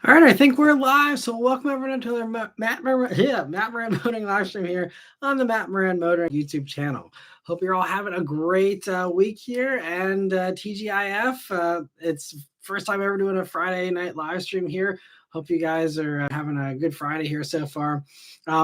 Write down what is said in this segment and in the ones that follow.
All right, I think we're live. So welcome everyone to another Matt Moran Motoring live stream here on the Matt Moran Motoring YouTube channel. Hope you're all having a great week here. And TGIF, it's first time ever doing a Friday night live stream here. Hope you guys are having a good Friday here so far.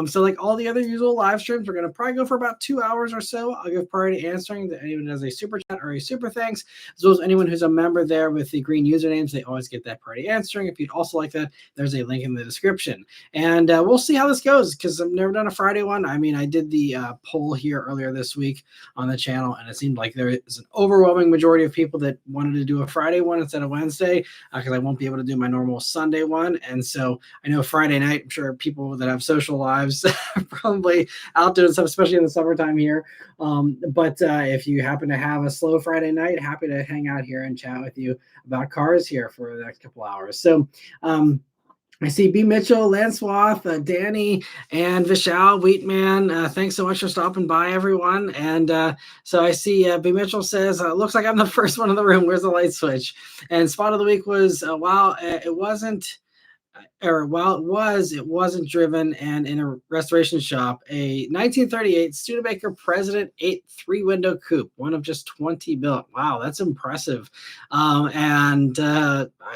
So like all the other usual live streams, we're going to probably go for about 2 hours or so. I'll give priority answering to anyone who does a super chat or a super thanks, as well as anyone who's a member there with the green usernames. They always get that priority answering. If you'd also like that, there's a link in the description. And we'll see how this goes because I've never done a Friday one. I mean, I did the poll here earlier this week on the channel, and it seemed like there is an overwhelming majority of people that wanted to do a Friday one instead of Wednesday because I won't be able to do my normal Sunday one. And so I know Friday night, I'm sure people that have social lives are probably out doing stuff, especially in the summertime here. But if you happen to have a slow Friday night, happy to hang out here and chat with you about cars here for the next couple hours. So I see B. Mitchell, Lanswath, Danny, and Vishal Wheatman. Thanks so much for stopping by, everyone. And so I see B. Mitchell says, looks like I'm the first one in the room. Where's the light switch? And spot of the week was, it wasn't, or while it wasn't driven and in a restoration shop, a 1938 Studebaker President 8 3-window coupe, one of just 20 built. Wow, that's impressive.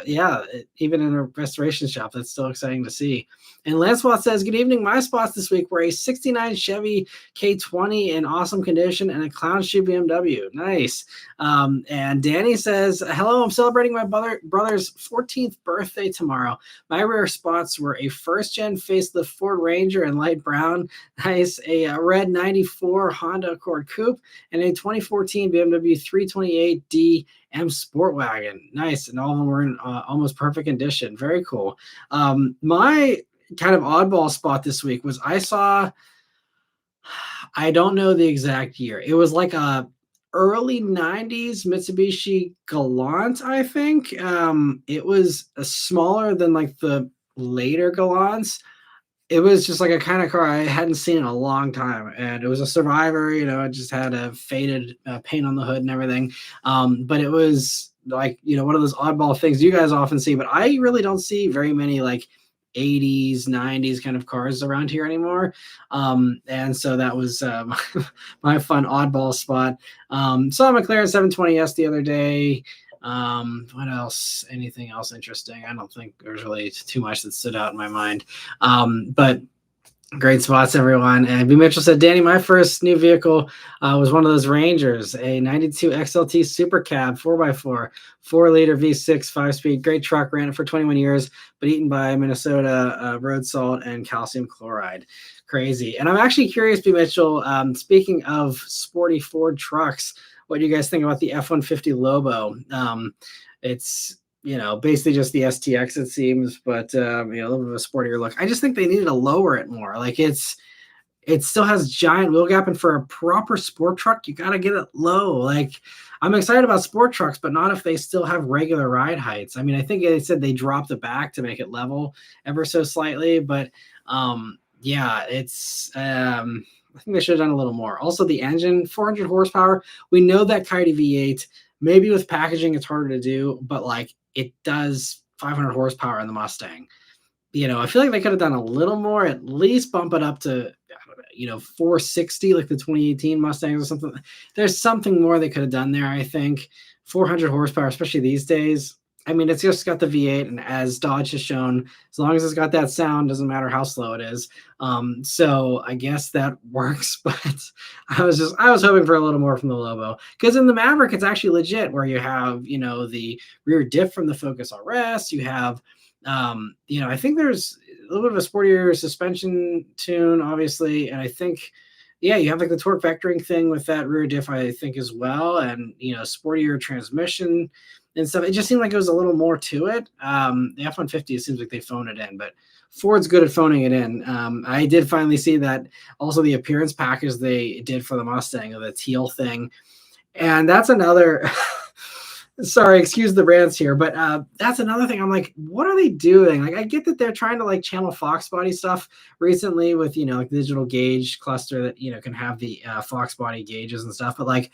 Yeah, even in a restoration shop, that's still exciting to see. And Lancelot says, good evening. My spots this week were a 69 Chevy K20 in awesome condition and a clown shoe BMW. Nice. And Danny says, hello, I'm celebrating my brother's 14th birthday tomorrow. My rear spots were a first-gen facelift Ford Ranger in light brown, nice, a red 94 Honda Accord Coupe, and a 2014 BMW 328D M Sport Wagon. Nice, and all of them were in almost perfect condition. Very cool. My kind of oddball spot this week was I don't know the exact year. It was like a early 90s Mitsubishi Galant, I think. It was smaller than like the later Galants. It was just like a kind of car I hadn't seen in a long time, and it was a Survivor. It just had a faded paint on the hood and everything. But it was like one of those oddball things you guys often see, but I really don't see very many like 80s 90s kind of cars around here anymore. And so that was my fun oddball spot. Saw a McLaren 720S the other day. What else? Anything else interesting? I don't think there's really too much that stood out in my mind. But great spots, everyone. And B. Mitchell said, Danny, my first new vehicle was one of those Rangers, a 92 XLT Super Cab 4x4, 4-liter V6, 5-speed. Great truck, ran it for 21 years, but eaten by Minnesota road salt and calcium chloride. Crazy. And I'm actually curious, B. Mitchell, speaking of sporty Ford trucks, what do you guys think about the F-150 Lobo? It's basically just the STX, it seems, but a little bit of a sportier look. I just think they needed to lower it more. Like it still has giant wheel gap, and for a proper sport truck, you got to get it low. Like I'm excited about sport trucks, but not if they still have regular ride heights. I mean, I think they said they dropped the back to make it level ever so slightly, but yeah, it's I think they should have done a little more. Also, the engine, 400 horsepower. We know that Coyote V8. Maybe with packaging, it's harder to do, but like it does 500 horsepower in the Mustang. I feel like they could have done a little more, at least bump it up to, 460, like the 2018 Mustangs or something. There's something more they could have done there, I think. 400 horsepower, especially these days. I mean, it's just got the V8, and as Dodge has shown, as long as it's got that sound, doesn't matter how slow it is. So I guess that works, but I was hoping for a little more from the Lobo, because in the Maverick, it's actually legit, where you have, the rear diff from the Focus RS. You have, I think there's a little bit of a sportier suspension tune, obviously, and I think, yeah, you have like the torque vectoring thing with that rear diff, I think, as well, and sportier transmission and stuff. It just seemed like it was a little more to it. The F-150, it seems like they phoned it in, but Ford's good at phoning it in. I did finally see that also the appearance package they did for the Mustang, the teal thing. And that's another, sorry, excuse the rants here, but that's another thing. I'm like, what are they doing? Like, I get that they're trying to like channel Fox body stuff recently with, like the digital gauge cluster that, can have the Fox body gauges and stuff. But like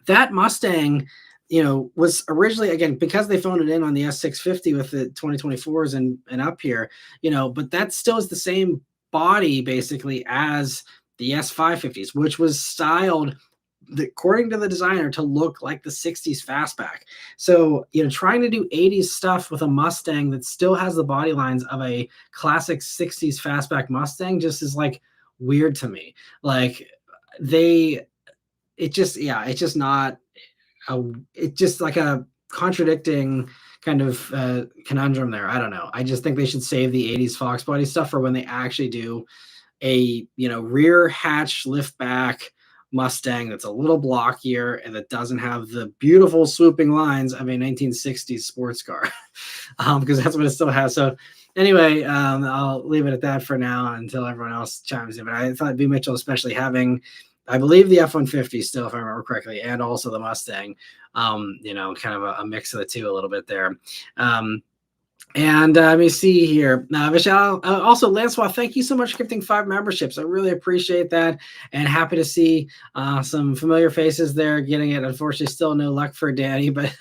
that Mustang, was originally, again, because they phoned it in on the S650 with the 2024s and up here, but that still is the same body basically as the S550s, which was styled, according to the designer, to look like the 60s fastback. So, trying to do 80s stuff with a Mustang that still has the body lines of a classic 60s fastback Mustang just is like weird to me. Like it's just not it's just like a contradicting kind of conundrum there. I don't know. I just think they should save the 80s Fox body stuff for when they actually do a rear hatch lift back Mustang that's a little blockier and that doesn't have the beautiful swooping lines of a 1960s sports car, because that's what it still has. So anyway, I'll leave it at that for now until everyone else chimes in. But I thought B. Mitchell, especially having, I believe, the F-150 still, if I remember correctly, and also the Mustang, kind of a mix of the two a little bit there. And let me see here. Vishal, also, Lancelot, thank you so much for gifting 5 memberships. I really appreciate that, and happy to see some familiar faces there getting it. Unfortunately, still no luck for Danny, but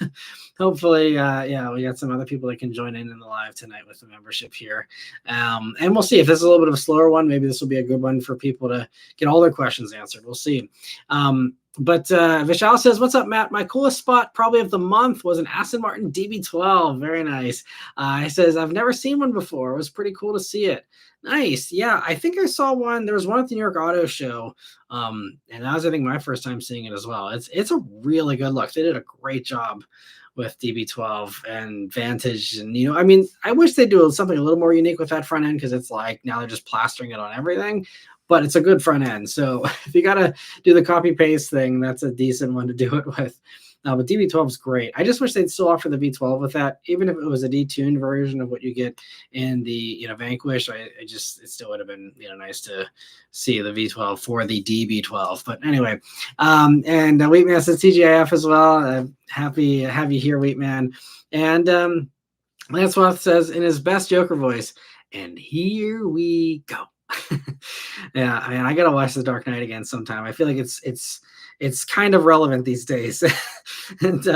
hopefully, we got some other people that can join in the live tonight with the membership here. And we'll see if this is a little bit of a slower one. Maybe this will be a good one for people to get all their questions answered. We'll see. But Vishal says, what's up, Matt? My coolest spot probably of the month was an Aston Martin DB12. Very nice. He says, I've never seen one before. It was pretty cool to see it. Nice. Yeah, I think I saw one. There was one at the New York Auto Show. And that was, I think, my first time seeing it as well. It's a really good look. They did a great job with DB12 and Vantage. And, I wish they'd do something a little more unique with that front end, because it's like now they're just plastering it on everything. But it's a good front end. So if you got to do the copy paste thing, that's a decent one to do it with. But DB12 is great. I just wish they'd still offer the V12 with that, even if it was a detuned version of what you get in the Vanquish. It still would have been nice to see the V12 for the DB12. But anyway, and Wheatman says TGIF as well. Happy to have you here, Wheatman. And Lance Roth says in his best Joker voice, and here we go. Yeah, I mean, I gotta watch The Dark Knight again sometime. I feel like it's kind of relevant these days. And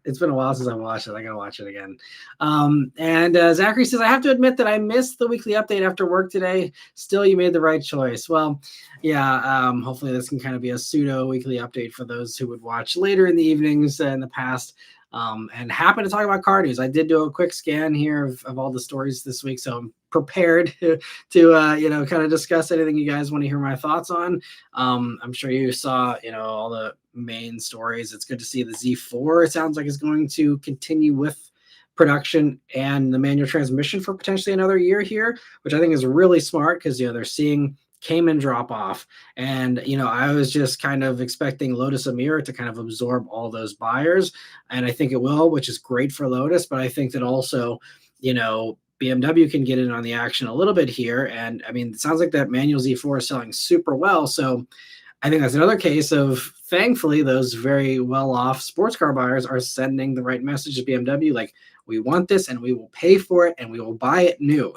it's been a while since I watched it. I gotta watch it again. And Zachary says, I have to admit that I missed the weekly update after work today. Still, you made the right choice. Well, yeah, hopefully this can kind of be a pseudo weekly update for those who would watch later in the evenings in the past. And happy to talk about car news. I did do a quick scan here of all the stories this week, so I'm prepared to kind of discuss anything you guys want to hear my thoughts on. I'm sure you saw all the main stories. It's good to see the Z4, it sounds like, is going to continue with production and the manual transmission for potentially another year here, which I think is really smart, because they're seeing Cayman drop off. And, I was just kind of expecting Lotus Emira to kind of absorb all those buyers. And I think it will, which is great for Lotus. But I think that also, BMW can get in on the action a little bit here. And I mean, it sounds like that manual Z4 is selling super well. So I think that's another case of, thankfully, those very well-off sports car buyers are sending the right message to BMW. Like, we want this and we will pay for it and we will buy it new,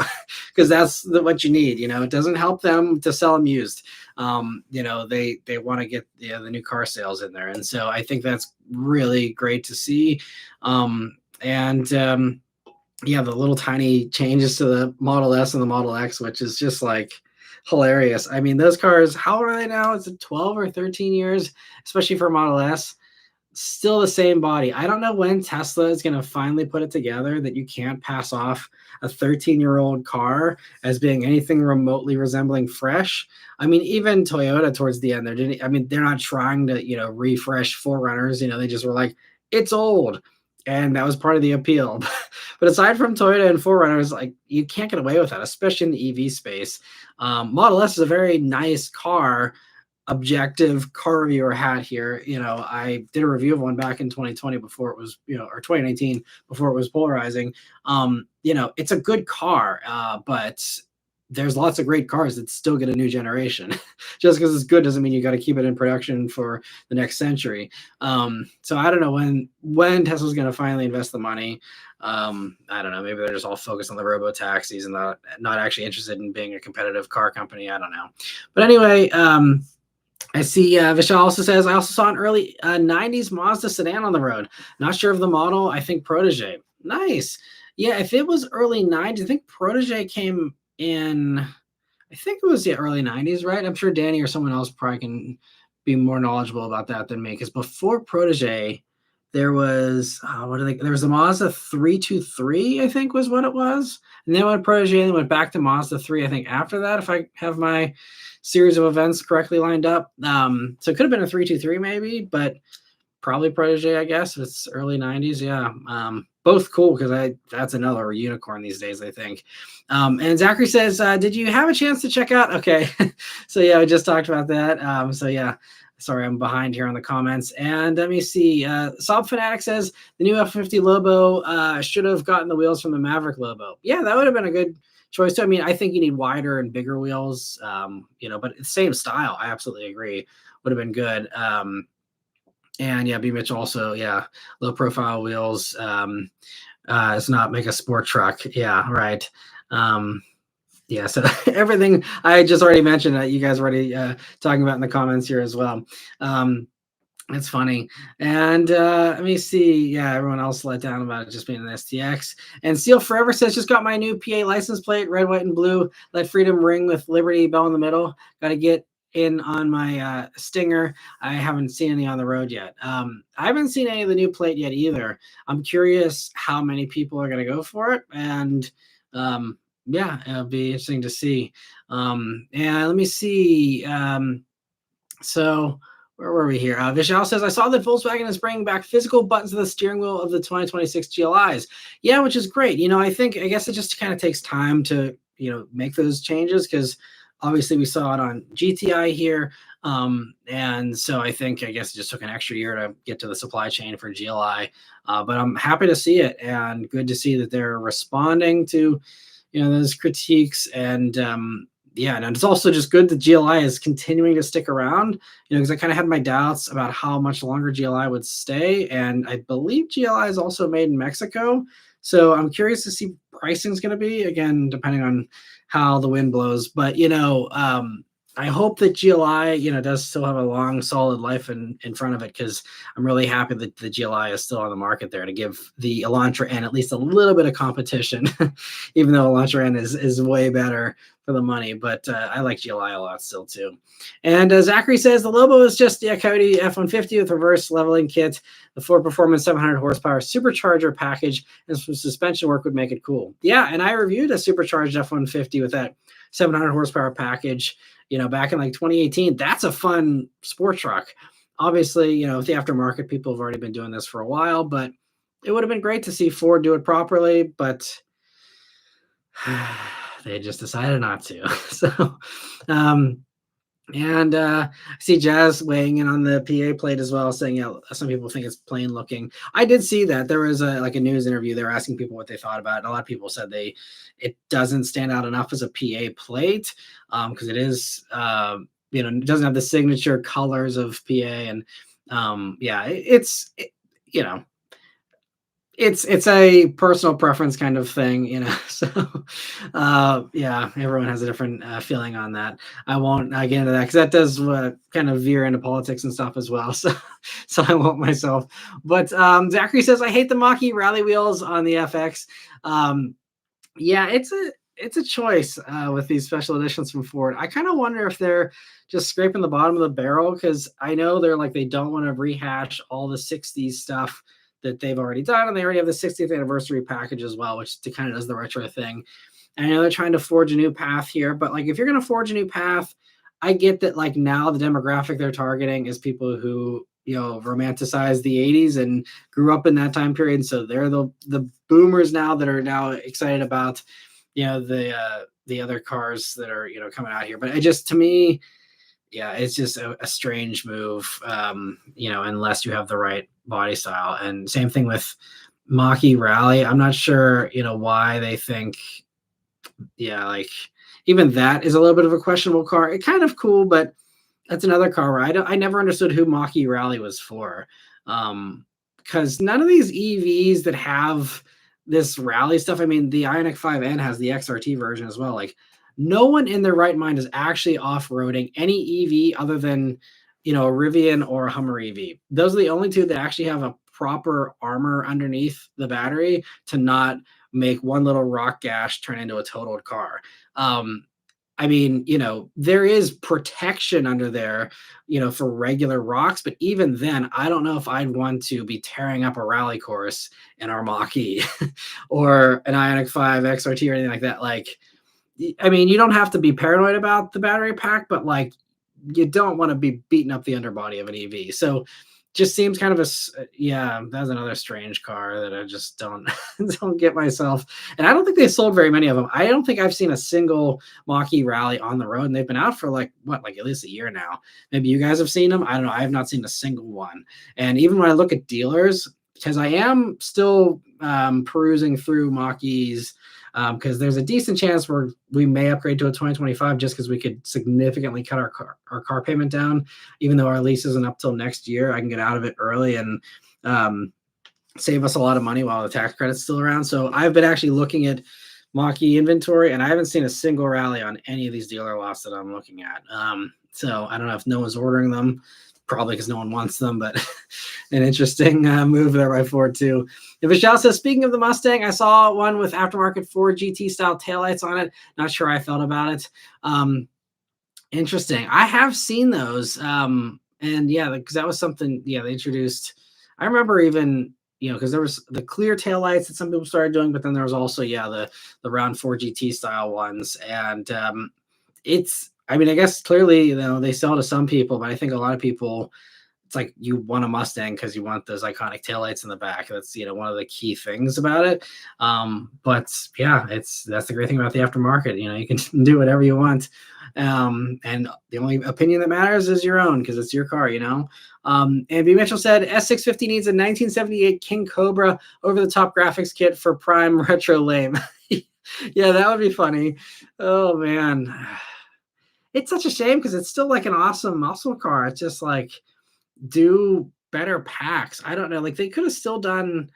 because that's what you need. It doesn't help them to sell them used. They want to get the new car sales in there. And so I think that's really great to see. The little tiny changes to the Model S and the Model X, which is just like hilarious. I mean, those cars, how old are they now? Is it 12 or 13 years, especially for Model S? Still the same body. I don't know when Tesla is going to finally put it together that you can't pass off a 13-year-old car as being anything remotely resembling fresh. I mean, even Toyota towards the end, they're not trying to, refresh 4Runners. They just were like, it's old. And that was part of the appeal. But aside from Toyota and 4Runners, like, you can't get away with that, especially in the EV space. Model S is a very nice car. Objective car reviewer hat here. I did a review of one back in 2020 before it was, or 2019 before it was polarizing. It's a good car, but there's lots of great cars that still get a new generation. Just because it's good doesn't mean you got to keep it in production for the next century. So I don't know when Tesla's going to finally invest the money. I don't know. Maybe they're just all focused on the robo taxis and not actually interested in being a competitive car company. I don't know. But anyway, I see. Vishal also says, I also saw an early 90s Mazda sedan on the road. Not sure of the model. I think Protege. Nice. Yeah, if it was early 90s, I think Protege came in, I think it was the early 90s, right? I'm sure Danny or someone else probably can be more knowledgeable about that than me. Because before Protege, there was, what are they? There was a Mazda 323, I think was what it was. And then went Protege and then went back to Mazda 3, I think, after that, if I have my series of events correctly lined up. So it could have been a 323 maybe, but probably Protege, I guess. If it's early 90s. Yeah. Both cool because that's another unicorn these days, I think. And Zachary says, did you have a chance to check out? Okay. So yeah, I just talked about that. So yeah. Sorry, I'm behind here on the comments. And let me see. Saab Fanatic says the new F-50 Lobo should have gotten the wheels from the Maverick Lobo. Yeah, that would have been a good choice too. I mean, I think you need wider and bigger wheels, but the same style. I absolutely agree. Would have been good. And yeah, B Mitch also, yeah, low profile wheels. It's not make a sport truck. Yeah, right. Yeah, so everything I just already mentioned that you guys already talking about in the comments here as well. It's funny. And let me see. Yeah, everyone else let down about it just being an STX. And Seal Forever says, just got my new PA license plate, red, white, and blue. Let freedom ring with Liberty Bell in the middle. Got to get in on my Stinger. I haven't seen any on the road yet. I haven't seen any of the new plate yet either. I'm curious how many people are going to go for it. And yeah, it'll be interesting to see. And let me see. So where were we here? Vishal says, I saw that Volkswagen is bringing back physical buttons to the steering wheel of the 2026 GLIs. Yeah, which is great. I guess it just kind of takes time to, make those changes because obviously we saw it on GTI here. And so I guess it just took an extra year to get to the supply chain for GLI. But I'm happy to see it and good to see that they're responding to, those critiques. And yeah, and it's also just good that GLI is continuing to stick around, because I kind of had my doubts about how much longer GLI would stay. And I believe GLI is also made in Mexico. So I'm curious to see pricing is going to be, again, depending on how the wind blows. But, I hope that GLI, does still have a long, solid life in front of it because I'm really happy that the GLI is still on the market there to give the Elantra N at least a little bit of competition, even though Elantra N is way better for the money. But I like GLI a lot still too. And Zachary says the Lobo is just the Coyote F-150 with reverse leveling kit, the Ford Performance 700 horsepower supercharger package, and some suspension work would make it cool. Yeah, and I reviewed a supercharged F-150 with that 700 horsepower package, back in like 2018. That's a fun sport truck. Obviously, with the aftermarket, people have already been doing this for a while, but it would have been great to see Ford do it properly, but they just decided not to. So, and I see Jazz weighing in on the PA plate as well, saying, some people think it's plain looking. I did see that. There was a news interview. They were asking people what they thought about it. And a lot of people said it doesn't stand out enough as a PA plate because it is, it doesn't have the signature colors of PA. And it's a personal preference kind of thing, so yeah, everyone has a different feeling on that. I won't get into that because that does kind of veer into politics and stuff as well, so I won't myself. But Zachary says, I hate the Mach-E rally wheels on the FX. Yeah, it's a choice with these special editions from Ford. I kind of wonder if they're just scraping the bottom of the barrel because I know they don't want to rehash all the 60s stuff that they've already done, and they already have the 60th anniversary package as well, which kind of does the retro thing. And I know they're trying to forge a new path here, but if you're going to forge a new path, I get that now the demographic they're targeting is people who romanticize the 80s and grew up in that time period. So they're the boomers now that are now excited about the other cars that are coming out here. But to me, yeah, it's just a strange move, unless you have the right body style. And same thing with Mach-E Rally. I'm not sure, why they think, even that is a little bit of a questionable car. It's kind of cool, but that's another car where I never understood who Mach-E Rally was for. Because none of these EVs that have this rally stuff, I mean, the Ioniq 5N has the XRT version as well. No one in their right mind is actually off-roading any EV other than a Rivian or a Hummer EV. Those are the only two that actually have a proper armor underneath the battery to not make one little rock gash turn into a totaled car. I mean, there is protection under there, for regular rocks, but even then, I don't know if I'd want to be tearing up a rally course in our Mach-E or an Ioniq 5 XRT or anything like that. Like, I mean, you don't have to be paranoid about the battery pack, but like, you don't want to be beating up the underbody of an EV. So just seems kind of yeah, that's another strange car that I just don't don't get myself. And I don't think they sold very many of them. I don't think I've seen a single Mach-E rally on the road, and they've been out for like at least a year now. Maybe you guys have seen them. I don't know. I have not seen a single one. And even when I look at dealers, because I am still perusing through Mach-E's, because there's a decent chance we may upgrade to a 2025 just because we could significantly cut our car payment down. Even though our lease isn't up till next year, I can get out of it early and save us a lot of money while the tax credit's still around. So I've been actually looking at Mach-E inventory, and I haven't seen a single rally on any of these dealer lots that I'm looking at. So I don't know if no one's ordering them. Probably because no one wants them, but an interesting move there by Ford too. If Vishal says, speaking of the Mustang, I saw one with aftermarket Ford GT style taillights on it. Not sure how I felt about it. Interesting. I have seen those. And yeah, because that was something, they introduced. I remember even, because there was the clear taillights that some people started doing, but then there was also, the round Ford GT style ones. And I mean, I guess clearly, they sell to some people, but I think a lot of people, it's like you want a Mustang because you want those iconic taillights in the back. That's, one of the key things about it. But yeah, that's the great thing about the aftermarket. You can do whatever you want. And the only opinion that matters is your own because it's your car, And B. Mitchell said S650 needs a 1978 King Cobra over-the-top graphics kit for prime retro lame. Yeah, that would be funny. Oh, man. It's such a shame because it's still like an awesome muscle car. It's just like do better packs. I don't know. Like they could have still done,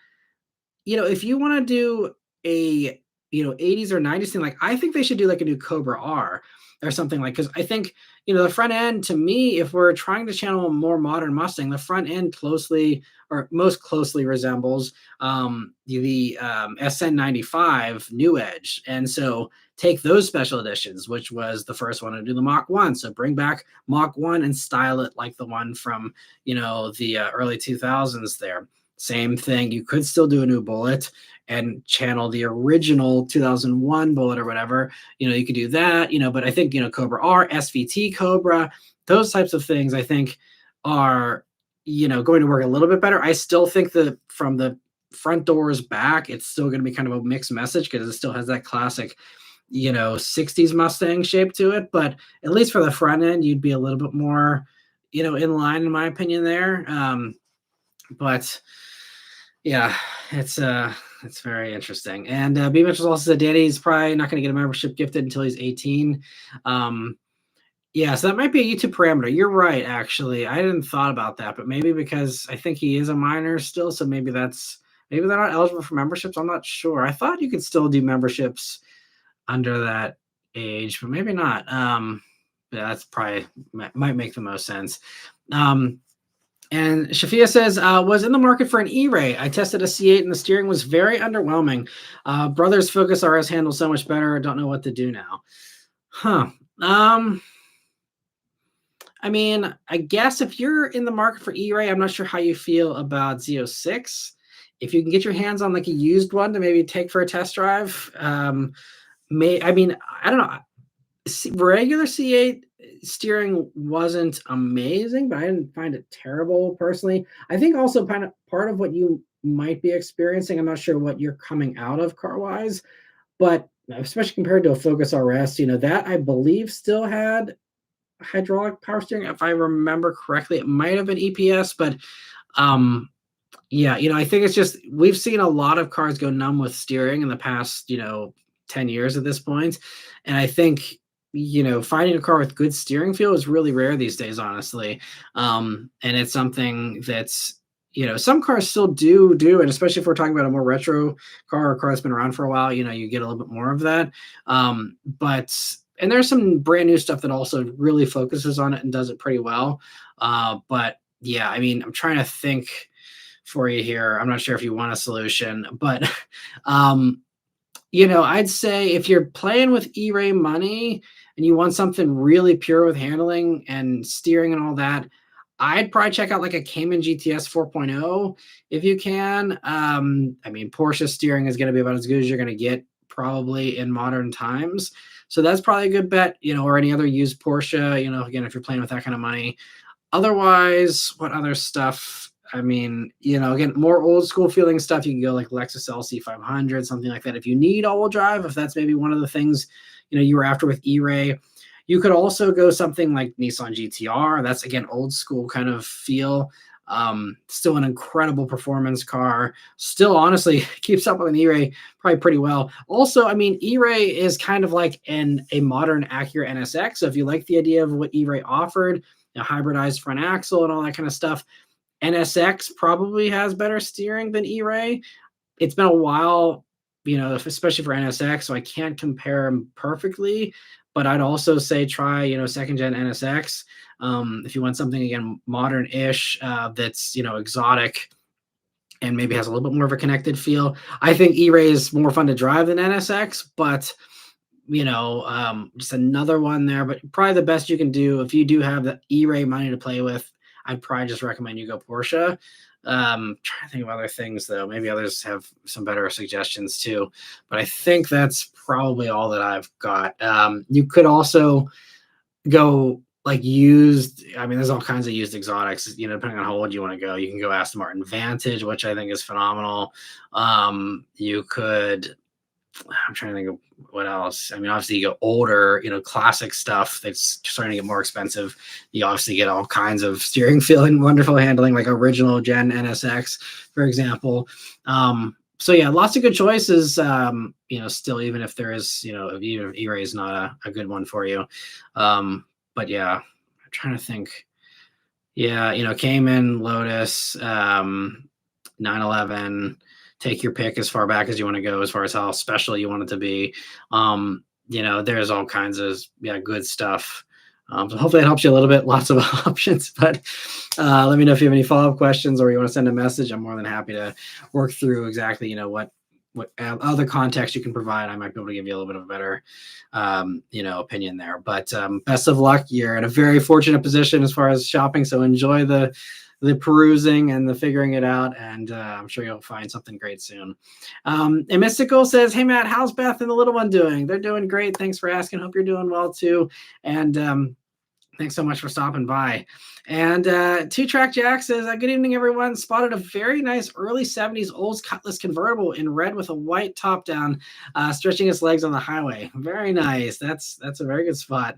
if you want to do a 80s or 90s thing, like I think they should do like a new Cobra R or something like, because I think the front end, to me, if we're trying to channel a more modern Mustang, the front end most closely resembles the SN95 New Edge. And so take those special editions, which was the first one to do the Mach 1. So bring back Mach 1 and style it like the one from, the early 2000s there. Same thing. You could still do a new Bullet and channel the original 2001 Bullet or whatever. You could do that, but I think, Cobra R, SVT Cobra, those types of things I think are, going to work a little bit better. I still think that from the front doors back, it's still going to be kind of a mixed message because it still has that classic 60s Mustang shape to it, but at least for the front end, you'd be a little bit more, in line, in my opinion there. But yeah, it's very interesting. And B. Mitchell also said Danny's probably not going to get a membership gifted until he's 18. Yeah, so that might be a YouTube parameter. You're right, actually. I didn't thought about that, but maybe because I think he is a minor still, so maybe they're not eligible for memberships. I'm not sure. I thought you could still do memberships under that age, but maybe not. Yeah, that's probably might make the most sense. And Shafia says, was in the market for an E-Ray. I tested a C8 and the steering was very underwhelming. Brothers Focus RS handles so much better. Don't know what to do now. Huh. I mean, I guess if you're in the market for E-Ray, I'm not sure how you feel about Z06. If you can get your hands on like a used one to maybe take for a test drive, I don't know. Regular C8 steering wasn't amazing, but I didn't find it terrible personally. I think also part of what you might be experiencing, I'm not sure what you're coming out of car-wise, but especially compared to a Focus RS, that I believe still had hydraulic power steering. If I remember correctly, it might have been EPS, but yeah, I think it's just we've seen a lot of cars go numb with steering in the past, 10 years at this point. And I think, finding a car with good steering feel is really rare these days, honestly. And it's something that's, some cars still do, and especially if we're talking about a more retro car or a car that's been around for a while, you get a little bit more of that. And there's some brand new stuff that also really focuses on it and does it pretty well. But yeah, I mean, I'm trying to think for you here. I'm not sure if you want a solution, but um, I'd say if you're playing with E-Ray money and you want something really pure with handling and steering and all that, I'd probably check out like a Cayman GTS 4.0 if you can. I mean, Porsche steering is going to be about as good as you're going to get probably in modern times. So that's probably a good bet, or any other used Porsche, again, if you're playing with that kind of money. Otherwise, what other stuff? I mean, again, more old school feeling stuff. You can go like Lexus LC 500, something like that. If you need all-wheel drive, if that's maybe one of the things you were after with E-Ray, you could also go something like Nissan GTR. That's again old school kind of feel. Still an incredible performance car. Still, honestly, keeps up with an E-Ray probably pretty well. Also, I mean, E-Ray is kind of like a modern Acura NSX. So if you like the idea of what E-Ray offered, hybridized front axle and all that kind of stuff, NSX probably has better steering than E-Ray. It's been a while, especially for NSX, so I can't compare them perfectly. But I'd also say try, second gen NSX. If you want something again modern-ish, that's exotic and maybe has a little bit more of a connected feel. I think E-Ray is more fun to drive than NSX, but just another one there. But probably the best you can do if you do have the E-Ray money to play with, I'd probably just recommend you go Porsche. Trying to think of other things though. Maybe others have some better suggestions too. But I think that's probably all that I've got. You could also go like used. I mean, there's all kinds of used exotics. Depending on how old you want to go, you can go Aston Martin Vantage, which I think is phenomenal. You could. I'm trying to think of what else. I mean, obviously you go older, classic stuff that's starting to get more expensive. You obviously get all kinds of steering feel and wonderful handling, like original gen NSX, for example. So yeah, lots of good choices. Still, even if there is, even if E-Ray is not a good one for you. But yeah, I'm trying to think. Yeah, Cayman, Lotus, 911, take your pick as far back as you want to go, as far as how special you want it to be. There's all kinds of good stuff. So hopefully it helps you a little bit. Lots of options, but let me know if you have any follow-up questions or you want to send a message. I'm more than happy to work through exactly what other context you can provide. I might be able to give you a little bit of a better opinion there. But best of luck. You're in a very fortunate position as far as shopping, so enjoy the perusing and the figuring it out, and I'm sure you'll find something great soon. And Mystical says, hey Matt, how's Beth and the little one doing? They're doing great. Thanks for asking. Hope you're doing well too. And thanks so much for stopping by. And Two Track Jack says, good evening, everyone. Spotted a very nice early 70s Olds Cutlass convertible in red with a white top down, stretching its legs on the highway. Very nice. That's a very good spot.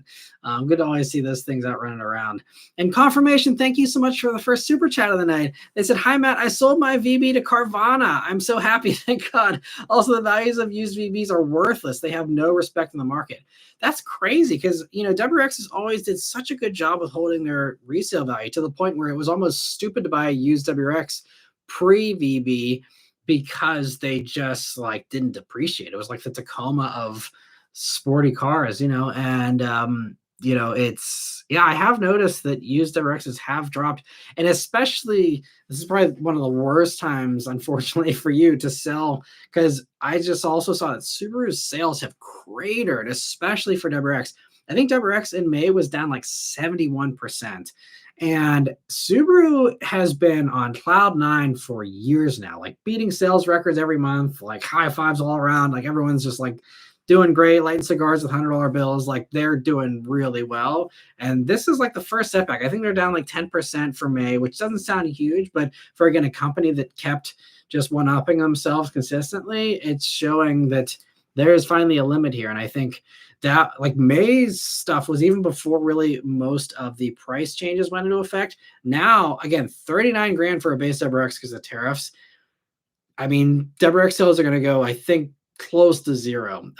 Good to always see those things out running around. And Confirmation, thank you so much for the first super chat of the night. They said, hi, Matt. I sold my VB to Carvana. I'm so happy. Thank God. Also, the values of used VBs are worthless. They have no respect in the market. That's crazy because, WRXs always did such a good job with holding their resale value to the point where it was almost stupid to buy a used WRX pre-VB because they just didn't depreciate. It was like the Tacoma of sporty cars, and I have noticed that used WRXs have dropped, and especially this is probably one of the worst times, unfortunately, for you to sell, because I just also saw that Subaru's sales have cratered, especially for WRX. I think WRX in May was down like 71%. And Subaru has been on cloud nine for years now, beating sales records every month, high fives all around. Everyone's just doing great, lighting cigars with $100 bills. They're doing really well. And this is the first setback. I think they're down 10% for May, which doesn't sound huge, but for again, a company that kept just one-upping themselves consistently, it's showing that there is finally a limit here. And I think that May's stuff was even before really most of the price changes went into effect. Now, again, 39 grand for a base WRX because of tariffs. I mean, WRX sales are going to go, I think, close to zero,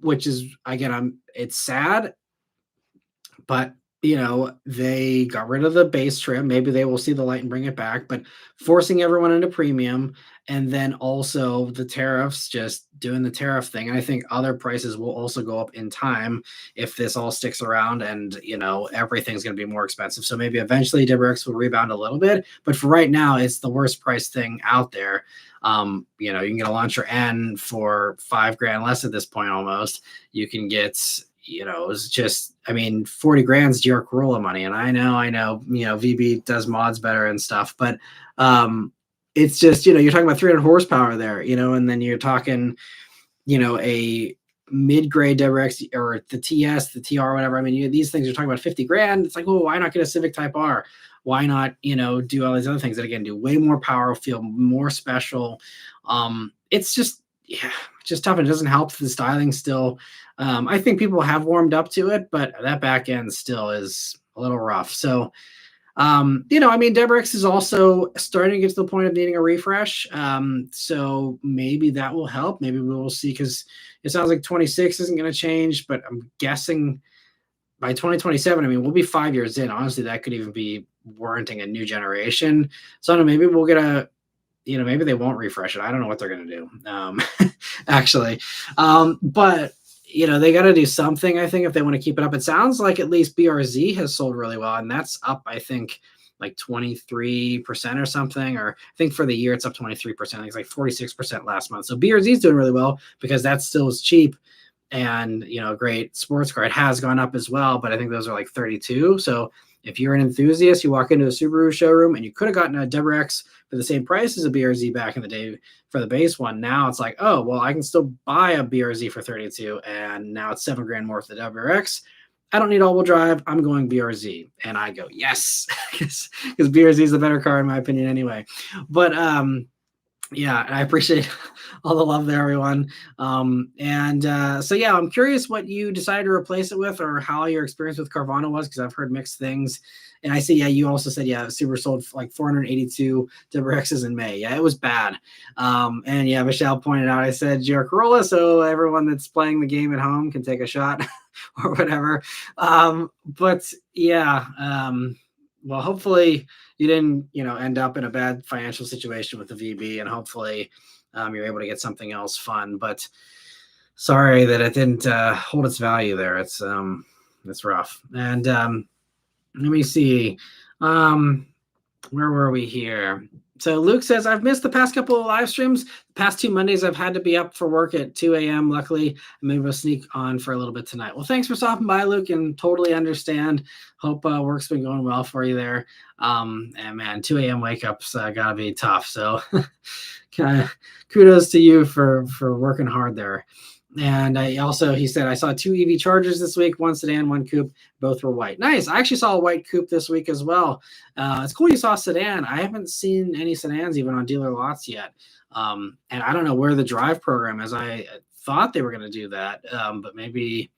which is, again, it's sad, but they got rid of the base trim. Maybe they will see the light and bring it back, but forcing everyone into premium, and then also the tariffs, just doing the tariff thing. And I think other prices will also go up in time if this all sticks around, and everything's going to be more expensive. So maybe eventually WRX will rebound a little bit, but for right now, it's the worst price thing out there. You can get a Launcher N for $5,000 less at this point almost. You can get it's just, 40 grand's GR Corolla money. And I know, VB does mods better and stuff, but it's just, you're talking about 300 horsepower there, and then you're talking, a mid-grade WRX or the TS, the TR, whatever. These things are talking about 50 grand. It's like, well, why not get a Civic Type R? Why not, do all these other things that again do way more power, feel more special? It's just, just tough. And it doesn't help the styling still. I think people have warmed up to it, but that back end still is a little rough. So, WRX is also starting to get to the point of needing a refresh. So maybe that will help. Maybe we will see, because it sounds like 26 isn't going to change, but I'm guessing by 2027, we'll be 5 years in. Honestly, that could even be warranting a new generation. So I don't know, maybe we'll get maybe they won't refresh it. I don't know what they're going to do, actually. But, they got to do something, I think, if they want to keep it up. It sounds like at least BRZ has sold really well, and that's up, I think, like 23% or something. Or I think for the year, it's up 23%. I think it's like 46% last month. So BRZ is doing really well because that still is cheap. And, a great sports car. It has gone up as well, but I think those are like 32. So if you're an enthusiast, you walk into a Subaru showroom and you could have gotten a WRX for the same price as a BRZ back in the day for the base one. Now it's like, oh, well, I can still buy a BRZ for 32, and now it's $7,000 more for the WRX. I don't need all-wheel drive. I'm going BRZ. And I go, yes, because BRZ is the better car in my opinion anyway. But yeah, I appreciate all the love there, everyone. So yeah, I'm curious what you decided to replace it with, or how your experience with Carvana was, because I've heard mixed things. And I see, yeah, you also said, yeah, Subaru sold like 482 WRXs in May. Yeah, it was bad. And yeah, Michelle pointed out, I said GR Corolla, so everyone that's playing the game at home can take a shot or whatever. But yeah, well, hopefully you didn't, end up in a bad financial situation with the VB, and hopefully you're able to get something else fun. But sorry that it didn't hold its value there. It's rough. And let me see. Where were we here? So Luke says, I've missed the past couple of live streams. The past 2 Mondays, I've had to be up for work at 2 a.m. Luckily, maybe we'll sneak on for a little bit tonight. Well, thanks for stopping by, Luke, and totally understand. Hope work's been going well for you there. And man, 2 a.m. wake ups gotta be tough. So kind of kudos to you for working hard there. And he said, I saw 2 EV Chargers this week, 1 sedan, 1 coupe. Both were white. Nice. I actually saw a white coupe this week as well. It's cool you saw a sedan. I haven't seen any sedans even on dealer lots yet. And I don't know where the drive program is. I thought they were going to do that, but maybe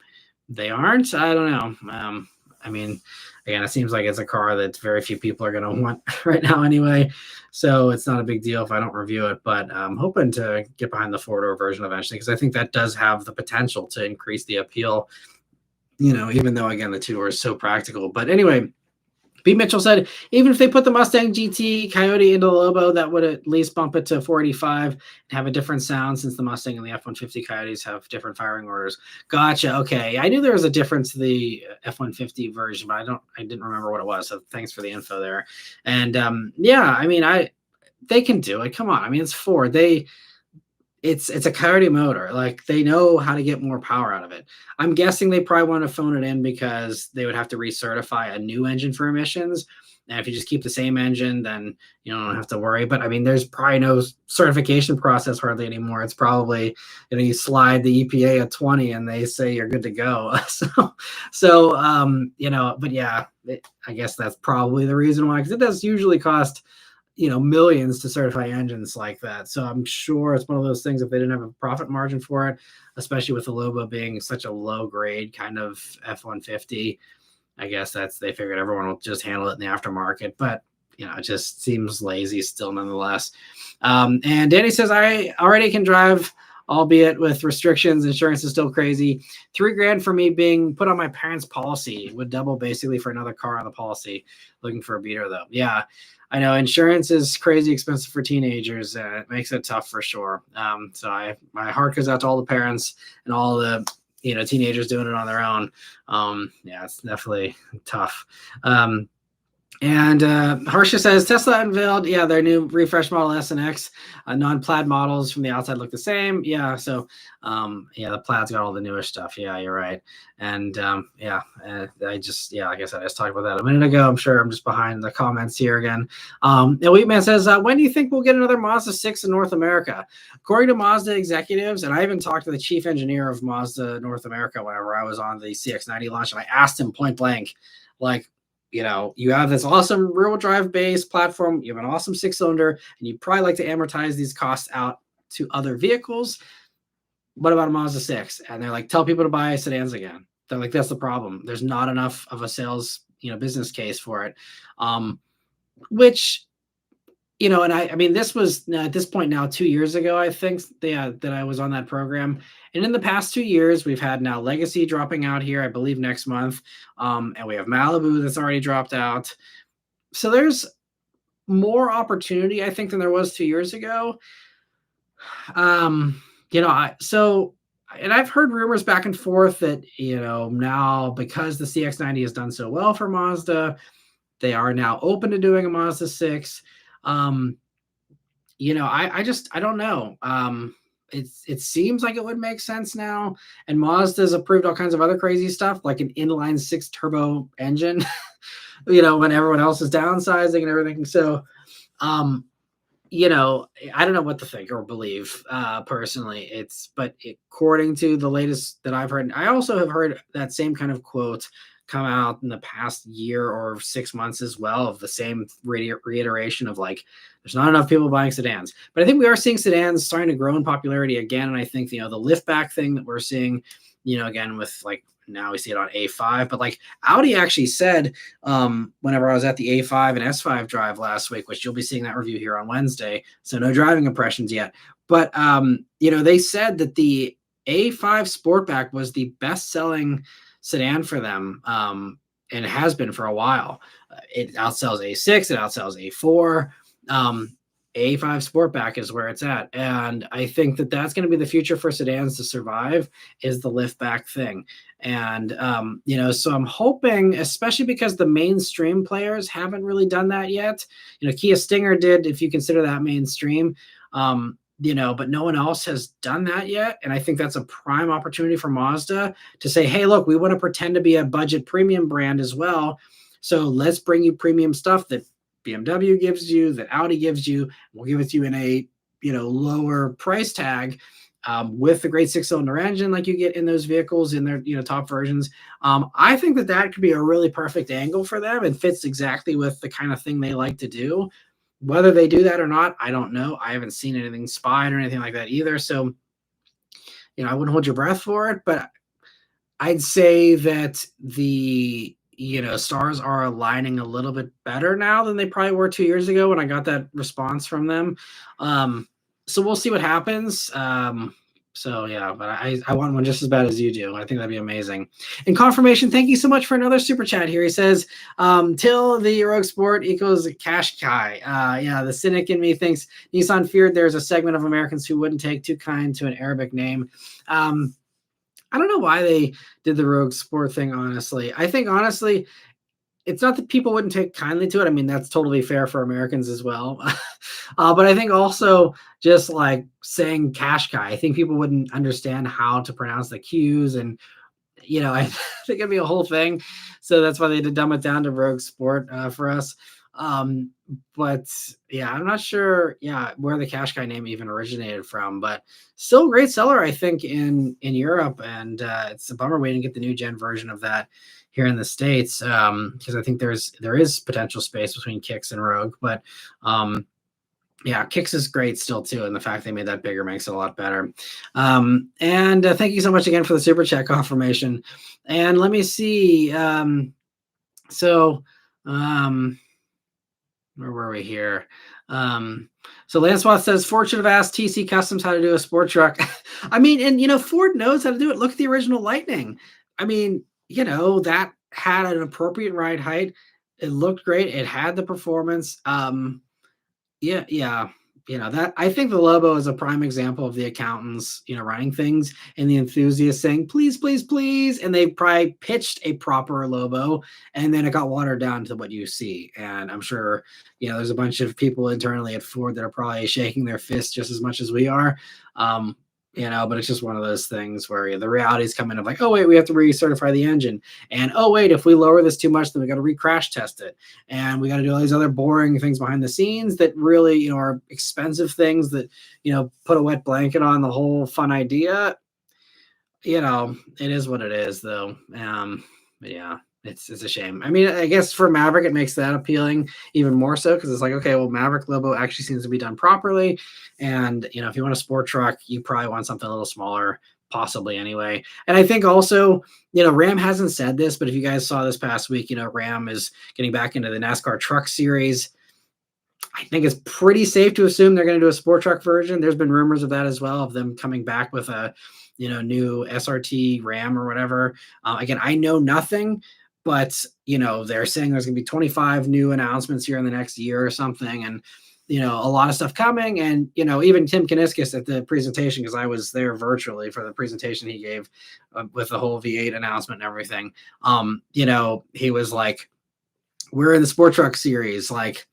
they aren't. I don't know. Again, it seems like it's a car that very few people are going to want right now anyway. So it's not a big deal if I don't review it, but I'm hoping to get behind the four-door version eventually, because I think that does have the potential to increase the appeal, even though, again, the two-door is so practical. But anyway, B. Mitchell said, even if they put the Mustang GT Coyote into the Lobo, that would at least bump it to 485 and have a different sound, since the Mustang and the F-150 Coyotes have different firing orders. Gotcha. Okay. I knew there was a difference to the F-150 version, but I didn't remember what it was. So thanks for the info there. And they can do it. Come on. It's Ford. It's a Coyote motor. Like, they know how to get more power out of it. I'm guessing they probably want to phone it in because they would have to recertify a new engine for emissions. And if you just keep the same engine, then you don't have to worry. But there's probably no certification process hardly anymore. It's probably, you slide the EPA at 20 and they say you're good to go. But yeah, I guess that's probably the reason why, because it does usually cost millions to certify engines like that. So I'm sure it's one of those things, if they didn't have a profit margin for it, especially with the Lobo being such a low grade kind of F-150, I guess they figured everyone will just handle it in the aftermarket. But it just seems lazy still nonetheless. And Danny says, I already can drive albeit with restrictions. Insurance is still crazy. $3,000 for me being put on my parents' policy would double basically for another car on the policy. Looking for a beater though. Yeah, I know insurance is crazy expensive for teenagers. It makes it tough for sure. So my heart goes out to all the parents and all the teenagers doing it on their own. Yeah, it's definitely tough. And Harsha says Tesla unveiled, their new refresh Model S and X. Non-plaid models from the outside look the same. Yeah, so the plaid's got all the newer stuff. Yeah, you're right. And I just, like I said, I just talked about that a minute ago. I'm sure I'm just behind the comments here again. And Wheatman says, when do you think we'll get another Mazda 6 in North America? According to Mazda executives, and I even talked to the chief engineer of Mazda North America whenever I was on the CX-90 launch, and I asked him point blank, like, you have this awesome rear-wheel drive base platform, you have an awesome 6-cylinder, and you probably like to amortize these costs out to other vehicles. What about a Mazda 6? And they're like, tell people to buy sedans again. They're like, that's the problem. There's not enough of a sales, business case for it. Which, and I mean, this was at this point now 2 years ago, I think that I was on that program. And in the past 2 years, we've had now Legacy dropping out here, I believe next month. And we have Malibu that's already dropped out. So there's more opportunity, I think, than there was 2 years ago. And I've heard rumors back and forth that, now because the CX-90 has done so well for Mazda, they are now open to doing a Mazda 6. I don't know. It seems like it would make sense now. And Mazda's approved all kinds of other crazy stuff, like an inline 6 turbo engine, when everyone else is downsizing and everything. So, I don't know what to think or believe, personally. But according to the latest that I've heard, I also have heard that same kind of quote come out in the past year or 6 months as well, of the same reiteration of like, there's not enough people buying sedans. But I think we are seeing sedans starting to grow in popularity again. And I think, the liftback thing that we're seeing, again, with like, now we see it on A5, but like Audi actually said, whenever I was at the A5 and S5 drive last week, which you'll be seeing that review here on Wednesday, so no driving impressions yet. But, they said that the A5 Sportback was the best-selling sedan for them, and it has been for a while. It outsells A6, it outsells A4. A5 Sportback is where it's at, and I think that that's going to be the future for sedans to survive, is the liftback thing. And so I'm hoping, especially because the mainstream players haven't really done that yet. Kia Stinger did, if you consider that mainstream. But no one else has done that yet. And I think that's a prime opportunity for Mazda to say, hey, look, we want to pretend to be a budget premium brand as well. So let's bring you premium stuff that BMW gives you, that Audi gives you. We'll give it to you in a, lower price tag, with the great 6-cylinder engine like you get in those vehicles in their, top versions. I think that could be a really perfect angle for them and fits exactly with the kind of thing they like to do. Whether they do that or not, I don't know. I haven't seen anything spied or anything like that either. So, I wouldn't hold your breath for it, but I'd say that the, stars are aligning a little bit better now than they probably were 2 years ago when I got that response from them. So we'll see what happens. But I want one just as bad as you do. I think that'd be amazing. And Confirmation, thank you so much for another super chat here. He says, till the Rogue Sport equals Qashqai. The cynic in me thinks Nissan feared there's a segment of Americans who wouldn't take too kind to an Arabic name. I don't know why they did the Rogue Sport thing, honestly. I think, honestly, it's not that people wouldn't take kindly to it. I mean, that's totally fair for Americans as well. But I think also just like saying Qashqai, I think people wouldn't understand how to pronounce the Q's. And, I think it'd be a whole thing. So that's why they had to dumb it down to Rogue Sport for us. But yeah, I'm not sure, where the Qashqai name even originated from, but still a great seller, I think, in Europe. And it's a bummer we didn't get the new gen version of that here in the States, because I think there is potential space between Kicks and Rogue. But Kicks is great still too, and the fact they made that bigger makes it a lot better. And thank you so much again for the super chat Confirmation. And let me see. Where were we here? So Lancelot says Ford should have asked TC Customs how to do a sport truck. I mean, and Ford knows how to do it. Look at the original Lightning. I mean, that had an appropriate ride height. It looked great. It had the performance. Yeah. That I think the Lobo is a prime example of the accountants, running things and the enthusiasts saying, please, please, please. And they probably pitched a proper Lobo and then it got watered down to what you see. And I'm sure, there's a bunch of people internally at Ford that are probably shaking their fists just as much as we are. But it's just one of those things where the realities come in of like, oh, wait, we have to recertify the engine. And, oh, wait, if we lower this too much, then we got to re-crash test it. And we got to do all these other boring things behind the scenes that really, are expensive things that, put a wet blanket on the whole fun idea. It is what it is, though. But yeah. It's a shame. I mean, I guess for Maverick, it makes that appealing even more so because it's like, okay, well, Maverick Lobo actually seems to be done properly. And, if you want a sport truck, you probably want something a little smaller, possibly anyway. And I think also, Ram hasn't said this, but if you guys saw this past week, Ram is getting back into the NASCAR Truck Series. I think it's pretty safe to assume they're going to do a sport truck version. There's been rumors of that as well, of them coming back with a, new SRT Ram or whatever. Again, I know nothing. But, they're saying there's going to be 25 new announcements here in the next year or something. And, a lot of stuff coming. And, even Tim Kaniskis at the presentation, because I was there virtually for the presentation he gave with the whole V8 announcement and everything. He was like, we're in the sport truck series. Like,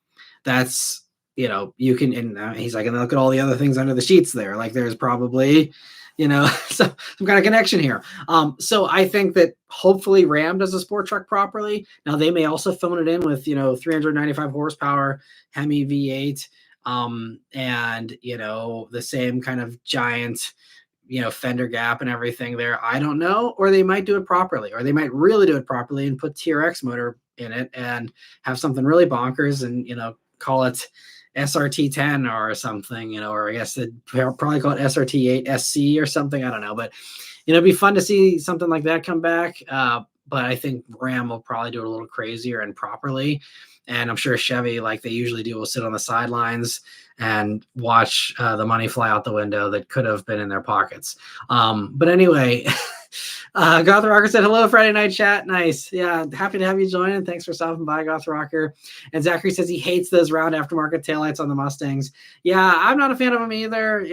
that's, you can, and he's like, and look at all the other things under the sheets there. Like, there's probably, some kind of connection here. So I think that hopefully Ram does a sport truck properly. Now they may also phone it in with, 395 horsepower Hemi V8, and, the same kind of giant, fender gap and everything there. I don't know, or they might do it properly, or they might really do it properly and put TRX motor in it and have something really bonkers and, call it SRT10 or something, or I guess they'd probably call it SRT8 SC or something. I don't know, but it'd be fun to see something like that come back. But I think Ram will probably do it a little crazier and properly. And I'm sure Chevy, like they usually do, will sit on the sidelines and watch the money fly out the window that could have been in their pockets. But anyway, Goth Rocker said, hello, Friday night chat. Nice. Yeah, happy to have you join, and thanks for stopping by, Goth Rocker. And Zachary says he hates those round aftermarket taillights on the Mustangs. Yeah, I'm not a fan of them either.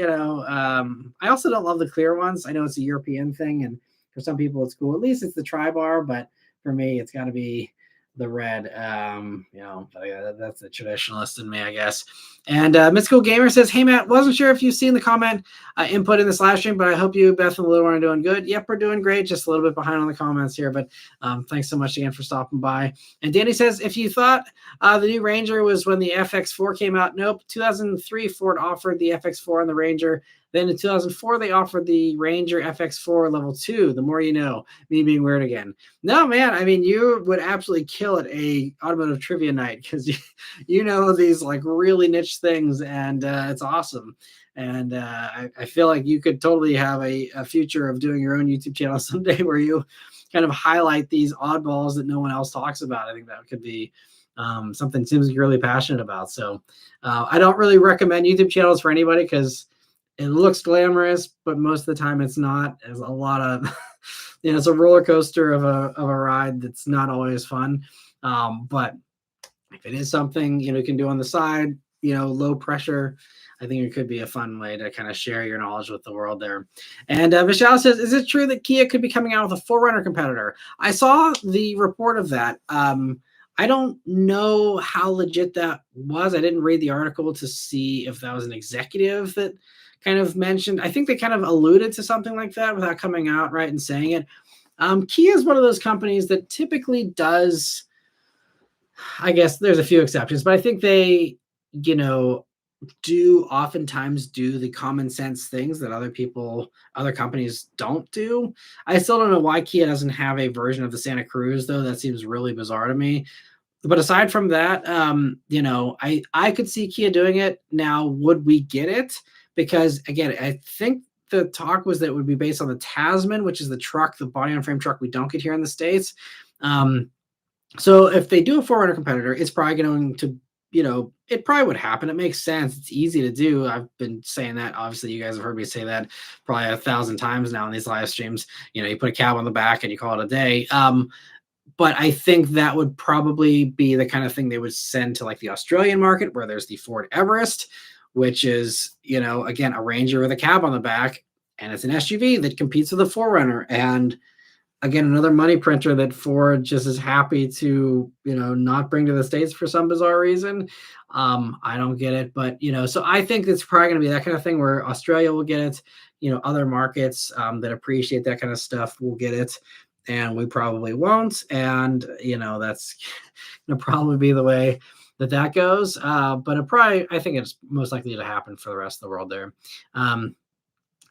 I also don't love the clear ones. I know it's a European thing, and for some people it's cool. At least it's the tri-bar, but for me, it's got to be the red. That's the traditionalist in me, I guess. And Mystical Gamer says, hey, Matt, wasn't sure if you've seen the comment input in this live stream, but I hope you, Beth, and the little one are doing good. Yep, we're doing great. Just a little bit behind on the comments here, but thanks so much again for stopping by. And Danny says, if you thought the new Ranger was when the FX4 came out, nope. 2003, Ford offered the FX4 on the Ranger. Then in 2004, they offered the Ranger FX4 Level 2. The more you know, me being weird again. No, man, I mean, you would absolutely kill at a automotive trivia night because you know these like really niche things, and it's awesome. And I feel like you could totally have a future of doing your own YouTube channel someday where you kind of highlight these oddballs that no one else talks about. I think that could be something Tim's really passionate about. So I don't really recommend YouTube channels for anybody because it looks glamorous, but most of the time it's not. There's a lot of, it's a roller coaster of a ride that's not always fun. But if it is something, you can do on the side, low pressure, I think it could be a fun way to kind of share your knowledge with the world there. And Michelle says, is it true that Kia could be coming out with a 4Runner competitor? I saw the report of that. I don't know how legit that was. I didn't read the article to see if that was an executive that kind of mentioned. I think they kind of alluded to something like that without coming out right and saying it. Kia is one of those companies that typically does, I guess there's a few exceptions, but I think they, do oftentimes do the common sense things that other companies don't do. I still don't know why Kia doesn't have a version of the Santa Cruz, though. That seems really bizarre to me. But aside from that, I could see Kia doing it. Now, would we get it? Because again, I think the talk was that it would be based on the Tasman, which is the truck, the body on frame truck we don't get here in the States. So if they do a 4Runner competitor, it's probably going to it probably would happen. It makes sense. It's easy to do. I've been saying that. Obviously, you guys have heard me say that probably 1,000 times now in these live streams. You put a cab on the back and you call it a day. But I think that would probably be the kind of thing they would send to like the Australian market, where there's the Ford Everest, which is, again, a Ranger with a cab on the back, and it's an SUV that competes with the 4Runner. And again, another money printer that Ford just is happy to, not bring to the States for some bizarre reason. I don't get it, but, so I think it's probably going to be that kind of thing where Australia will get it, other markets that appreciate that kind of stuff will get it, and we probably won't. And, that's going to probably be the way that goes. But I think it's most likely to happen for the rest of the world there.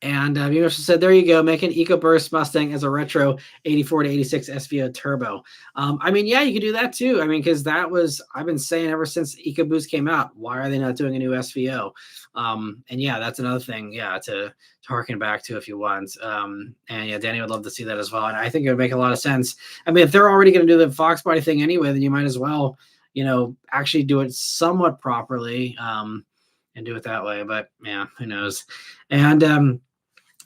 And you also said, there you go, make an EcoBurst Mustang as a retro 84 to 86 SVO turbo. Yeah, you could do that too. Because I've been saying ever since EcoBoost came out, why are they not doing a new SVO? And yeah, that's another thing, to harken back to if you want. And yeah, Danny would love to see that as well. And I think it would make a lot of sense. If they're already going to do the Fox body thing anyway, then you might as well, actually do it somewhat properly and do it that way. But yeah, who knows? And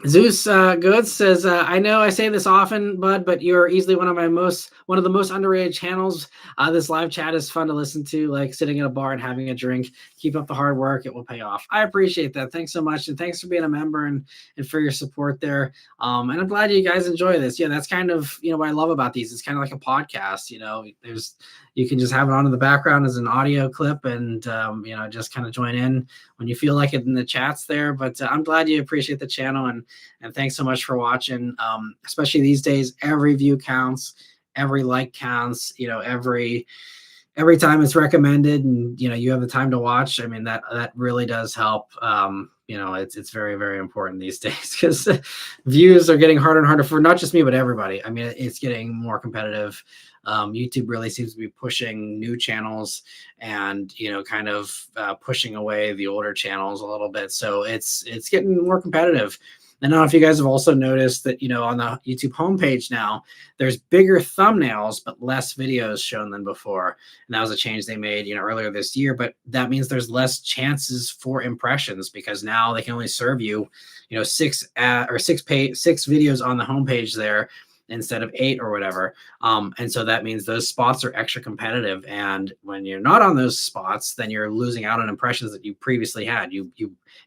Zeus Good says, I know I say this often, bud, but you're easily one of the most underrated channels. This live chat is fun to listen to, like sitting at a bar and having a drink. Keep up the hard work. It will pay off. I appreciate that. Thanks so much. And thanks for being a member and for your support there. And I'm glad you guys enjoy this. Yeah, that's kind of, what I love about these. It's kind of like a podcast, you can just have it on in the background as an audio clip and, just kind of join in when you feel like it in the chats there. But I'm glad you appreciate the channel, and thanks so much for watching. Especially these days, every view counts, every like counts, every time it's recommended, and you have the time to watch. That really does help. It's very, very important these days, because views are getting harder and harder for not just me, but everybody. It's getting more competitive. YouTube really seems to be pushing new channels and, kind of pushing away the older channels a little bit. So it's getting more competitive. And I don't know if you guys have also noticed that, on the YouTube homepage now, there's bigger thumbnails, but less videos shown than before. And that was a change they made, earlier this year. But that means there's less chances for impressions, because now they can only serve you, 6 videos on the homepage there instead of 8 or whatever. And so that means those spots are extra competitive. And when you're not on those spots, then you're losing out on impressions that you previously had. You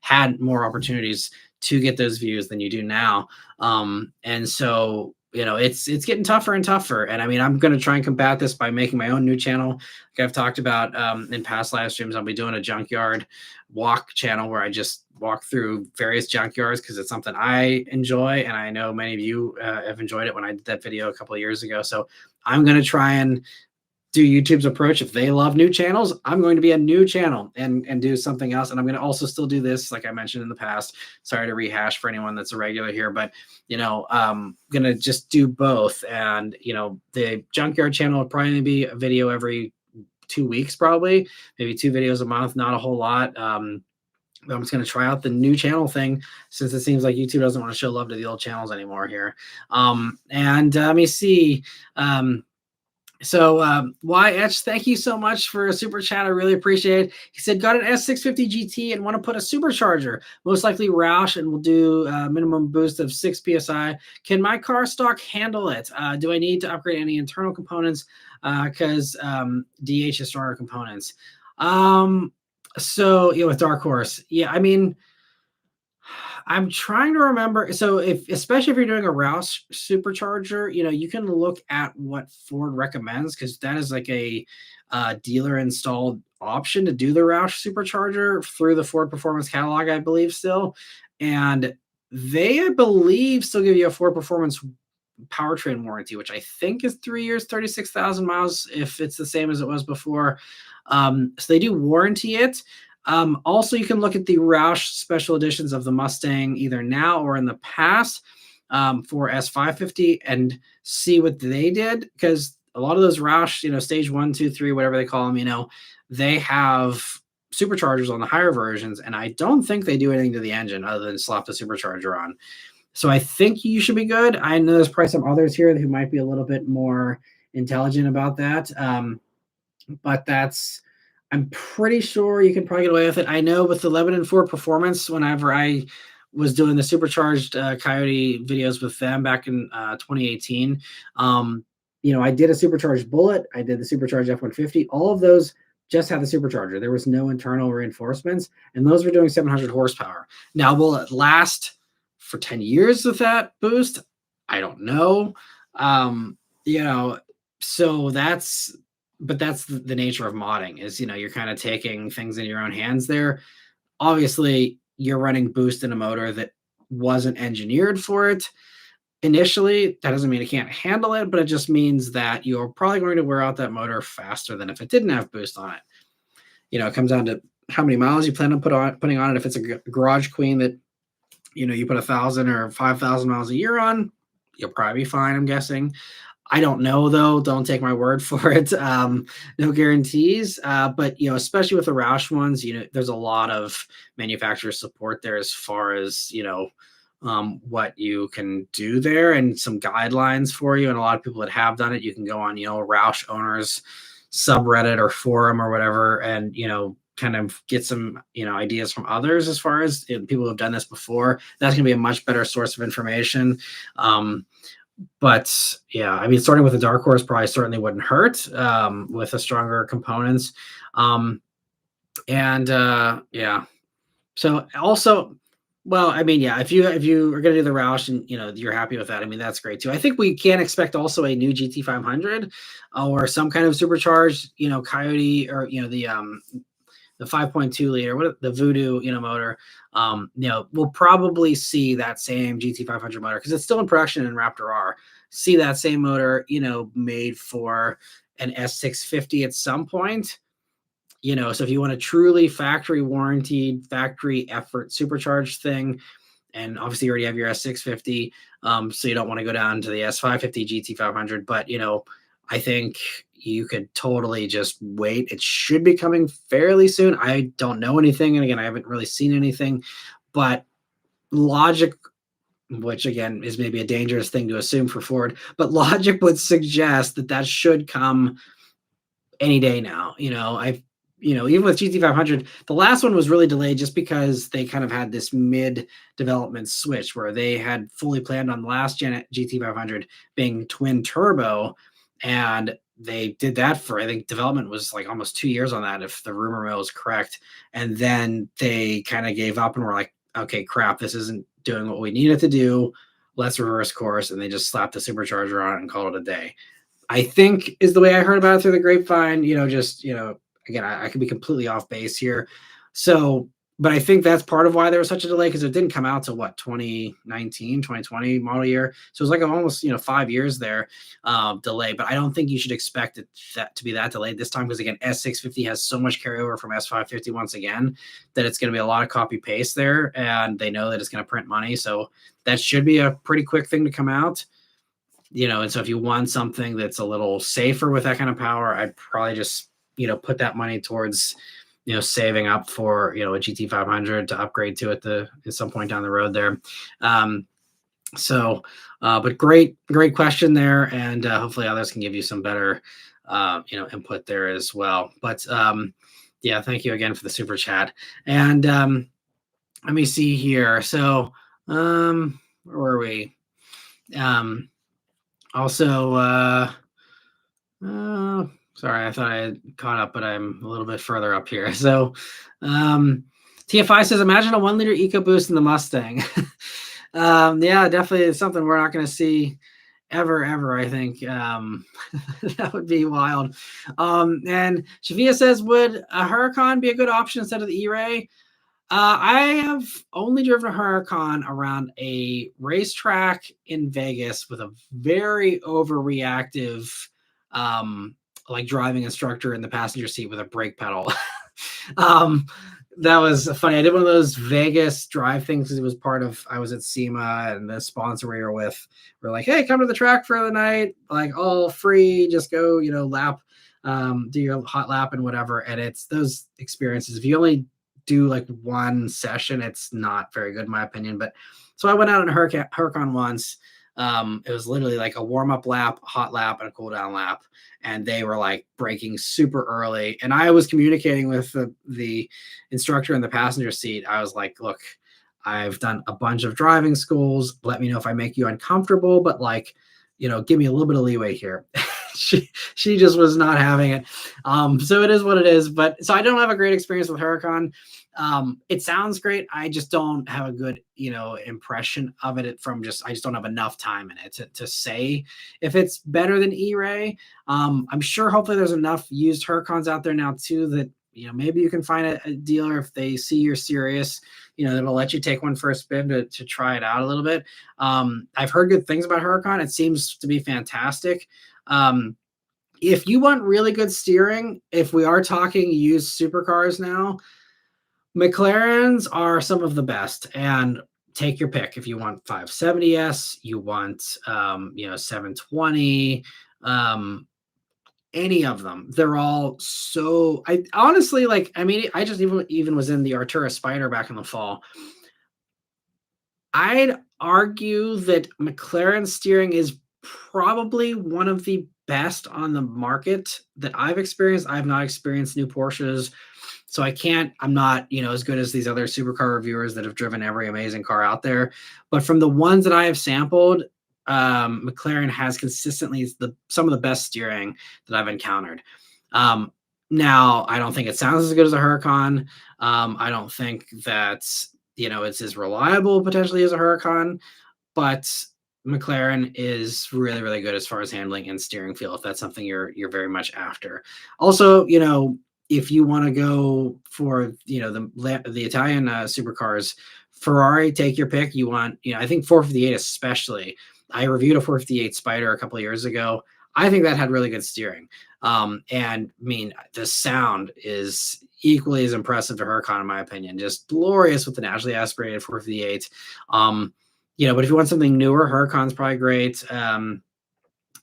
had more opportunities to get those views than you do now. And so, it's getting tougher and tougher. And I'm going to try and combat this by making my own new channel. Like I've talked about in past live streams, I'll be doing a junkyard walk channel where I just walk through various junkyards, because it's something I enjoy. And I know many of you have enjoyed it when I did that video a couple of years ago. So I'm going to try and do YouTube's approach. If they love new channels, I'm going to be a new channel and do something else. And I'm going to also still do this, like I mentioned in the past. Sorry to rehash for anyone that's a regular here, but I'm going to just do both. And the junkyard channel will probably be a video every 2 weeks, probably maybe 2 videos a month, not a whole lot. I'm just going to try out the new channel thing, since it seems like YouTube doesn't want to show love to the old channels anymore here. And let me see. So YH, thank you so much for a super chat. I really appreciate it. He said, got an S650 GT and want to put a supercharger, most likely Roush, and will do a minimum boost of 6 PSI. Can my car stock handle it? Do I need to upgrade any internal components? Because DH is stronger components. So, with Dark Horse, I'm trying to remember. So especially if you're doing a Roush supercharger, you can look at what Ford recommends, because that is like a dealer installed option to do the Roush supercharger through the Ford Performance catalog, I believe still. And they, I believe, still give you a Ford Performance powertrain warranty, which I think is 3 years, 36,000 miles, if it's the same as it was before. So they do warranty it. Also, you can look at the Roush special editions of the Mustang either now or in the past for S550 and see what they did, because a lot of those Roush, stage 1, 2, 3, whatever they call them, they have superchargers on the higher versions, and I don't think they do anything to the engine other than slap the supercharger on. So I think you should be good. I know there's probably some others here who might be a little bit more intelligent about that, but that's I'm pretty sure you can probably get away with it. I know with the Lebanon Ford Performance, whenever I was doing the supercharged Coyote videos with them back in 2018, I did a supercharged Bullet. I did the supercharged F-150. All of those just had the supercharger. There was no internal reinforcements, and those were doing 700 horsepower. Now, will it last for 10 years with that boost? I don't know. Um, you know, so that's the nature of modding is, you're kind of taking things in your own hands there. Obviously, you're running boost in a motor that wasn't engineered for it initially. That doesn't mean it can't handle it, but it just means that you're probably going to wear out that motor faster than if it didn't have boost on it. It comes down to how many miles you plan on putting on it. If it's a garage queen that you put 1,000 or 5,000 miles a year on, you'll probably be fine, I'm guessing. I don't know though. Don't take my word for it. No guarantees. But especially with the Roush ones, there's a lot of manufacturer support there as far as what you can do there and some guidelines for you. And a lot of people that have done it, you can go on Roush owners subreddit or forum or whatever, and kind of get some ideas from others as far as people who have done this before. That's going to be a much better source of information. But yeah, I mean, starting with a dark horse probably certainly wouldn't hurt with the stronger components. Yeah. So also, well, I mean, yeah, if you are going to do the Roush and you're happy with that, I mean, that's great too. I think we can expect also a new GT500 or some kind of supercharged, Coyote or the 5.2 liter, what the Voodoo, motor. We'll probably see that same GT500 motor because it's still in production in Raptor R. See that same motor, made for an S650 at some point. So if you want a truly factory warranted, factory effort supercharged thing, and obviously you already have your S650, so you don't want to go down to the S550 GT500, but I think you could totally just wait. It should be coming fairly soon. I don't know anything, and again, I haven't really seen anything, but logic, which again is maybe a dangerous thing to assume for Ford, but logic would suggest that should come any day now. Even with GT500, the last one was really delayed just because they kind of had this mid development switch where they had fully planned on the last gen GT500 being twin turbo, and they did that for, I think development was like almost 2 years on that, if the rumor mill is correct. And then they kind of gave up and were like, okay, crap, this isn't doing what we need it to do. Let's reverse course. And they just slapped the supercharger on it and called it a day, I think, is the way I heard about it through the grapevine. Again, I could be completely off base here. So, but I think that's part of why there was such a delay, because it didn't come out to 2019, 2020 model year. So it was like almost, 5 years there delay. But I don't think you should expect that to be that delayed this time, because again, S650 has so much carryover from S550 once again that it's going to be a lot of copy paste there, and they know that it's going to print money. So that should be a pretty quick thing to come out. And so if you want something that's a little safer with that kind of power, I'd probably just put that money towards, saving up for, a GT500 to upgrade to at some point down the road there. But great question there. And hopefully others can give you some better, input there as well. But yeah, thank you again for the super chat. And let me see here. So where were we? Also, sorry, I thought I had caught up, but I'm a little bit further up here. So TFI says, imagine a 1 liter EcoBoost in the Mustang. Yeah, definitely it's something we're not going to see ever, I think. That would be wild. And Shavia says, would a Huracan be a good option instead of the E-Ray? I have only driven a Huracan around a racetrack in Vegas with a very overreactive like driving instructor in the passenger seat with a brake pedal. That was funny. I did one of those Vegas drive things because it was part of, I was at SEMA, and the sponsor we were with were like, hey, come to the track for the night, like all free, just go, lap, do your hot lap and whatever. And it's those experiences, if you only do like one session, it's not very good in my opinion. But so I went out on a Huracan once. It was literally like a warm-up lap, a hot lap, and a cool down lap. And they were like braking super early. And I was communicating with the instructor in the passenger seat. I was like, look, I've done a bunch of driving schools. Let me know if I make you uncomfortable, but like, give me a little bit of leeway here. she just was not having it. So it is what it is. But so I don't have a great experience with Huracan. It sounds great. I just don't have a good, impression of it from I just don't have enough time in it to say if it's better than E-Ray. I'm sure hopefully there's enough used Huracans out there now too that, maybe you can find a dealer if they see you're serious, that'll let you take one for a spin to try it out a little bit. I've heard good things about Huracan. It seems to be fantastic. If you want really good steering, if we are talking used supercars now, McLarens are some of the best, and take your pick. If you want 570S, you want 720, any of them. They're all so. I honestly like. I mean, I just even was in the Artura Spider back in the fall. I'd argue that McLaren steering is probably one of the best on the market that I've experienced. I've not experienced new Porsches, so I'm not, as good as these other supercar reviewers that have driven every amazing car out there. But from the ones that I have sampled, McLaren has consistently some of the best steering that I've encountered. Now, I don't think it sounds as good as a Huracan. I don't think that, it's as reliable potentially as a Huracan, but McLaren is really, really good as far as handling and steering feel, if that's something you're very much after. Also, if you want to go for, the Italian supercars, Ferrari, take your pick. You want, I think 458 especially. I reviewed a 458 Spider a couple of years ago. I think that had really good steering. And I mean, the sound is equally as impressive to Huracan, in my opinion. Just glorious with the naturally aspirated 458. But if you want something newer, Huracan's probably great.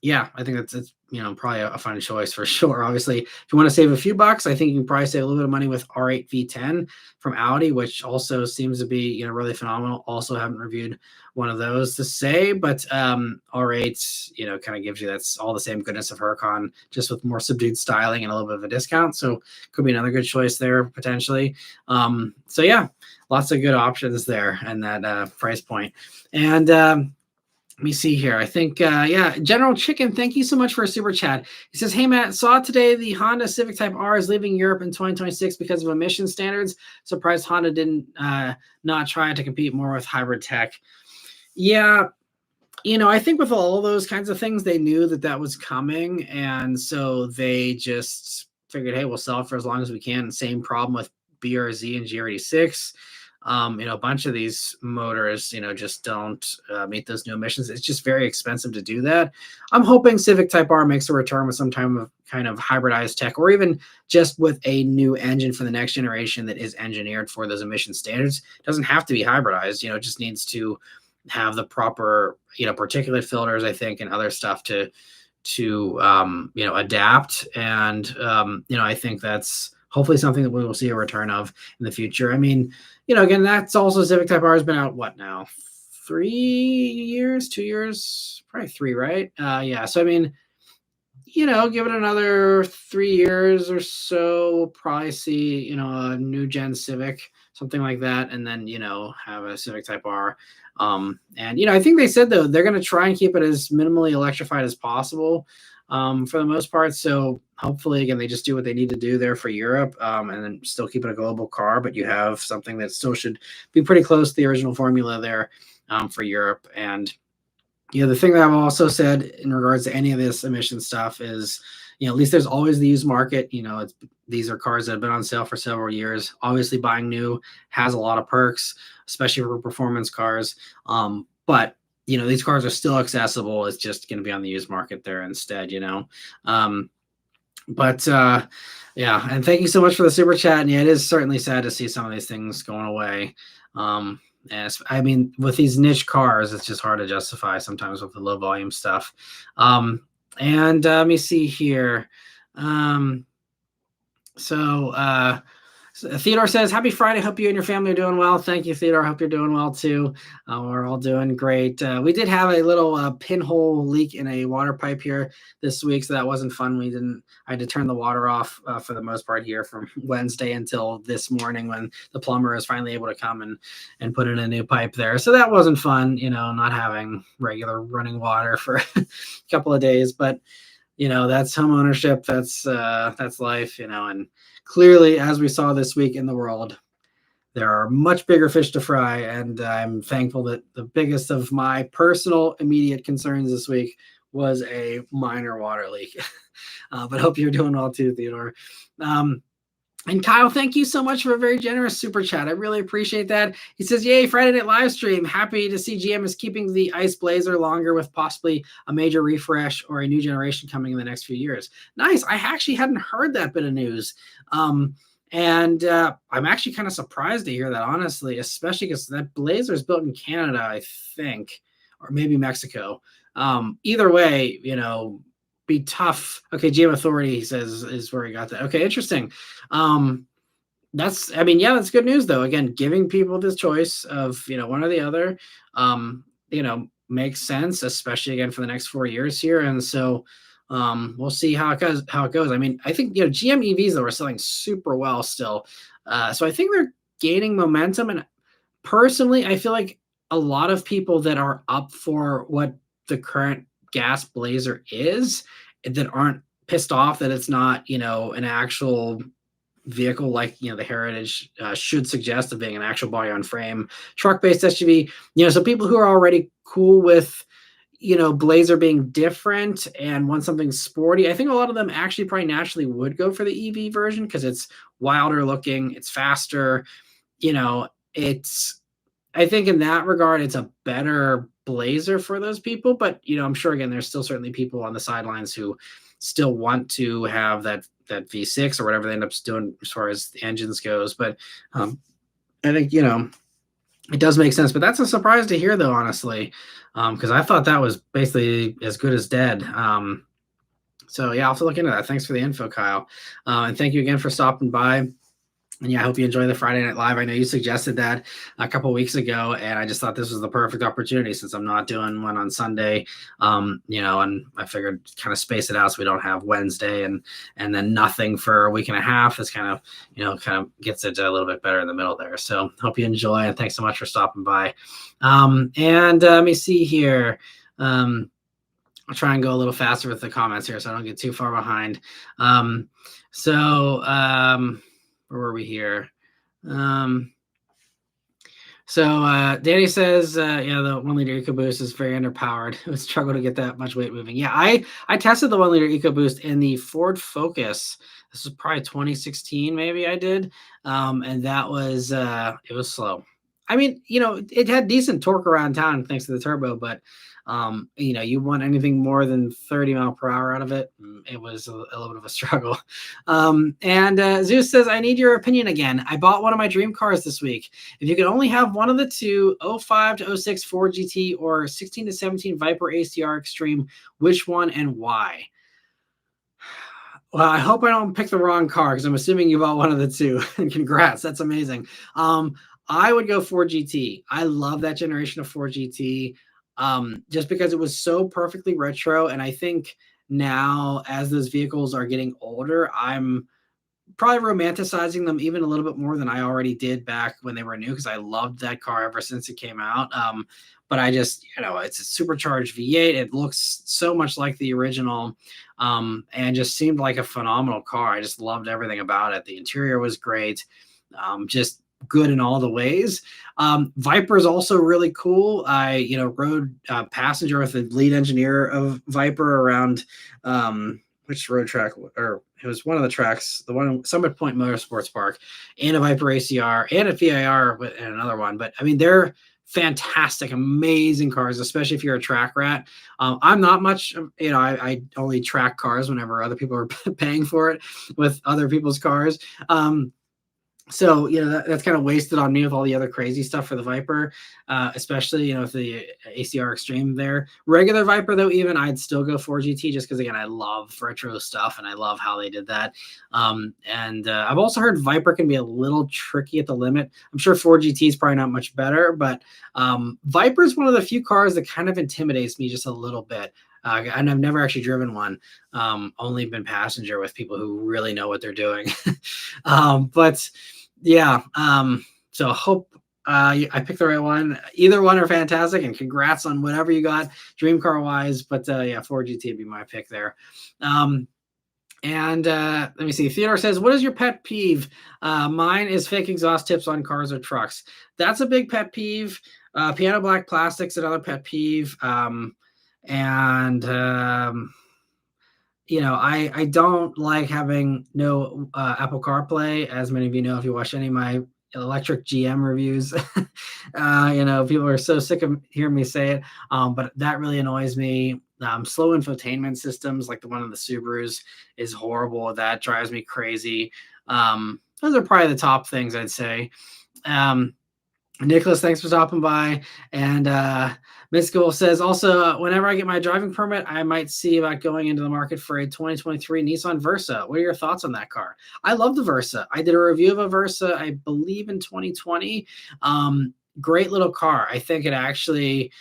Yeah, I think it's probably a fun choice for sure. Obviously, if you want to save a few bucks, I think you can probably save a little bit of money with R8 V10 from Audi, which also seems to be really phenomenal. Also, haven't reviewed one of those to say, but R8 kind of gives you that's all the same goodness of Huracan, just with more subdued styling and a little bit of a discount. So could be another good choice there potentially. So yeah, lots of good options there and that price point. And let me see here. I think, General Chicken, thank you so much for a super chat. He says, hey, Matt, saw today the Honda Civic Type R is leaving Europe in 2026 because of emission standards. Surprised Honda didn't not try to compete more with hybrid tech. Yeah, I think with all those kinds of things, they knew that was coming. And so they just figured, hey, we'll sell it for as long as we can. Same problem with BRZ and GR86. A bunch of these motors, just don't meet those new emissions. It's just very expensive to do that. I'm hoping Civic Type R makes a return with some kind of hybridized tech, or even just with a new engine for the next generation that is engineered for those emission standards. It doesn't have to be hybridized, it just needs to have the proper, particulate filters, I think, and other stuff to adapt. And, I think that's hopefully something that we will see a return of in the future. I mean, again, that's also Civic Type R has been out, what now? 3 years, 2 years, probably 3, right? Yeah. So, I mean, give it another 3 years or so, we'll probably see, a new gen Civic, something like that. And then, have a Civic Type R. And, I think they said, though, they're going to try and keep it as minimally electrified as possible for the most part. So hopefully, again, they just do what they need to do there for Europe and then still keep it a global car. But you have something that still should be pretty close to the original formula there for Europe. And, the thing that I've also said in regards to any of this emission stuff is, at least there's always the used market. These are cars that have been on sale for several years. Obviously, buying new has a lot of perks, especially for performance cars. But these cars are still accessible. It's just going to be on the used market there instead. But yeah, and thank you so much for the super chat. And yeah, it is certainly sad to see some of these things going away. And I mean, with these niche cars, it's just hard to justify sometimes with the low volume stuff. And let me see here. So So Theodore says, "Happy Friday. Hope you and your family are doing well." Thank you, Theodore. Hope you're doing well too. We're all doing great. We did have a little pinhole leak in a water pipe here this week, so that wasn't fun. I had to turn the water off for the most part here from Wednesday until this morning when the plumber is finally able to come and put in a new pipe there. So that wasn't fun, not having regular running water for a couple of days, but that's home ownership. That's life, and clearly, as we saw this week in the world, there are much bigger fish to fry. And I'm thankful that the biggest of my personal immediate concerns this week was a minor water leak. But hope you're doing well too, Theodore. And Kyle, thank you so much for a very generous super chat. I really appreciate that. He says, "Yay, Friday night live stream. Happy to see GM is keeping the Ice Blazer longer with possibly a major refresh or a new generation coming in the next few years." Nice. I actually hadn't heard that bit of news. And I'm actually kind of surprised to hear that, honestly, especially because that Blazer is built in Canada, I think, or maybe Mexico. Either way, be tough. Okay, GM Authority, he says, is where he got that. Okay, interesting. That's good news though. Again, giving people this choice of one or the other, makes sense, especially again for the next 4 years here. And so we'll see how it goes. I mean, I think GM EVs though are selling super well still. So I think they're gaining momentum. And personally, I feel like a lot of people that are up for what the current gas Blazer is that aren't pissed off that it's not an actual vehicle like the Heritage should suggest of being an actual body on frame truck based SUV. So people who are already cool with Blazer being different and want something sporty, I think a lot of them actually probably naturally would go for the EV version because it's wilder looking, it's faster. I think in that regard, it's a better Blazer for those people. But, I'm sure, again, there's still certainly people on the sidelines who still want to have that V6 or whatever they end up doing as far as the engines goes. But I think, it does make sense. But that's a surprise to hear, though, honestly, because I thought that was basically as good as dead. So, yeah, I'll have to look into that. Thanks for the info, Kyle. And thank you again for stopping by. And yeah, I hope you enjoy the Friday Night Live. I know you suggested that a couple of weeks ago, and I just thought this was the perfect opportunity since I'm not doing one on Sunday, and I figured kind of space it out so we don't have Wednesday and then nothing for a week and a half. This kind of gets it a little bit better in the middle there. So hope you enjoy, and thanks so much for stopping by. And let me see here. I'll try and go a little faster with the comments here so I don't get too far behind. Where were we here? Danny says, the 1 liter EcoBoost is very underpowered. It would struggle to get that much weight moving. Yeah, I tested the 1 liter EcoBoost in the Ford Focus. This was probably 2016, maybe I did. And that was, it was slow. I mean, it had decent torque around town thanks to the turbo, but you want anything more than 30 mile per hour out of it. It was a little bit of a struggle. And Zeus says, "I need your opinion again. I bought one of my dream cars this week. If you could only have one of the two, 05 to 06 Ford GT or 16 to 17 Viper ACR Extreme, which one and why?" Well, I hope I don't pick the wrong car because I'm assuming you bought one of the two. And congrats, that's amazing. I would go Ford GT. I love that generation of Ford GT. Just because it was so perfectly retro. And I think now as those vehicles are getting older, I'm probably romanticizing them even a little bit more than I already did back when they were new, because I loved that car ever since it came out. But I just, it's a supercharged V8. It looks so much like the original, and just seemed like a phenomenal car. I just loved everything about it. The interior was great. Just good in all the ways. Viper is also really cool. I, rode passenger with the lead engineer of Viper around which road track, or it was one of the tracks, the one Summit Point Motorsports Park, and a Viper ACR and a VIR and another one. But I mean, they're fantastic, amazing cars, especially if you're a track rat. I'm not much, I only track cars whenever other people are paying for it with other people's cars. So that's kind of wasted on me with all the other crazy stuff for the Viper, especially with the ACR Extreme there. Regular Viper though, even I'd still go 4GT just because again I love retro stuff and I love how they did that. And I've also heard Viper can be a little tricky at the limit. I'm sure 4GT is probably not much better, but Viper is one of the few cars that kind of intimidates me just a little bit. And I've never actually driven one. Only been passenger with people who really know what they're doing. But yeah. So hope I picked the right one. Either one are fantastic, and congrats on whatever you got dream car wise. But yeah, 4GT would be my pick there. And let me see. Theodore says, "What is your pet peeve?" Mine is fake exhaust tips on cars or trucks. That's a big pet peeve. Piano black plastics, another pet peeve. And I don't like having no Apple CarPlay, as many of you know if you watch any of my electric GM reviews. People are so sick of hearing me say it, but that really annoys me. Slow infotainment systems like the one in the Subarus is horrible. That drives me crazy. Those are probably the top things I'd say. Nicholas, thanks for stopping by. And Mystical says, also, whenever I get my driving permit, I might see about going into the market for a 2023 Nissan Versa. What are your thoughts on that car? I love the Versa. I did a review of a Versa, I believe, in 2020. Great little car. I think it actually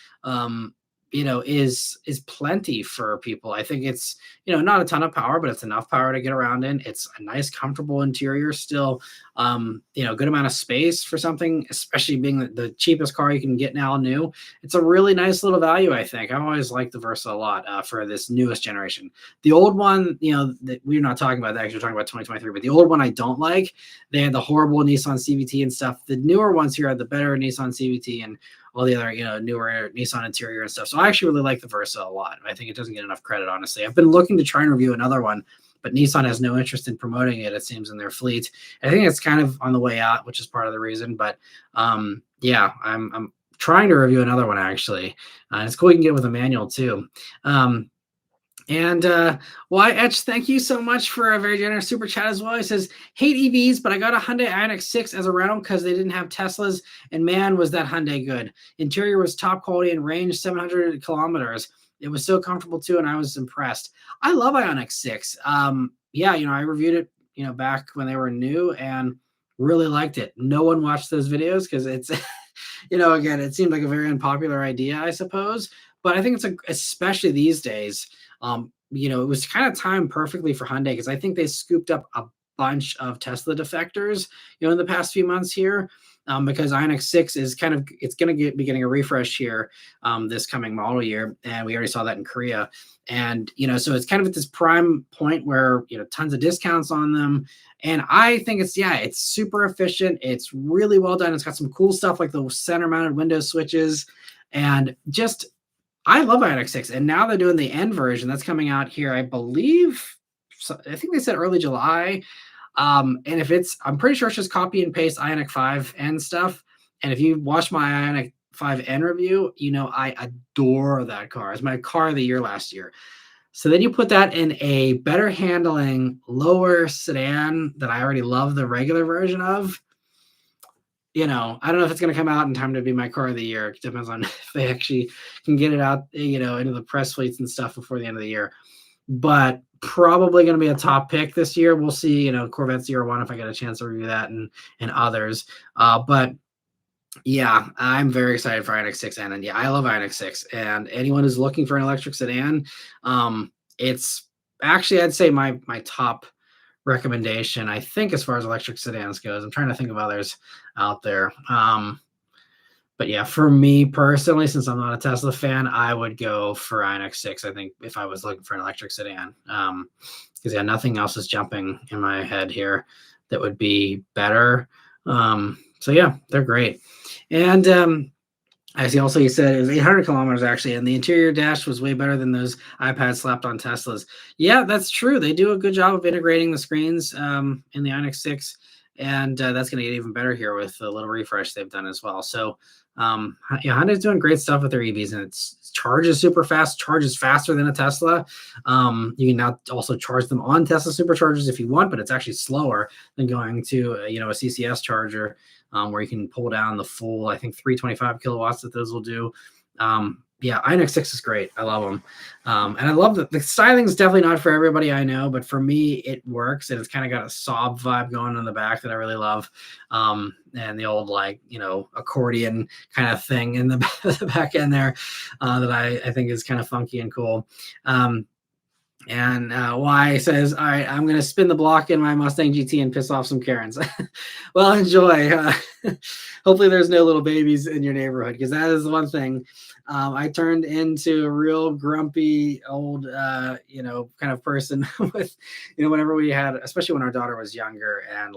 is plenty for people. I think it's not a ton of power, but it's enough power to get around in. It's a nice, comfortable interior still. Good amount of space for something, especially being the cheapest car you can get now new. It's a really nice little value, I think. I always liked the Versa a lot for this newest generation. The old one, we're not talking about that because we're talking about 2023, but the old one I don't like. They had the horrible Nissan CVT and stuff. The newer ones here had the better Nissan CVT and all the other, newer Nissan interior and stuff. So I actually really like the Versa a lot. I think it doesn't get enough credit, honestly. I've been looking to try and review another one, but Nissan has no interest in promoting it, it seems, in their fleet. I think it's kind of on the way out, which is part of the reason. But yeah, I'm trying to review another one, actually. It's cool you can get with a manual, too. And YH, thank you so much for a very generous super chat as well. He says, hate EVs, but I got a Hyundai Ioniq 6 as a rental because they didn't have Teslas, and man, was that Hyundai good. Interior was top quality and range 700 kilometers. It was so comfortable too, and I was impressed. I love Ioniq 6. Yeah, I reviewed it, back when they were new and really liked it. No one watched those videos because it's, again, it seemed like a very unpopular idea, I suppose. But I think it's especially these days, it was kind of timed perfectly for Hyundai because I think they scooped up a bunch of Tesla defectors, in the past few months here. Because Ioniq 6 is it's going to be getting a refresh here this coming model year. And we already saw that in Korea. And, so it's kind of at this prime point where, tons of discounts on them. And I think it's super efficient. It's really well done. It's got some cool stuff like the center mounted window switches and just, I love Ioniq 6. And now they're doing the N version that's coming out here, I believe. I think they said early July. And I'm pretty sure it's just copy and paste Ioniq 5 N stuff. And if you watch my Ioniq 5 N review, I adore that car. It's my car of the year last year. So then you put that in a better handling, lower sedan that I already love the regular version of. I don't know if it's going to come out in time to be my car of the year. It depends on if they actually can get it out, into the press fleets and stuff before the end of the year. But probably going to be a top pick this year. We'll see, Corvette ZR1 if I get a chance to review that and others. But yeah, I'm very excited for Ioniq 6. And yeah, I love Ioniq 6. And anyone who's looking for an electric sedan, it's actually, I'd say my top recommendation, I think, as far as electric sedans goes. I'm trying to think of others out there. But yeah, for me personally, since I'm not a Tesla fan, I would go for Ioniq 6, I think, if I was looking for an electric sedan. Because yeah, nothing else is jumping in my head here that would be better. So yeah, they're great. And I see also you said it was 800 kilometers actually, and the interior dash was way better than those iPads slapped on Teslas. Yeah, that's true. They do a good job of integrating the screens in the Ioniq 6. and that's going to get even better here with the little refresh they've done as well. So yeah, Hyundai's doing great stuff with their EVs, and it charges super fast, charges faster than a Tesla. You can now also charge them on Tesla superchargers if you want, but it's actually slower than going to a CCS charger, where you can pull down the full, I think 325 kilowatts that those will do. Yeah, iNEX 6 is great. I love them. And I love the styling is definitely not for everybody, I know, but for me, it works. And it's kind of got a Saab vibe going on the back that I really love. And the old, accordion kind of thing in the back end there, that I think is kind of funky and cool. And Y says, all right, I'm going to spin the block in my Mustang GT and piss off some Karens. Well, enjoy. Hopefully there's no little babies in your neighborhood, because that is the one thing. I turned into a real grumpy old, kind of person with, whenever we had, especially when our daughter was younger, and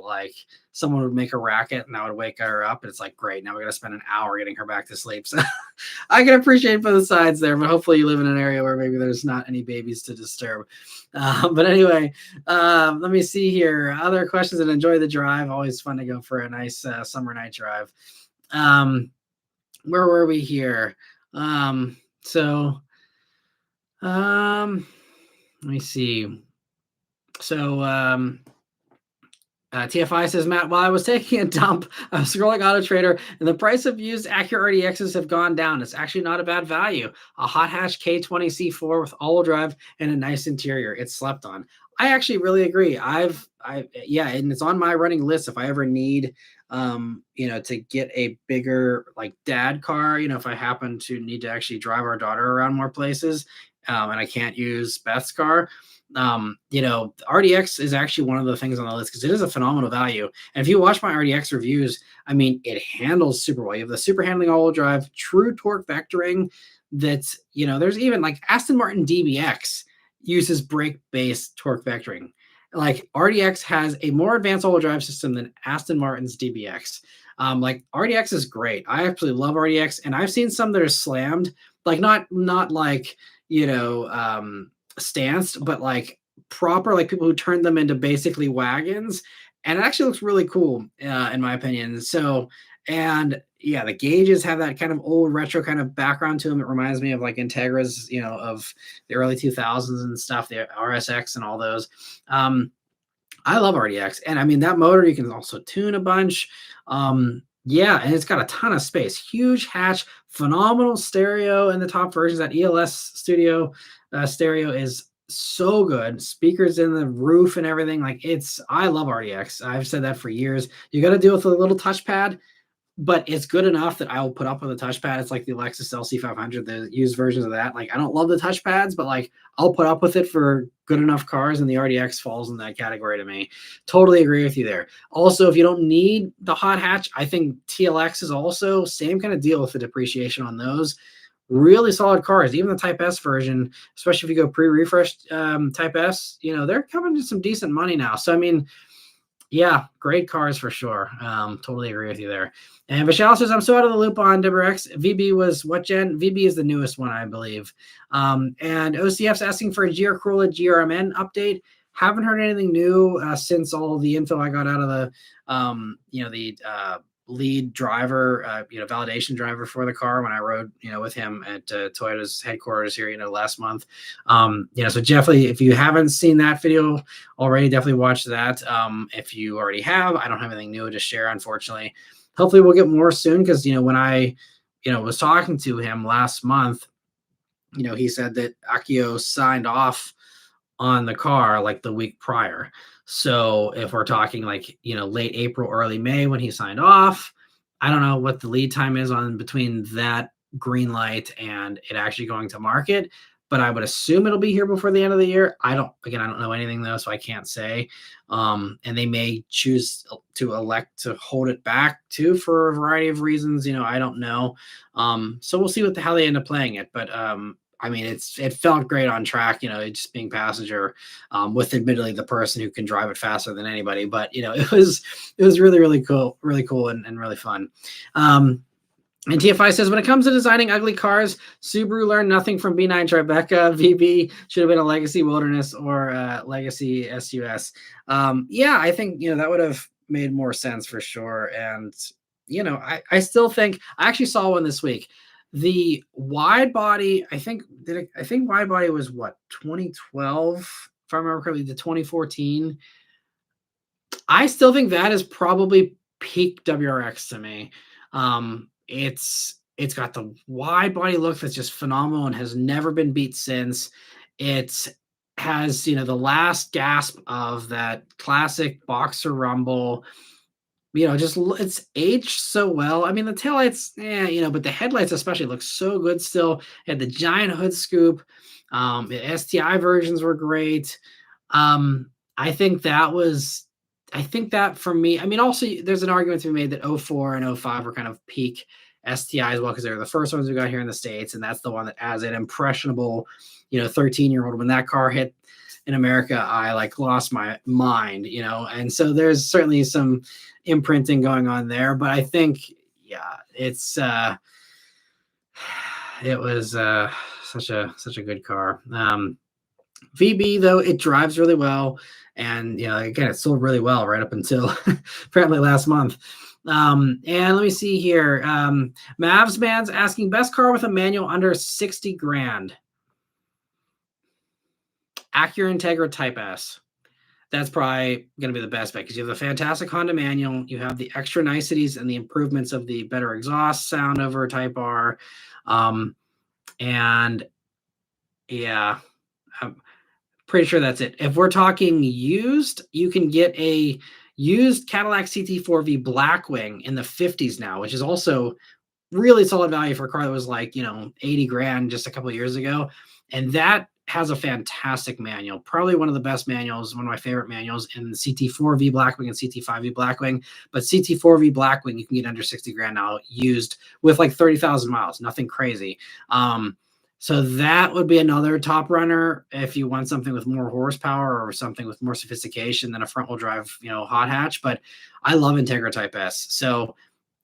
someone would make a racket and I would wake her up, and it's like, great, now we got to spend an hour getting her back to sleep. So I can appreciate both sides there, but hopefully you live in an area where maybe there's not any babies to disturb. But anyway, let me see here. Other questions, and enjoy the drive. Always fun to go for a nice summer night drive. Where were we here? Let me see. So, TFI says, Matt, while I was taking a dump, I was scrolling Auto Trader, and the price of used Acura RDXs have gone down. It's actually not a bad value. A hot hatch K20 C4 with all-wheel drive and a nice interior. It's slept on. I actually really agree. Yeah, and it's on my running list if I ever need, to get a bigger dad car. If I happen to need to actually drive our daughter around more places, and I can't use Beth's car. RDX is actually one of the things on the list because it is a phenomenal value. And if you watch my RDX reviews, I mean, it handles super well. You have the super handling all-wheel drive, true torque vectoring. That's, there's even Aston Martin DBX uses brake-based torque vectoring. RDX has a more advanced all-wheel drive system than Aston Martin's DBX. RDX is great. I absolutely love RDX, and I've seen some that are slammed, not stanced, but proper, people who turned them into basically wagons, and it actually looks really cool, in my opinion. So, and yeah, the gauges have that kind of old retro kind of background to them. It reminds me of Integras, of the early 2000s and stuff, the RSX and all those. I love RDX, and I mean, that motor you can also tune a bunch. Yeah, and it's got a ton of space, huge hatch, phenomenal stereo in the top versions. That ELS studio stereo is so good. Speakers in the roof and everything. I love RDX. I've said that for years. You got to deal with a little touchpad, but it's good enough that I will put up with a touchpad. It's like the Lexus LC500, the used versions of that. I don't love the touchpads, but I'll put up with it for good enough cars, and the RDX falls in that category to me. Totally agree with you there. Also, if you don't need the hot hatch, I think TLX is also same kind of deal with the depreciation on those. Really solid cars. Even the Type S version, especially if you go pre-refresh Type S, they're coming to some decent money now. So, I mean, yeah, great cars for sure. Totally agree with you there. And Vishal says, I'm so out of the loop on WRX. VB was what gen? VB is the newest one, I believe. And OCF's asking for a GR Corolla GRMN update. Haven't heard anything new since all the info I got out of the lead driver, validation driver for the car when I rode, with him at Toyota's headquarters here, last month. So definitely, if you haven't seen that video already, definitely watch that. If you already have, I don't have anything new to share, unfortunately. Hopefully we'll get more soon, because, when I, was talking to him last month, he said that Akio signed off on the car the week prior. So if we're talking late April, early May when he signed off, I don't know what the lead time is on between that green light and it actually going to market, but I would assume it'll be here before the end of the year. I don't know anything though, so I can't say. And they may choose to elect to hold it back too for a variety of reasons. I don't know. So we'll see how they end up playing it. But I mean, it felt great on track, just being passenger, with admittedly the person who can drive it faster than anybody. But, it was really, really cool and really fun. And TFI says, when it comes to designing ugly cars, Subaru learned nothing from B9 Tribeca. VB should have been a Legacy Wilderness or Legacy SUS. Yeah, I think, that would have made more sense for sure. And I still think I actually saw one this week. The wide body, I think wide body was what, 2012, if I remember correctly, the 2014. I still think that is probably peak WRX to me. It's got the wide body look that's just phenomenal and has never been beat since. It has, the last gasp of that classic boxer rumble. Just it's aged so well. I mean, the taillights, but the headlights especially look so good still. It had the giant hood scoop. The STI versions were great. Um, I think that was, I think that for me, I mean, also there's an argument to be made that '04 and '05 were kind of peak STI as well, because they were the first ones we got here in the States. And that's the one that, as an impressionable, 13-year-old, when that car hit in America, I like lost my mind, and so there's certainly some imprinting going on there. But I think, yeah, it was such a good car. VB though, it drives really well, and again, it sold really well right up until apparently last month. And let me see here. Mavs man's asking, best car with a manual under 60 grand. Acura Integra Type S. That's probably going to be the best bet, because you have the fantastic Honda manual, you have the extra niceties and the improvements of the better exhaust sound over Type R, and yeah, I'm pretty sure that's it. If we're talking used, you can get a used Cadillac CT4V Blackwing in the 50s now, which is also really solid value for a car that was like 80 grand just a couple of years ago, and that has a fantastic manual, probably one of the best manuals, one of my favorite manuals, in the CT4V Blackwing and CT5V Blackwing. But CT4V Blackwing you can get under 60 grand now, used with like 30,000 miles, nothing crazy. So that would be another top runner if you want something with more horsepower or something with more sophistication than a front wheel drive, hot hatch. But I love Integra Type S. So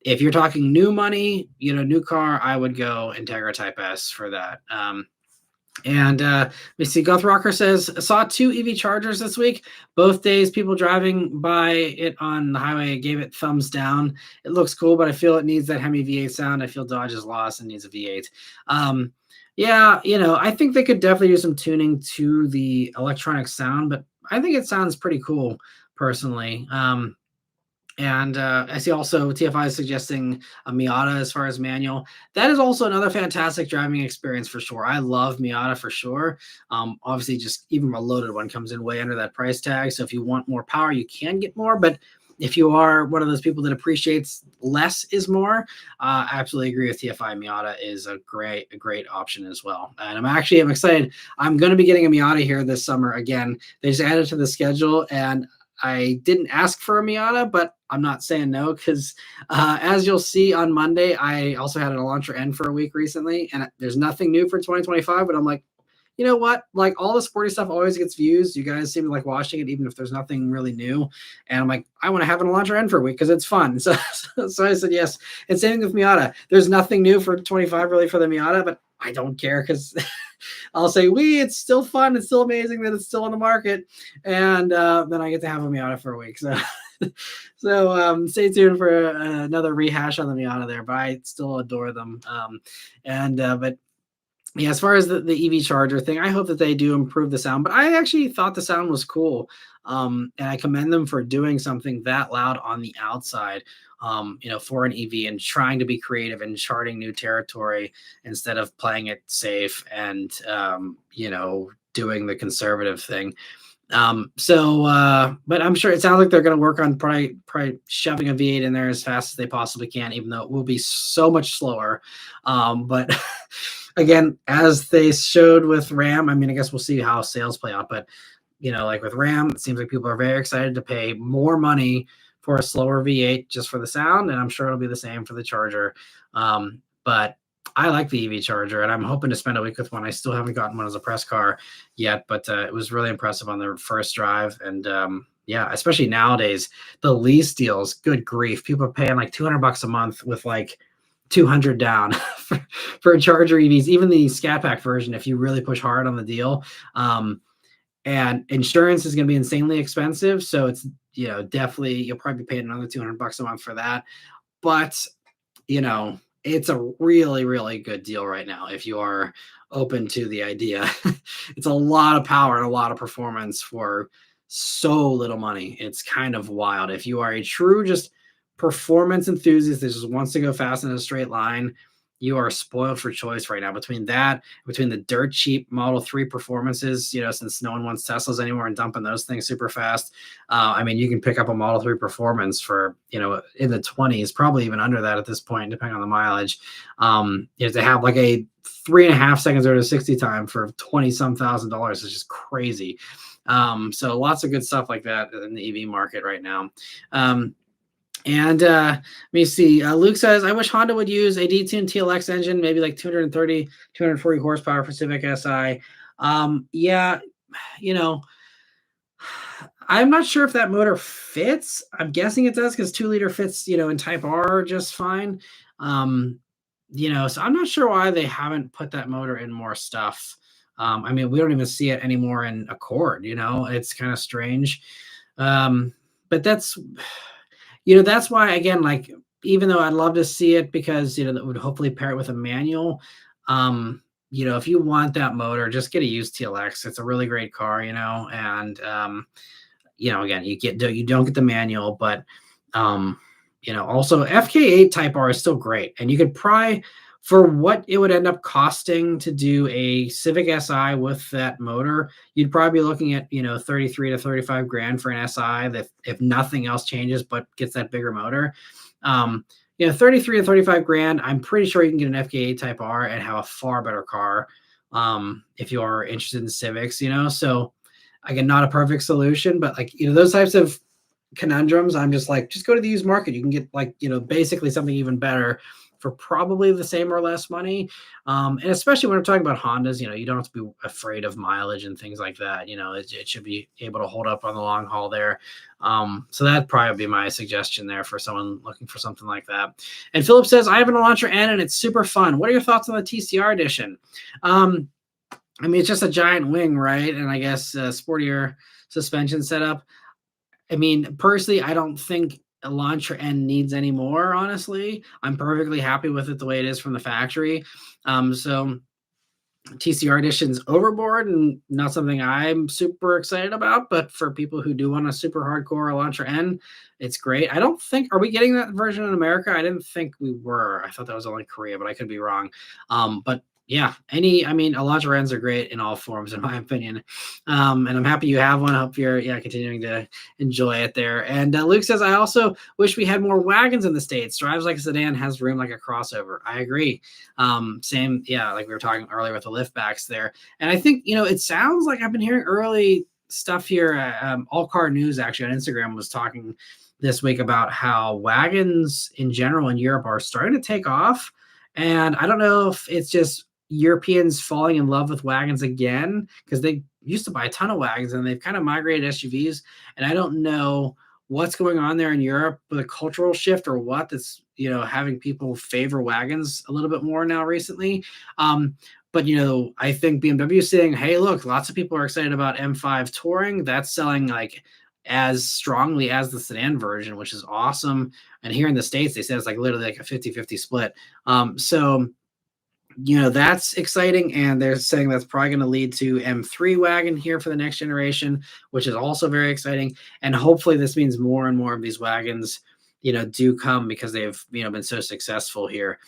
if you're talking new money, new car, I would go Integra Type S for that. And let me see. Goth Rocker says, saw 2 EV chargers this week. Both days, people driving by it on the highway gave it thumbs down. It looks cool, but I feel it needs that Hemi V8 sound. I feel Dodge is lost and needs a V8. Yeah, I think they could definitely do some tuning to the electronic sound, but I think it sounds pretty cool personally. And I see also TFI is suggesting a Miata as far as manual. That is also another fantastic driving experience for sure. I love Miata for sure. Obviously, just even a loaded one comes in way under that price tag. So if you want more power, you can get more. But if you are one of those people that appreciates less is more, I absolutely agree with TFI. Miata is a great option as well. And I'm excited. I'm going to be getting a Miata here this summer again. They just added to the schedule, and I didn't ask for a Miata, but I'm not saying no, because as you'll see on Monday, I also had an Elantra N for a week recently, and there's nothing new for 2025, but I'm like, you know what? Like, all the sporty stuff always gets views. You guys seem to like watching it, even if there's nothing really new. And I'm like, I want to have an Elantra N for a week because it's fun. So I said yes. And same thing with Miata. There's nothing new for 25 really for the Miata, but I don't care, because I'll say, it's still fun. It's still amazing that it's still on the market. And then I get to have a Miata for a week. So stay tuned for another rehash on the Miata there, but I still adore them. But yeah, as far as the EV charger thing, I hope that they do improve the sound, but I actually thought the sound was cool. And I commend them for doing something that loud on the outside, for an EV, and trying to be creative and charting new territory instead of playing it safe and, doing the conservative thing. But I'm sure it sounds like they're going to work on probably shoving a V8 in there as fast as they possibly can, even though it will be so much slower. But again, as they showed with Ram, I mean, I guess we'll see how sales play out, but like with Ram, it seems like people are very excited to pay more money for a slower V8 just for the sound. And I'm sure it'll be the same for the Charger. But I like the EV Charger, and I'm hoping to spend a week with one. I still haven't gotten one as a press car yet, but it was really impressive on the first drive. And especially nowadays, the lease deals, good grief. People are paying like $200 a month with like 200 down for Charger EVs, even the Scat Pack version, if you really push hard on the deal. And insurance is going to be insanely expensive. So it's definitely you'll probably be paying another 200 bucks a month for that. But it's a really, really good deal right now if you are open to the idea. It's a lot of power and a lot of performance for so little money. It's kind of wild. If you are a true just performance enthusiast that just wants to go fast in a straight line, you are spoiled for choice right now. Between that, between the dirt cheap Model 3 performances, since no one wants Teslas anymore and dumping those things super fast. I mean, you can pick up a Model 3 performance for, in the 20s, probably even under that at this point, depending on the mileage. To have like a 3.5 seconds or to 60 time for 20 some $1,000 is just crazy. So lots of good stuff like that in the EV market right now. And let me see. Luke says, I wish Honda would use a detuned TLX engine, maybe like 230, 240 horsepower for Civic Si. Yeah, I'm not sure if that motor fits. I'm guessing it does because 2-liter fits, in Type R just fine. So I'm not sure why they haven't put that motor in more stuff. I mean, we don't even see it anymore in Accord, it's kind of strange. But that's why, again, like, even though I'd love to see it because, that would hopefully pair it with a manual. If you want that motor, just get a used TLX. It's a really great car, and, again, you don't get the manual, but, also FK8 Type R is still great. And you could probably, for what it would end up costing to do a Civic Si with that motor, you'd probably be looking at, 33 to 35 grand for an Si that if nothing else changes, but gets that bigger motor. 33 to 35 grand, I'm pretty sure you can get an FK8 Type R and have a far better car. If you are interested in Civics, so again, not a perfect solution, but like, those types of conundrums, I'm just like, just go to the used market. You can get like, basically something even better for probably the same or less money. And especially when we're talking about Hondas, you don't have to be afraid of mileage and things like that. It should be able to hold up on the long haul there. So that'd probably be my suggestion there for someone looking for something like that. And Philip says, I have an Elantra N and it's super fun. What are your thoughts on the TCR edition? I mean, it's just a giant wing, right? And I guess sportier suspension setup. I mean, personally, I don't think Elantra N needs any more, honestly. I'm perfectly happy with it the way it is from the factory. So TCR edition's overboard and not something I'm super excited about, but for people who do want a super hardcore Elantra N, it's great. I don't think, are we getting that version in America? I didn't think we were. I thought that was only Korea, but I could be wrong. But yeah, Elantra N's are great in all forms, in my opinion. And I'm happy you have one. I hope you're continuing to enjoy it there. And Luke says, I also wish we had more wagons in the States. Drives like a sedan, has room like a crossover. I agree. Same, like we were talking earlier with the liftbacks there. And I think, it sounds like I've been hearing early stuff here. All Car News actually on Instagram was talking this week about how wagons in general in Europe are starting to take off. And I don't know if it's just Europeans falling in love with wagons again, because they used to buy a ton of wagons and they've kind of migrated SUVs. And I don't know what's going on there in Europe with a cultural shift or what that's, having people favor wagons a little bit more now recently. But, I think BMW is saying, hey, look, lots of people are excited about M5 Touring. That's selling like as strongly as the sedan version, which is awesome. And here in the States, they said it's like literally like a 50-50 split. So that's exciting. And they're saying that's probably going to lead to M3 wagon here for the next generation, which is also very exciting. And hopefully this means more and more of these wagons, do come because they've, been so successful here.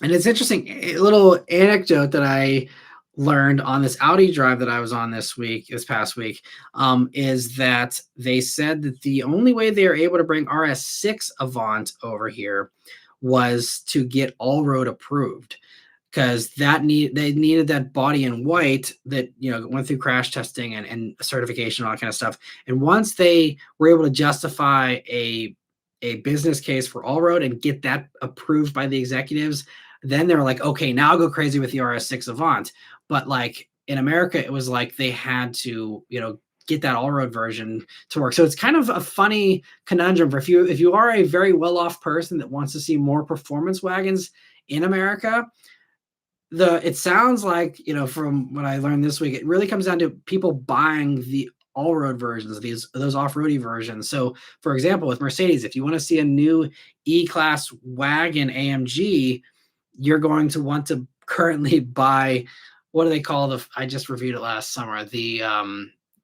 And it's interesting, a little anecdote that I learned on this Audi drive that I was on this past week, is that they said that the only way they are able to bring RS6 Avant over here was to get all-road approved, because they needed that body in white that went through crash testing and certification, all that kind of stuff. And once they were able to justify a business case for all-road and get that approved by the executives, then they were like, okay, now I'll go crazy with the RS6 Avant. But like in America, it was like they had to get that all-road version to work. So it's kind of a funny conundrum for if you are a very well-off person that wants to see more performance wagons in America. It sounds like, from what I learned this week, it really comes down to people buying the all-road versions of those off-roady versions. So, for example, with Mercedes, if you want to see a new E-Class wagon AMG, you're going to want to currently buy, what do they call I just reviewed it last summer,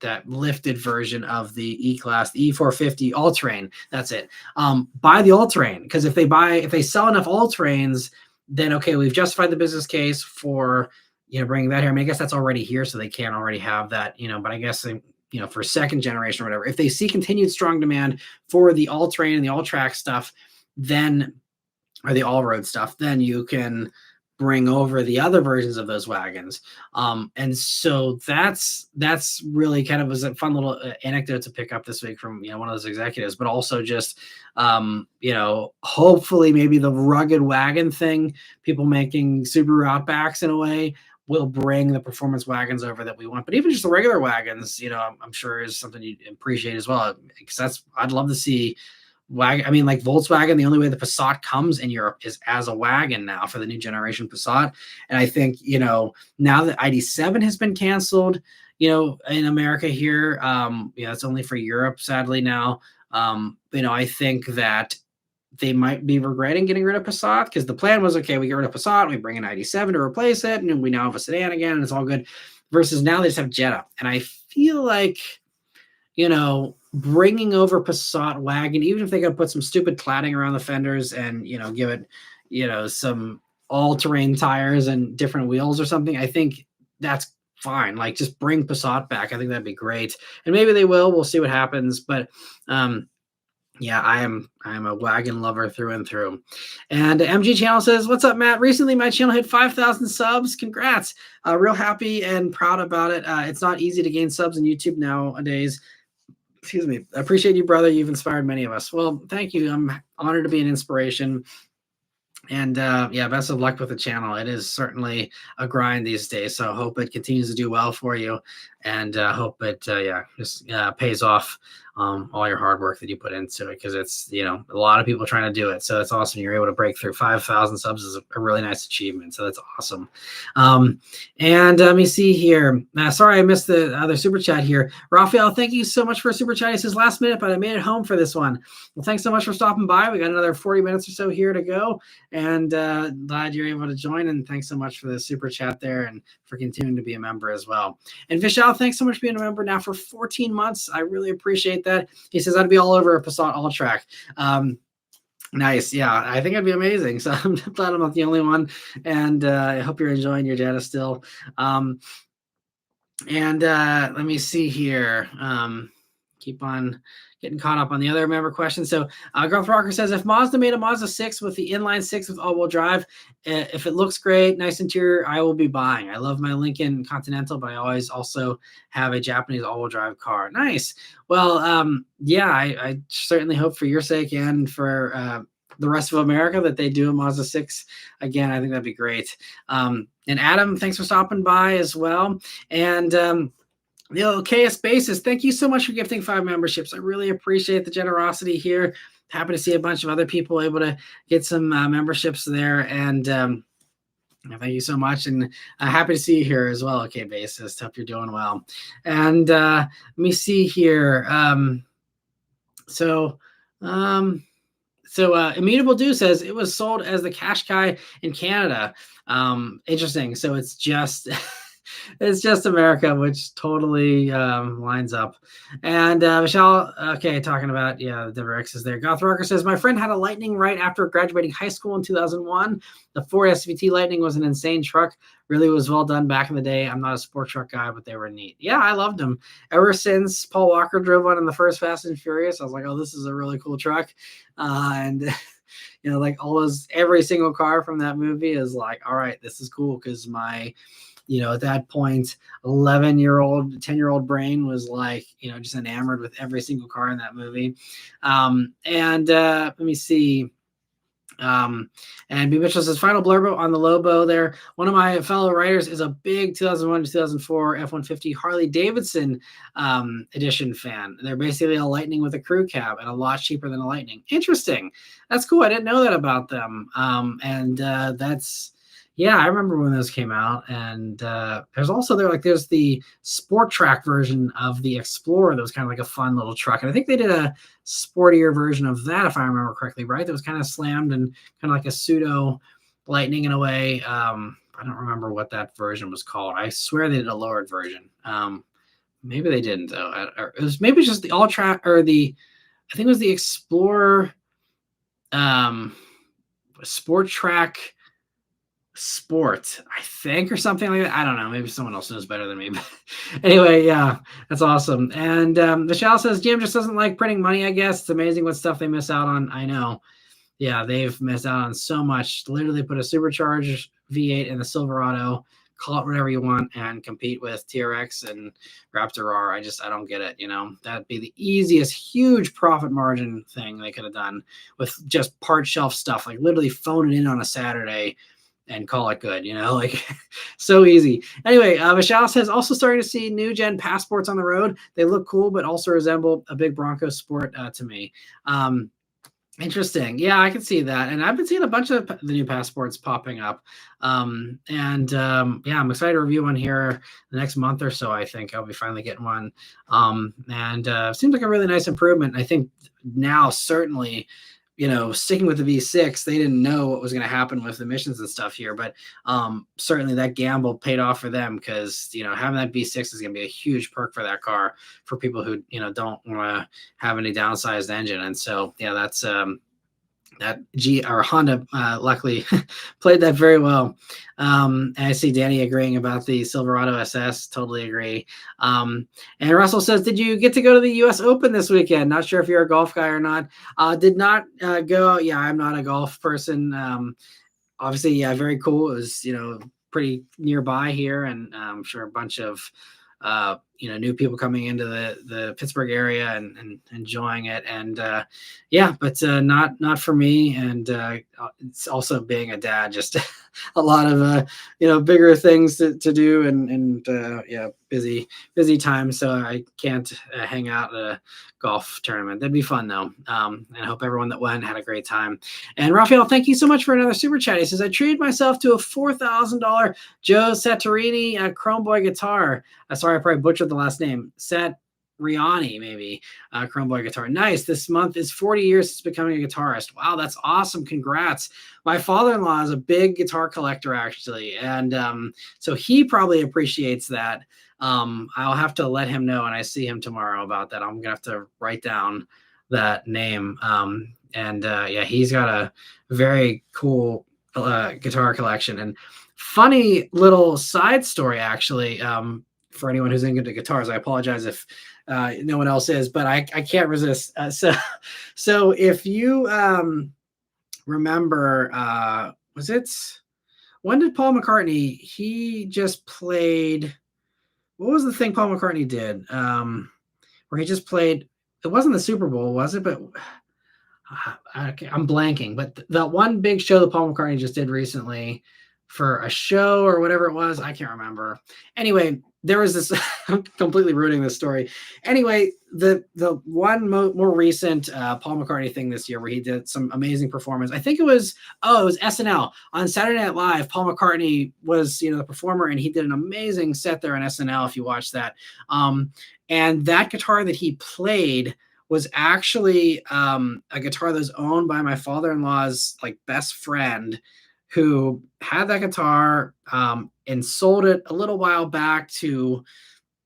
that lifted version of the E-Class, the E450 all-terrain. That's it. Buy the all-terrain, because if they sell enough all-terrains, then okay, we've justified the business case for bringing that here. I mean, I guess that's already here, so they can't already have that, but I guess for second generation or whatever, if they see continued strong demand for the all-terrain and the all-track stuff, then, or the all-road stuff, then you can bring over the other versions of those wagons. And so that's really kind of was a fun little anecdote to pick up this week from one of those executives, but also just hopefully maybe the rugged wagon thing, people making Subaru Outbacks in a way, will bring the performance wagons over that we want. But even just the regular wagons, I'm sure is something you appreciate as well, because I'd love to see wagon. I mean, like Volkswagen, the only way the Passat comes in Europe is as a wagon now for the new generation Passat. And I think, now that ID7 has been canceled, in America here, it's only for Europe, sadly now. I think that they might be regretting getting rid of Passat, because the plan was, okay, we get rid of Passat, we bring an ID7 to replace it, and we now have a sedan again, and it's all good. Versus now they just have Jetta. And I feel like, bringing over Passat wagon, even if they got to put some stupid cladding around the fenders and, give it, some all-terrain tires and different wheels or something, I think that's fine. Like, just bring Passat back. I think that'd be great. And maybe they will. We'll see what happens. But, yeah, I'm a wagon lover through and through. And MG Channel says, "What's up, Matt? Recently, my channel hit 5,000 subs. Congrats. Real happy and proud about it. It's not easy to gain subs on YouTube nowadays. Excuse me. I appreciate you, brother. You've inspired many of us." Well, thank you. I'm honored to be an inspiration. And yeah, best of luck with the channel. It is certainly a grind these days. So I hope it continues to do well for you, and hope it just pays off all your hard work that you put into it, because it's a lot of people trying to do it. So it's awesome you're able to break through. 5,000 subs is a really nice achievement. So that's awesome. And let me see here. Sorry, I missed the other super chat here. Raphael, thank you so much for a super chat. He says, "Last minute, but I made it home for this one." Well, thanks so much for stopping by. We got another 40 minutes or so here to go, and glad you're able to join. And thanks so much for the super chat there, and for continuing to be a member as well. And Vishal, thanks so much for being a member now for 14 months. I really appreciate that. He says, "I'd be all over a Passat all track." Nice. Yeah, I think it'd be amazing. So I'm glad I'm not the only one. And I hope you're enjoying your data still. And let me see here. Keep on getting caught up on the other member questions. So Garth Rocker says, "If Mazda made a Mazda 6 with the inline 6 with all-wheel drive, if it looks great, nice interior, I will be buying. I love my Lincoln Continental, but I always also have a Japanese all-wheel drive car." Nice. Well, yeah, I certainly hope for your sake and for the rest of America that they do a Mazda 6 again. I think that'd be great. And Adam, thanks for stopping by as well. And KS Basis, thank you so much for gifting 5 memberships. I really appreciate the generosity here. Happy to see a bunch of other people able to get some memberships there. And thank you so much. And happy to see you here as well, OK Basis. Hope you're doing well. And let me see here. So Immutable Do says it was sold as the Qashqai in Canada. Interesting. So it's just it's just America, which totally lines up. And Michelle, okay, talking about the Denver X is there. Goth Rocker says, "My friend had a Lightning right after graduating high school in 2001. The Ford SVT Lightning was an insane truck. Really was well done back in the day. I'm not a sport truck guy, but they were neat." Yeah, I loved them. Ever since Paul Walker drove one in the first Fast and Furious, I was like, oh, this is a really cool truck. And like every single car from that movie is like, all right, this is cool, because my at that point, 11-year-old, 10-year-old brain was like, just enamored with every single car in that movie. And let me see. And B. Mitchell says, "Final blurb on the Lobo there. One of my fellow writers is a big 2001 to 2004 F-150 Harley Davidson edition fan. They're basically a Lightning with a crew cab and a lot cheaper than a Lightning." Interesting. That's cool. I didn't know that about them. And that's Yeah, I remember when those came out, and there's also there's the sport track version of the Explorer that was kind of like a fun little truck, and I think they did a sportier version of that if I remember correctly, right? That was kind of slammed and kind of like a pseudo Lightning in a way. I don't remember what that version was called. I swear they did a lowered version. Maybe they didn't though. Or it was maybe just the all track or the I think it was the Explorer um, sport track sport, I think, or something like that. I don't know. Maybe someone else knows better than me. But anyway, yeah, that's awesome. And Michelle says GM just doesn't like printing money, I guess. It's amazing what stuff they miss out on. I know. Yeah, they've missed out on so much. Literally put a supercharged V8 in the Silverado, call it whatever you want, and compete with TRX and Raptor R. I don't get it. That'd be the easiest, huge profit margin thing they could have done with just part shelf stuff, like literally phone it in on a Saturday and call it good, like so easy. Anyway, Michelle says also starting to see new gen passports on the road. They look cool, but also resemble a big Bronco Sport to me. Interesting. Yeah, I can see that. And I've been seeing a bunch of the new passports popping up. Yeah, I'm excited to review one here the next month or so. I think I'll be finally getting one. Seems like a really nice improvement. I think now certainly, sticking with the V6, they didn't know what was going to happen with emissions and stuff here, but certainly that gamble paid off for them because, having that V6 is going to be a huge perk for that car for people who, don't want to have any downsized engine. And so, yeah, that's that Honda luckily played that very well. And I see Danny agreeing about the Silverado SS. Totally agree. And Russell says, did you get to go to the US Open this weekend? Not sure if you're a golf guy or not. Did not go. Yeah, I'm not a golf person. Obviously, yeah, very cool. It was, pretty nearby here, and I'm sure a bunch of new people coming into the Pittsburgh area and enjoying it. And yeah, but not for me. And it's also being a dad, just a lot of bigger things to do and yeah, busy time. So I can't hang out at a golf tournament. That'd be fun though. And I hope everyone that went had a great time. And Raphael, thank you so much for another super chat. He says, I treated myself to a $4,000 Joe Satriani Chrome Boy guitar. Sorry, I probably butchered the last name. Satriani, maybe. Chrome Boy guitar. Nice. This month is 40 years since becoming a guitarist. Wow, that's awesome. Congrats. My father-in-law is a big guitar collector, actually. And so he probably appreciates that. I'll have to let him know when I see him tomorrow about that. I'm going to have to write down that name. Yeah, he's got a very cool guitar collection. And funny little side story, actually, for anyone who's into guitars. I apologize if no one else is, but I can't resist. So if you remember, when did Paul McCartney, he just played, what was the thing Paul McCartney did? Where he just played, it wasn't the Super Bowl, was it? But I'm blanking, but that one big show that Paul McCartney just did recently for a show or whatever it was, I can't remember. Anyway, there was this, I'm completely ruining this story. Anyway, the one more recent Paul McCartney thing this year where he did some amazing performance. I think it was SNL. On Saturday Night Live, Paul McCartney was, the performer, and he did an amazing set there on SNL if you watch that. And that guitar that he played was actually a guitar that was owned by my father-in-law's best friend, who had that guitar and sold it a little while back to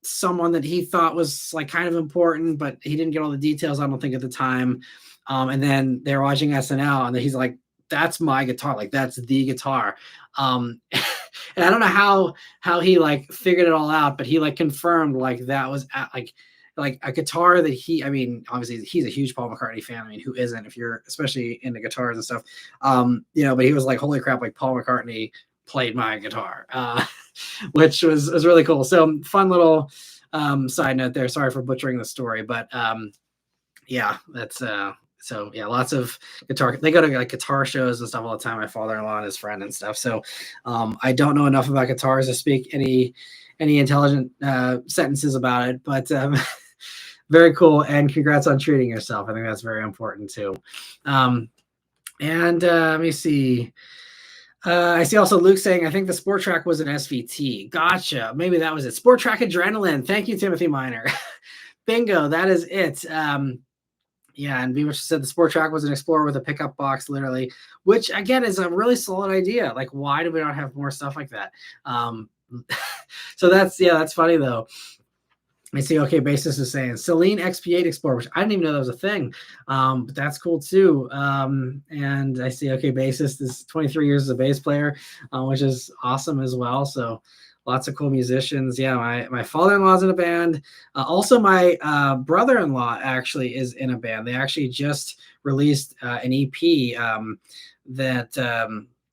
someone that he thought was kind of important, but he didn't get all the details, I don't think, at the time. And then they're watching SNL, and he's like, that's my guitar. That's the guitar. And I don't know how he figured it all out, but he confirmed that was a guitar that obviously he's a huge Paul McCartney fan. Who isn't, if you're especially into guitars and stuff, but he was like, holy crap, Paul McCartney played my guitar, which was really cool. So fun little side note there. Sorry for butchering the story, but yeah, that's so yeah, lots of guitar. They go to guitar shows and stuff all the time. My father-in-law and his friend and stuff. So I don't know enough about guitars to speak any intelligent sentences about it, but very cool, and congrats on treating yourself. I think that's very important too. Let me see. I see also Luke saying, I think the Sport Track was an SVT. Gotcha. Maybe that was it. Sport Track Adrenaline. Thank you, Timothy Miner. Bingo. That is it. Yeah, and Beaver said the Sport Track was an Explorer with a pickup box, literally, which again is a really solid idea. Like, why do we not have more stuff like that? So that's funny though. I see. Okay, Basis is saying Celine XP8 Explorer, which I didn't even know that was a thing, but that's cool too. And I see. Okay, Basis is 23 years as a bass player, which is awesome as well. So lots of cool musicians. Yeah, my father-in-law's in a band. Also, my brother-in-law actually is in a band. They actually just released an EP that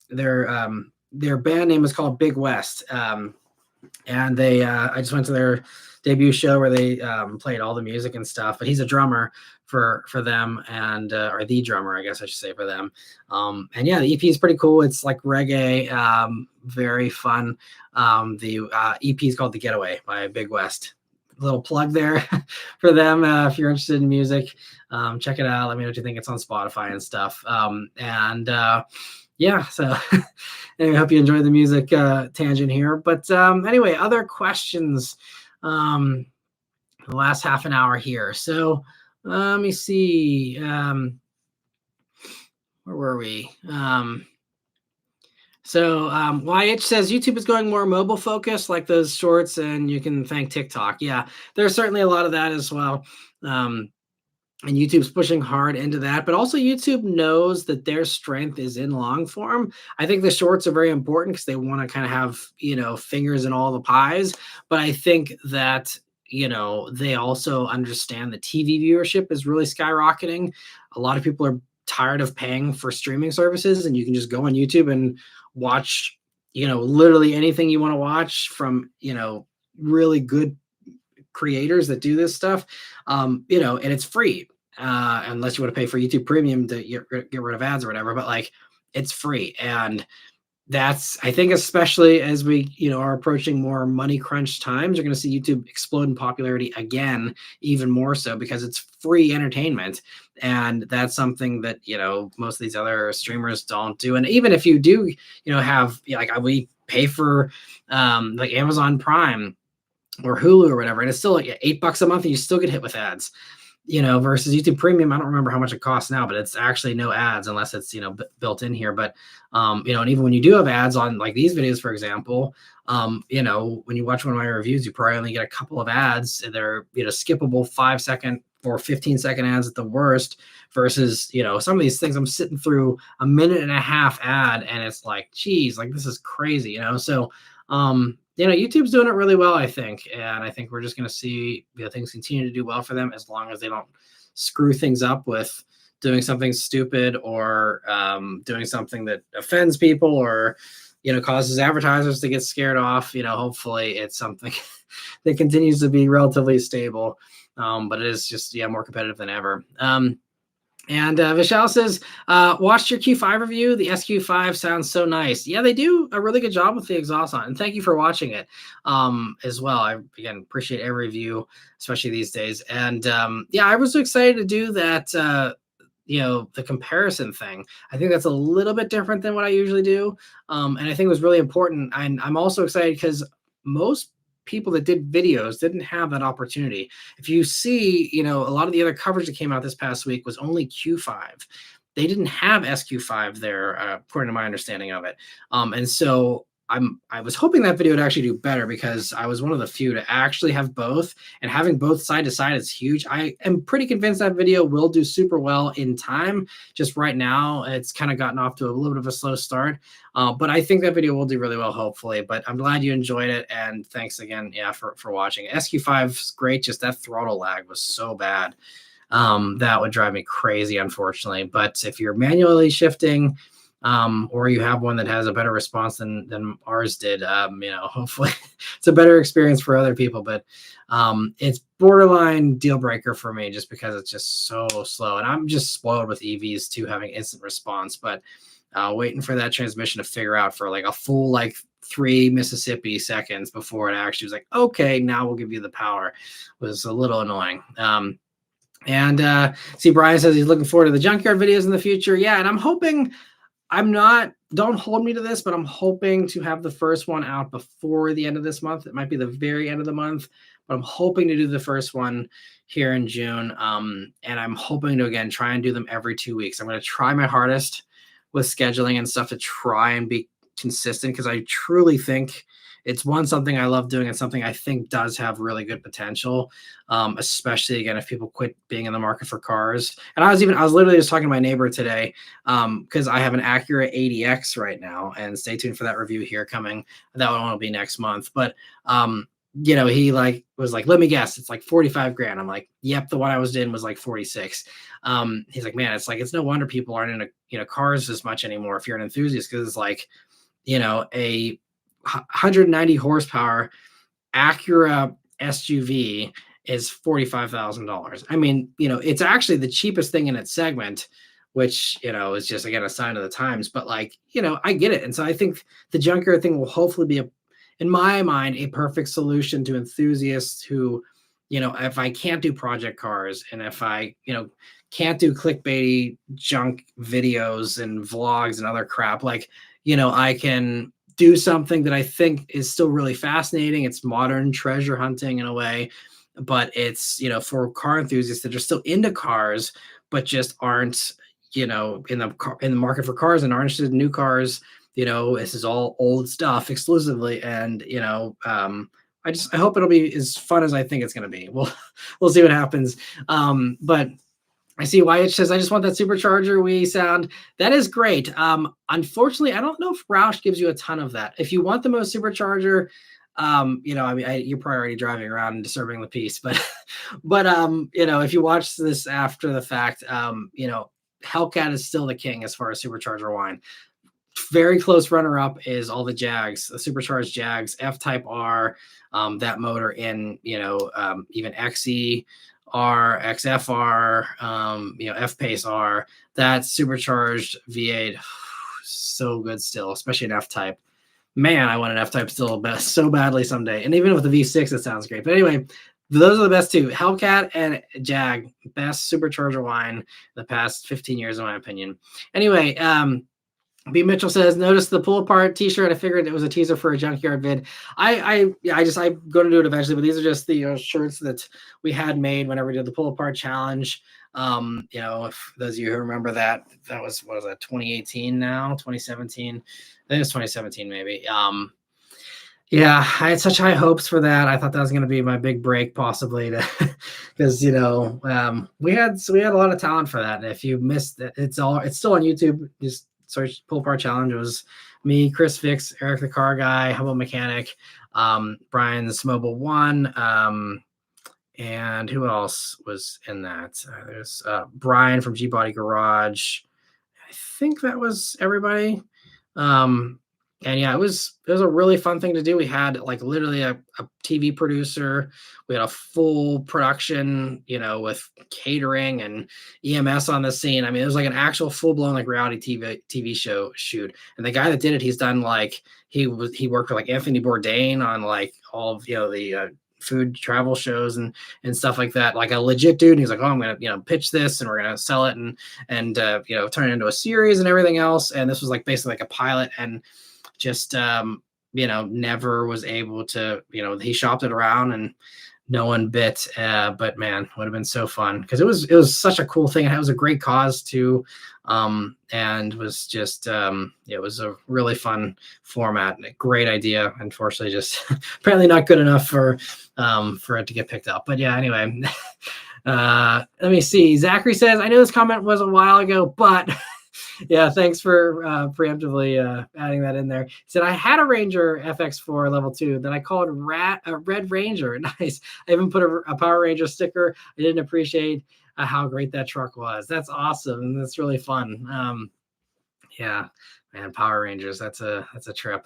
their band name is called Big West. And they I just went to their debut show where they played all the music and stuff, but he's a drummer for them, and or the drummer, I guess I should say, for them. And yeah, the EP is pretty cool. It's like reggae, very fun. The EP is called The Getaway by Big West. Little plug there for them. If you're interested in music, check it out. Let me know what you think. It's on Spotify and stuff. Yeah, so anyway, I hope you enjoyed the music tangent here. But anyway, other questions the last half an hour here. So let me see. Where were we? So YH says YouTube is going more mobile focused, like those shorts, and you can thank TikTok. Yeah, there's certainly a lot of that as well. And YouTube's pushing hard into that, but also YouTube knows that their strength is in long form. I think the shorts are very important because they want to kind of have, fingers in all the pies. But I think that, they also understand the TV viewership is really skyrocketing. A lot of people are tired of paying for streaming services, and you can just go on YouTube and watch, literally anything you want to watch from, really good creators that do this stuff, and it's free, unless you want to pay for YouTube Premium to get rid of ads or whatever, but like it's free. And that's, I think, especially as we, are approaching more money crunch times, you're going to see YouTube explode in popularity again, even more so because it's free entertainment. And that's something that, most of these other streamers don't do. And even if you do, have, like we pay for like Amazon Prime or Hulu or whatever, and it's still like $8 a month, and you still get hit with ads, versus YouTube Premium. I don't remember how much it costs now, but it's actually no ads unless it's, built in here. But, and even when you do have ads on like these videos, for example, when you watch one of my reviews, you probably only get a couple of ads. They're, skippable 5-second or 15-second ads at the worst, versus, some of these things I'm sitting through a 1.5-minute ad, and it's like, geez, like this is crazy, so, YouTube's doing it really well, I think. And I think we're just going to see things continue to do well for them as long as they don't screw things up with doing something stupid or doing something that offends people or, causes advertisers to get scared off. Hopefully it's something that continues to be relatively stable. But it is just, more competitive than ever. And Vishal says, watched your Q5 review. The SQ5 sounds so nice. Yeah, they do a really good job with the exhaust on. And thank you for watching it as well. I, again, appreciate every review, especially these days. And I was so excited to do that, the comparison thing. I think that's a little bit different than what I usually do. And I think it was really important. And I'm also excited because most people that did videos didn't have that opportunity. If you see, a lot of the other coverage that came out this past week was only Q5. They didn't have SQ5 there, according to my understanding of it. And so I was hoping that video would actually do better because I was one of the few to actually have both, and having both side to side is huge. I am pretty convinced that video will do super well in time. Just right now, it's kind of gotten off to a little bit of a slow start, but I think that video will do really well, hopefully. But I'm glad you enjoyed it, and thanks again, for watching. SQ5 is great, just that throttle lag was so bad. That would drive me crazy, unfortunately. But if you're manually shifting, or you have one that has a better response than ours did, hopefully it's a better experience for other people. But it's borderline deal breaker for me just because it's just so slow. And I'm just spoiled with EVs too, having instant response, but waiting for that transmission to figure out for like a full 3 Mississippi seconds before it actually was like, okay, now we'll give you the power, was a little annoying. And see, Brian says he's looking forward to the junkyard videos in the future. Yeah, and I'm hoping I'm not, don't hold me to this, but I'm hoping to have the first one out before the end of this month. It might be the very end of the month, but I'm hoping to do the first one here in June. And I'm hoping to again try and do them every 2 weeks. I'm going to try my hardest with scheduling and stuff to try and be consistent because I truly think it's something I love doing and something I think does have really good potential. Especially again if people quit being in the market for cars. And I was literally just talking to my neighbor today because I have an Acura 80X right now, and stay tuned for that review here coming. That one will be next month. But he like was like, let me guess, it's like 45 grand. I'm like, yep, the one I was in was like 46. He's like, man, it's like it's no wonder people aren't into cars as much anymore if you're an enthusiast, because it's like a 190 horsepower Acura SUV is $45,000. I mean, it's actually the cheapest thing in its segment, which, is just again a sign of the times. But like, I get it. And so I think the junkyard thing will hopefully be in my mind, a perfect solution to enthusiasts who, if I can't do project cars and if I, can't do clickbaity junk videos and vlogs and other crap, like, I can do something that I think is still really fascinating. It's modern treasure hunting in a way, but it's, for car enthusiasts that are still into cars, but just aren't, in the market for cars and aren't interested in new cars. This is all old stuff exclusively. And, I hope it'll be as fun as I think it's going to be. We'll see what happens. But I see YH says, I just want that supercharger we sound. That is great. Unfortunately, I don't know if Roush gives you a ton of that. If you want the most supercharger, you're probably already driving around and disturbing the peace, but, if you watch this after the fact, Hellcat is still the king as far as supercharger wine. Very close runner up is all the Jags, the supercharged Jags, F-Type R, that motor in, even XE R, XFR, F-Pace R, that supercharged V8, so good still, especially an F-Type. Man, I want an F-Type still so badly someday. And even with the V6, it sounds great. But anyway, those are the best two. Hellcat and Jag, best supercharger wine the past 15 years, in my opinion. Anyway, B. Mitchell says, notice the pull apart t-shirt. I figured it was a teaser for a junkyard vid. I'm going to do it eventually, but these are just the shirts that we had made whenever we did the pull apart challenge. If those of you who remember that was, what was that, 2018 now, 2017? I think it's 2017 maybe. Yeah, I had such high hopes for that. I thought that was going to be my big break, possibly, because we had a lot of talent for that. And if you missed it, it's still on YouTube. Just search pull apart challenge. It was me, Chris Fix, Eric the car guy, Hubble Mechanic, Brian's Mobile One, and who else was in that? There's Brian from G Body Garage. I think that was everybody. And yeah, it was a really fun thing to do. We had like literally a TV producer. We had a full production, with catering and EMS on the scene. I mean, it was like an actual full blown like reality TV show shoot. And the guy that did it, he's done like he worked with like Anthony Bourdain on like all of the food travel shows and stuff like that. Like a legit dude. And he's like, oh, I'm gonna pitch this and we're gonna sell it and turn it into a series and everything else. And this was like basically like a pilot, and just never was able to, he shopped it around and no one bit, but man, would have been so fun because it was such a cool thing. It was a great cause too, and was just it was a really fun format and a great idea. Unfortunately, just apparently not good enough for it to get picked up. But yeah, anyway, let me see. Zachary says, I know this comment was a while ago, but yeah, thanks for preemptively adding that in there. He said, I had a Ranger FX4 level 2 that I called Red Ranger. Nice. I even put a Power Ranger sticker. I didn't appreciate how great that truck was. That's awesome. And that's really fun. Yeah, man, Power Rangers. That's a trip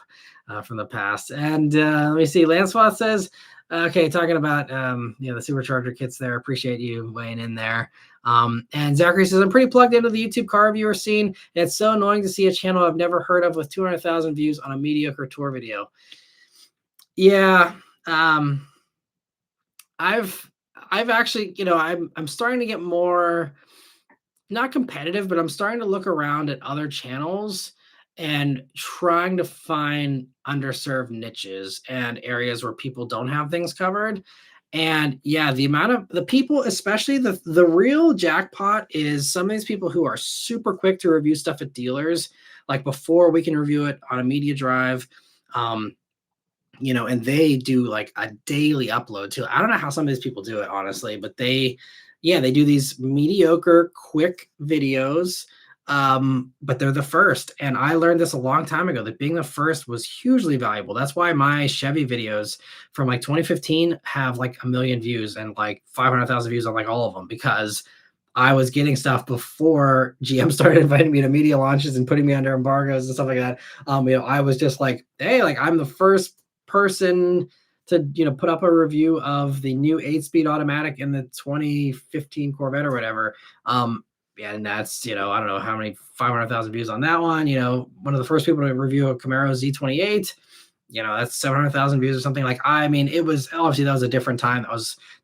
from the past. And let me see. Lanswath says, okay, talking about the supercharger kits there. Appreciate you weighing in there. And Zachary says, I'm pretty plugged into the YouTube car reviewer scene. And it's so annoying to see a channel I've never heard of with 200,000 views on a mediocre tour video. Yeah. I've actually, I'm starting to get more not competitive, but I'm starting to look around at other channels and trying to find underserved niches and areas where people don't have things covered. And yeah, the amount of the people, especially the real jackpot is some of these people who are super quick to review stuff at dealers, like before we can review it on a media drive. Um, and they do like a daily upload too. I don't know how some of these people do it, honestly, but yeah, they do these mediocre, quick videos. But they're the first. And I learned this a long time ago that being the first was hugely valuable. That's why my Chevy videos from like 2015 have like a million views and like 500,000 views on like all of them because I was getting stuff before GM started inviting me to media launches and putting me under embargoes and stuff like that. I was just like, hey, like I'm the first person to put up a review of the new 8-speed automatic in the 2015 Corvette or whatever. Yeah, and that's I don't know how many 500,000 views on that one. One of the first people to review a Camaro Z28. That's 700,000 views or something. Like, I mean, it was obviously that was a different time.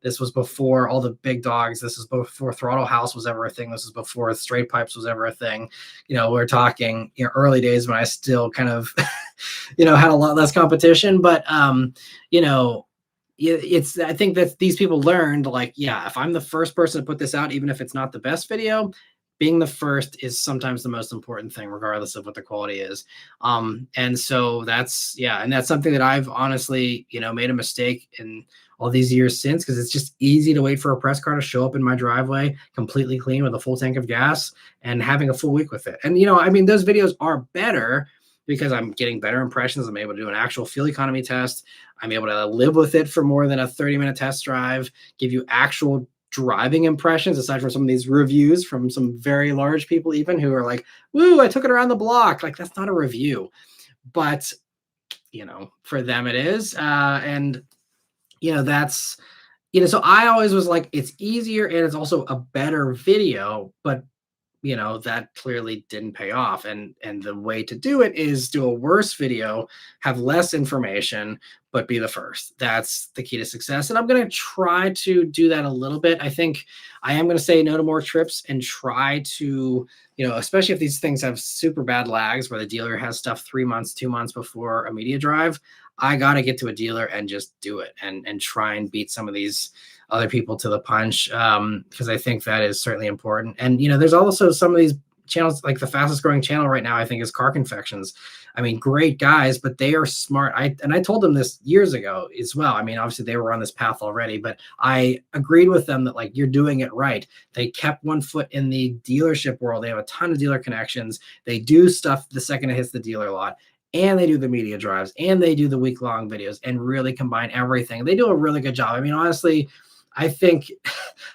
This was before all the big dogs. This was before Throttle House was ever a thing. This was before Straight Pipes was ever a thing. We're talking early days when I still kind of, had a lot less competition. But I think that these people learned, like, yeah, if I'm the first person to put this out, even if it's not the best video, being the first is sometimes the most important thing, regardless of what the quality is. And so and that's something that I've honestly, made a mistake in all these years since, because it's just easy to wait for a press car to show up in my driveway completely clean with a full tank of gas and having a full week with it. And, I mean, those videos are better because I'm getting better impressions. I'm able to do an actual fuel economy test. I'm able to live with it for more than a 30-minute test drive, give you actual driving impressions, aside from some of these reviews from some very large people even who are like, woo, I took it around the block. Like, that's not a review, but for them it is. And that's so I always was like, it's easier and it's also a better video, but that clearly didn't pay off. And the way to do it is do a worse video, have less information, but be the first. That's the key to success. And I'm going to try to do that a little bit. I think I am going to say no to more trips and try to, especially if these things have super bad lags where the dealer has stuff 3 months, 2 months before a media drive. I got to get to a dealer and just do it and try and beat some of these other people to the punch, because I think that is certainly important. And there's also some of these channels, like the fastest growing channel right now, I think, is Car Confections. I mean, great guys, but they are smart. I told them this years ago as well. I mean, obviously they were on this path already, but I agreed with them that, like, you're doing it right. They kept one foot in the dealership world. They have a ton of dealer connections. They do stuff the second it hits the dealer lot, and they do the media drives, and they do the week-long videos, and really combine everything. They do a really good job. I mean, honestly, I think,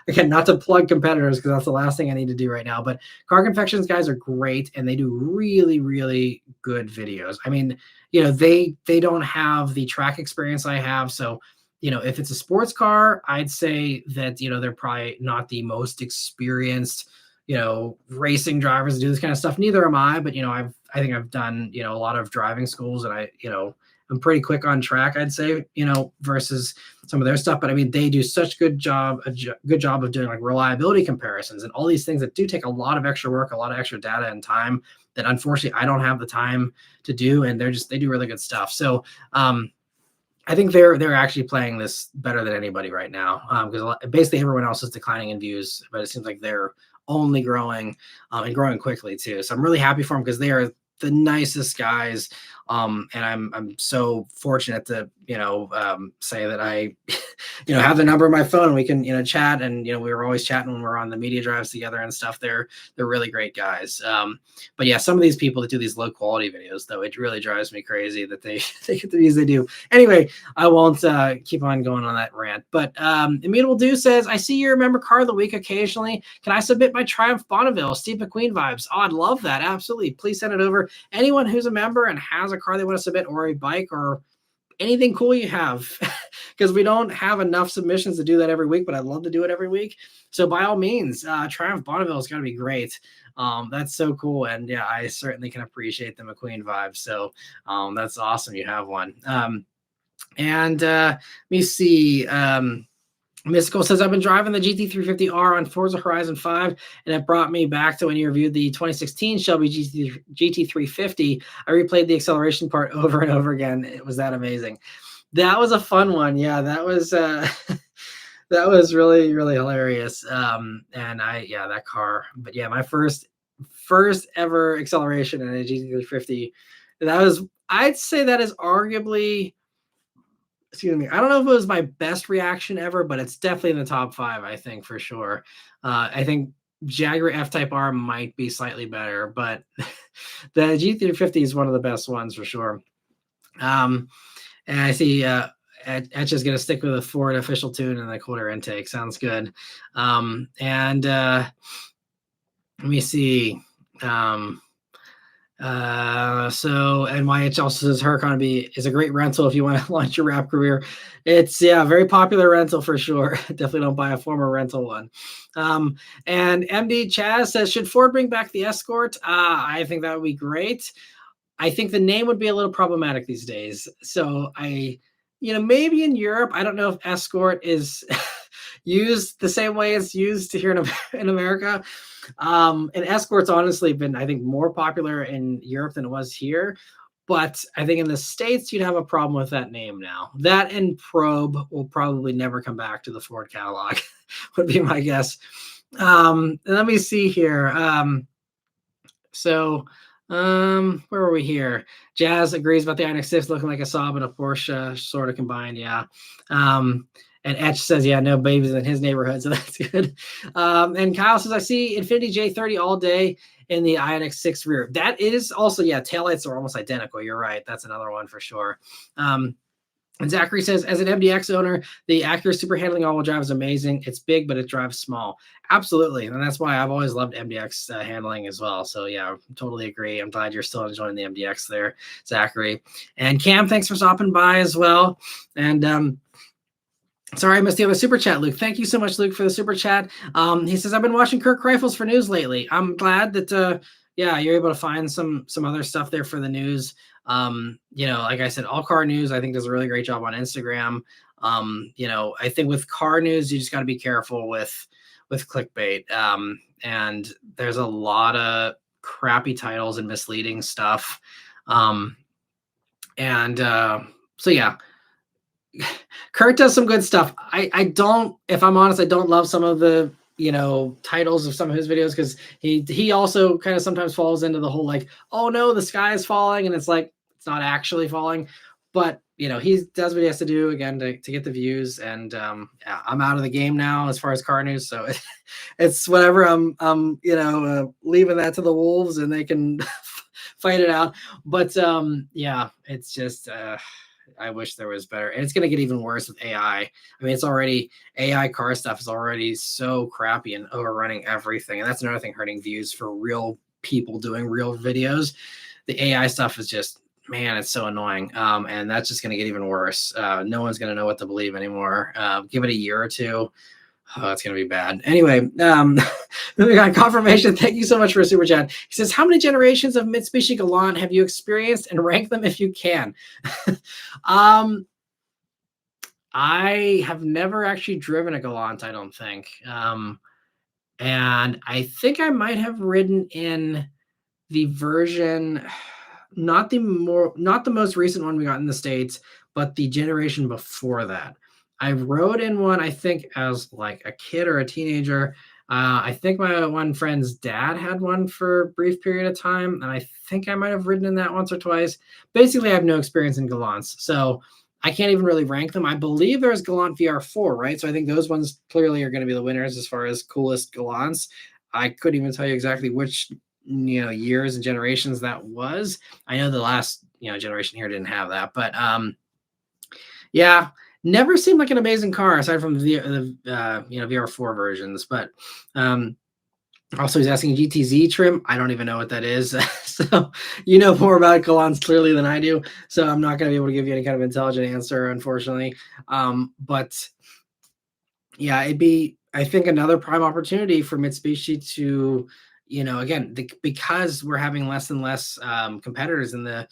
again, not to plug competitors because that's the last thing I need to do right now, but Car Confections guys are great and they do really, really good videos. I mean, they don't have the track experience I have. So, if it's a sports car, I'd say that, they're probably not the most experienced, racing drivers to do this kind of stuff. Neither am I, but, I think I've done, a lot of driving schools, and I'm pretty quick on track, I'd say, versus some of their stuff. But I mean, they do such good job of doing like reliability comparisons and all these things that do take a lot of extra work, a lot of extra data and time that unfortunately I don't have the time to do. And they do really good stuff. So I think they're actually playing this better than anybody right now, because basically everyone else is declining in views, but it seems like they're only growing, and growing quickly too. So I'm really happy for them because they are the nicest guys. And I'm so fortunate to, say that I, have the number of my phone and we can, chat. And, we were always chatting when we're on the media drives together and stuff. They're really great guys. But yeah, some of these people that do these low quality videos, though, it really drives me crazy that they get the views they do. Anyway, I won't keep on going on that rant. But Immutable Do says, I see you remember Car of the Week occasionally. Can I submit my Triumph Bonneville, Steve McQueen vibes? Oh, I'd love that. Absolutely. Please send it over. Anyone who's a member and has a car they want to submit, or a bike, or anything cool you have, because we don't have enough submissions to do that every week, but I'd love to do it every week. So by all means, Triumph Bonneville is going to be great. That's so cool. And yeah, I certainly can appreciate the McQueen vibe. So that's awesome. You have one. And let me see. Mystical says, I've been driving the GT350R on Forza Horizon 5, and it brought me back to when you reviewed the 2016 Shelby GT350. I replayed the acceleration part over and over again. It was that amazing. That was a fun one. Yeah, that was that was really, really hilarious. And that car. But yeah, my first ever acceleration in a GT350. That was, I'd say that is arguably, excuse me, I don't know if it was my best reaction ever, but it's definitely in the top 5, I think, for sure. I think Jaguar F-Type R might be slightly better, but the G350 is one of the best ones for sure. And I see Etch is going to stick with a Ford official tune and the quarter intake. Sounds good. And let me see. So NYH also says Huracan is a great rental if you want to launch your rap career. It's very popular rental for sure. Definitely don't buy a former rental one. And MD Chaz says, should Ford bring back the Escort? I think that would be great. I think the name would be a little problematic these days. So maybe in Europe, I don't know if Escort is used the same way it's used here in America. And Escort's honestly been, I think, more popular in Europe than it was here. But I think in the States, you'd have a problem with that name now. That and Probe will probably never come back to the Ford catalog, would be my guess. Let me see here. Where are we here? Jazz agrees about the Inex 6 looking like a Saab and a Porsche sort of combined. Yeah. And Etch says, yeah, no babies in his neighborhood, so that's good. And Kyle says, I see Infiniti J30 all day in the Ioniq 6 rear. That is also, taillights are almost identical. You're right. That's another one for sure. And Zachary says, as an MDX owner, the Acura super handling all-wheel drive is amazing. It's big, but it drives small. Absolutely. And that's why I've always loved MDX handling as well. So yeah, totally agree. I'm glad you're still enjoying the MDX there, Zachary. And Cam, thanks for stopping by as well. And sorry, I missed the other super chat, Luke. Thank you so much, Luke, for the super chat. He says, I've been watching Kirk Rifles for news lately. I'm glad that, you're able to find some other stuff there for the news. Like I said, All Car News, I think, does a really great job on Instagram. I think with car news, you just got to be careful with clickbait. And there's a lot of crappy titles and misleading stuff. So yeah. Kurt does some good stuff. I don't, if I'm honest, I don't love some of the titles of some of his videos, because he also kind of sometimes falls into the whole like, oh no, the sky is falling, and it's like it's not actually falling. But he does what he has to do again to get the views. And I'm out of the game now as far as car news, so it's whatever. I'm leaving that to the wolves, and they can fight it out. But it's just I wish there was better. And it's going to get even worse with AI. I mean, it's already, AI car stuff is already so crappy and overrunning everything. And that's another thing hurting views for real people doing real videos. The AI stuff is just, man, it's so annoying. And that's just going to get even worse. No one's going to know what to believe anymore. Give it a year or two. Oh, it's going to be bad. Anyway, we got confirmation. Thank you so much for a super chat. He says, how many generations of Mitsubishi Galant have you experienced, and rank them if you can? I have never actually driven a Galant, I don't think. And I think I might have ridden in the version, not the most recent one we got in the States, but the generation before that. I rode in one, I think, as like a kid or a teenager. I think my one friend's dad had one for a brief period of time, and I think I might have ridden in that once or twice. Basically, I have no experience in Galants, so I can't even really rank them. I believe there's Galant VR4, right? So I think those ones clearly are going to be the winners as far as coolest Galants. I couldn't even tell you exactly which years and generations that was. I know the last generation here didn't have that, but yeah. Never seemed like an amazing car aside from the VR4 versions. But also he's asking GTZ trim. I don't even know what that is. So you know more about Galants clearly than I do. So I'm not going to be able to give you any kind of intelligent answer, unfortunately. But yeah, it'd be, I think, another prime opportunity for Mitsubishi to, again, because we're having less and less competitors in the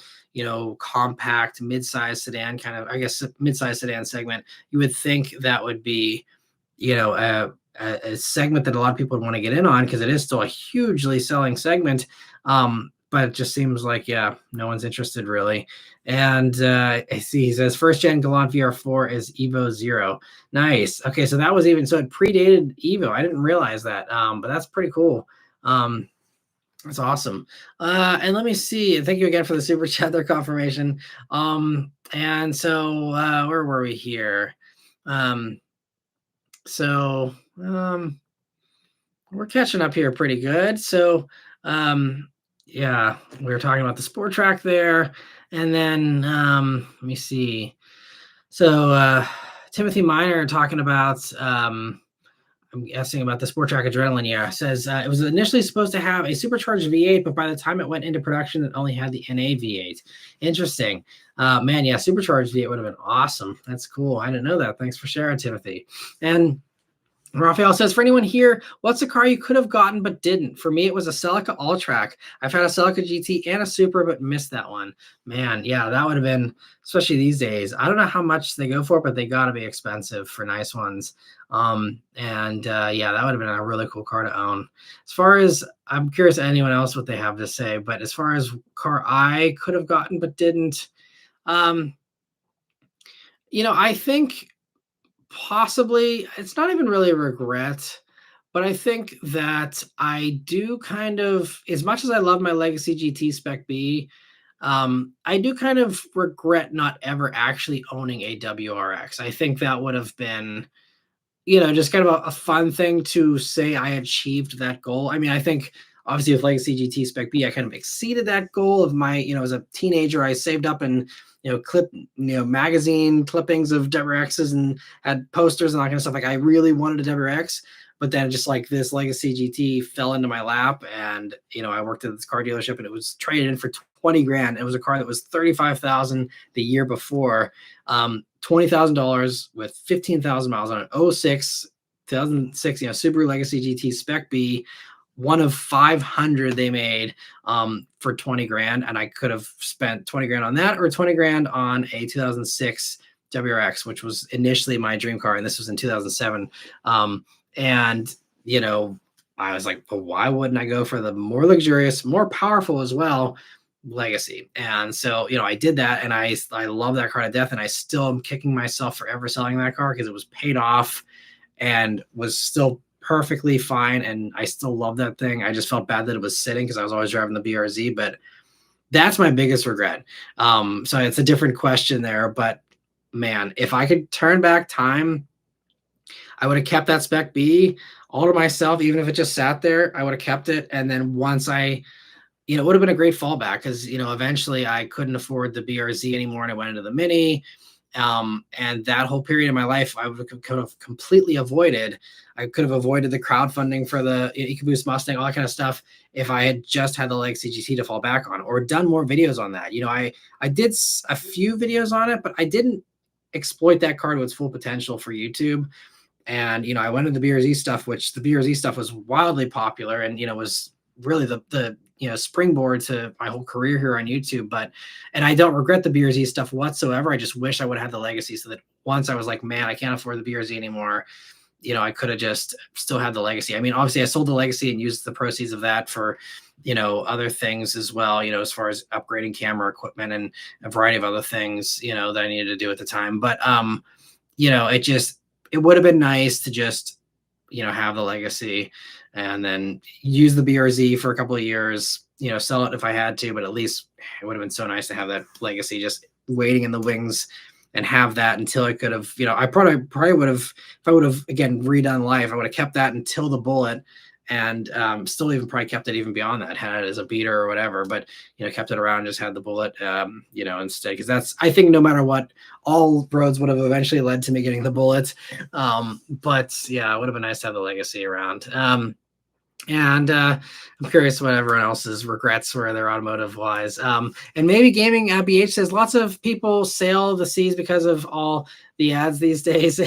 compact mid-size sedan kind of, I guess, mid-size sedan segment. You would think that would be a segment that a lot of people want to get in on because it is still a hugely selling segment. But it just seems like, yeah, no one's interested really. And I see he says first gen Galant VR4 is Evo Zero. Nice. Okay, so that was even so it predated Evo. I didn't realize that. But that's pretty cool. That's awesome. And let me see. Thank you again for the super chat there confirmation. And so where were we here? So we're catching up here pretty good. So yeah, we were talking about the sport track there. And then let me see. So Timothy Miner talking about I'm guessing about the Sport Track Adrenaline. Yeah, says it was initially supposed to have a supercharged V8, but by the time it went into production, it only had the NA V8. Interesting, man. Yeah, supercharged V8 would have been awesome. That's cool. I didn't know that. Thanks for sharing, Timothy. And Raphael says, for anyone here, what's a car you could have gotten but didn't? For me, it was a Celica All-Track. I've had a Celica GT and a Super, but missed that one. Man, yeah, that would have been, especially these days. I don't know how much they go for, but they got to be expensive for nice ones. Yeah, that would have been a really cool car to own. As far as, I'm curious anyone else what they have to say, but as far as car I could have gotten but didn't, I think possibly it's not even really a regret, but I think that I do kind of, as much as I love my Legacy GT Spec B, I do kind of regret not ever actually owning a WRX. I think that would have been, just kind of a fun thing to say I achieved that goal. I mean, I think obviously with Legacy GT Spec B, I kind of exceeded that goal of my, as a teenager, I saved up and, magazine clippings of WRXs and had posters and that kind of stuff. Like I really wanted a WRX, but then just like this Legacy GT fell into my lap and, I worked at this car dealership and it was traded in for 20 grand. It was a car that was 35,000 the year before, $20,000 with 15,000 miles on it. 2006, Subaru Legacy GT Spec B, one of 500 they made for 20 grand. And I could have spent 20 grand on that or 20 grand on a 2006 WRX, which was initially my dream car. And this was in 2007. I was like, well, why wouldn't I go for the more luxurious, more powerful as well Legacy? And so, I did that and I love that car to death. And I still am kicking myself for ever selling that car because it was paid off and was still perfectly fine. And I still love that thing. I just felt bad that it was sitting because I was always driving the BRZ, but that's my biggest regret. So it's a different question there, but man, if I could turn back time, I would have kept that Spec B all to myself, even if it just sat there. I would have kept it. And then once it would have been a great fallback because, eventually I couldn't afford the BRZ anymore and I went into the Mini. And that whole period of my life, I could have completely avoided. I could have avoided the crowdfunding for the EcoBoost Mustang, all that kind of stuff, if I had just had the Legacy GT to fall back on or done more videos on that. I did a few videos on it, but I didn't exploit that car to its full potential for YouTube. And, I went into the BRZ stuff, which the BRZ stuff was wildly popular and, was really the springboard to my whole career here on YouTube. And I don't regret the BRZ stuff whatsoever. I just wish I would have had the Legacy so that once I was like, man, I can't afford the BRZ anymore, I could have just still had the Legacy. I mean, obviously I sold the Legacy and used the proceeds of that for, other things as well, as far as upgrading camera equipment and a variety of other things, that I needed to do at the time. But, it would have been nice to just, have the Legacy and then use the BRZ for a couple of years, sell it if I had to, but at least it would have been so nice to have that Legacy just waiting in the wings and have that until I could have, I probably would have, if I would have, again, redone life, I would have kept that until the Bullet and still even probably kept it even beyond that, had it as a beater or whatever, but, kept it around, just had the Bullet, instead. Because that's, I think no matter what, all roads would have eventually led to me getting the Bullet. But yeah, it would have been nice to have the Legacy around. And I'm curious what everyone else's regrets were there automotive wise. And maybe Gaming BH says lots of people sail the seas because of all the ads these days.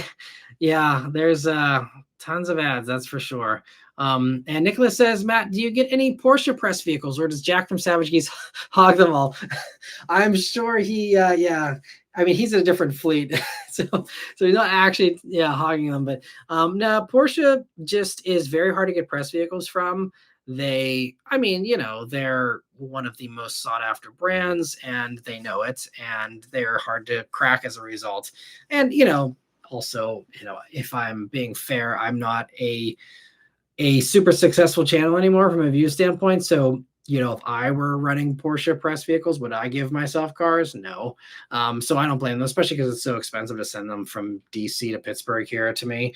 Yeah, there's tons of ads, that's for sure. And Nicholas says, Matt, do you get any Porsche press vehicles or does Jack from Savage Geese hog them all? I'm sure he, I mean, he's in a different fleet, so he's not actually hogging them. But no, Porsche just is very hard to get press vehicles from. They, I mean, they're one of the most sought after brands, and they know it, and they're hard to crack as a result. And also, if I'm being fair, I'm not a super successful channel anymore from a view standpoint. So, if I were running Porsche press vehicles, would I give myself cars? No. So I don't blame them, especially because it's so expensive to send them from DC to Pittsburgh here to me.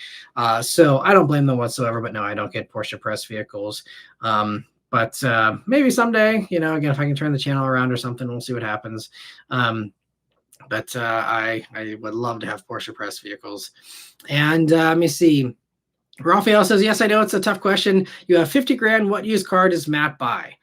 So I don't blame them whatsoever, but no, I don't get Porsche press vehicles. But maybe someday, again, if I can turn the channel around or something, we'll see what happens. But I would love to have Porsche press vehicles. And let me see. Raphael says, yes, I know it's a tough question. You have 50 grand. What used car does Matt buy?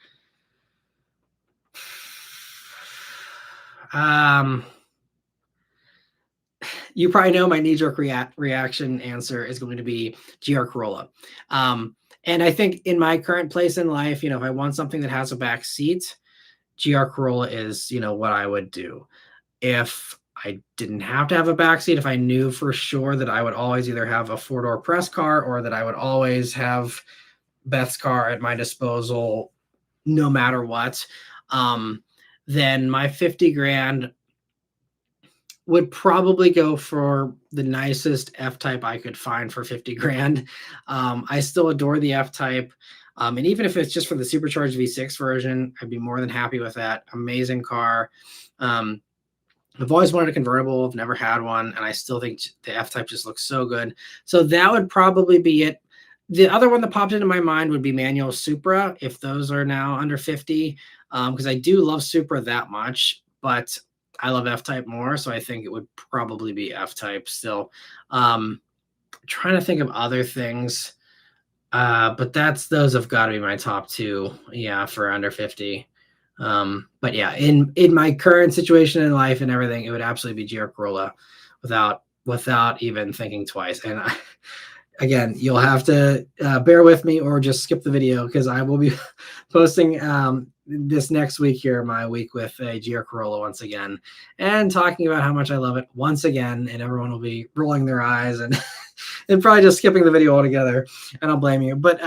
You probably know my knee-jerk reaction answer is going to be GR Corolla. And I think in my current place in life, if I want something that has a back seat, GR Corolla is, what I would do. If I didn't have to have a back seat, if I knew for sure that I would always either have a four-door press car or that I would always have Beth's car at my disposal, no matter what, then my 50 grand would probably go for the nicest F-Type I could find for 50 grand. I still adore the F-Type. And even if it's just for the supercharged V6 version, I'd be more than happy with that. Amazing car. I've always wanted a convertible. I've never had one. And I still think the F-Type just looks so good. So that would probably be it. The other one that popped into my mind would be manual Supra, if those are now under 50, because I do love Supra that much, but I love F-Type more, so I think it would probably be F-Type still. Trying to think of other things, but those have got to be my top two, for under 50. But yeah, in my current situation in life and everything, it would absolutely be GR Corolla without even thinking twice. And again, you'll have to bear with me or just skip the video, because I will be posting this next week here, my week with a GR Corolla once again, and talking about how much I love it once again, and everyone will be rolling their eyes and and probably just skipping the video altogether. I don't blame you, but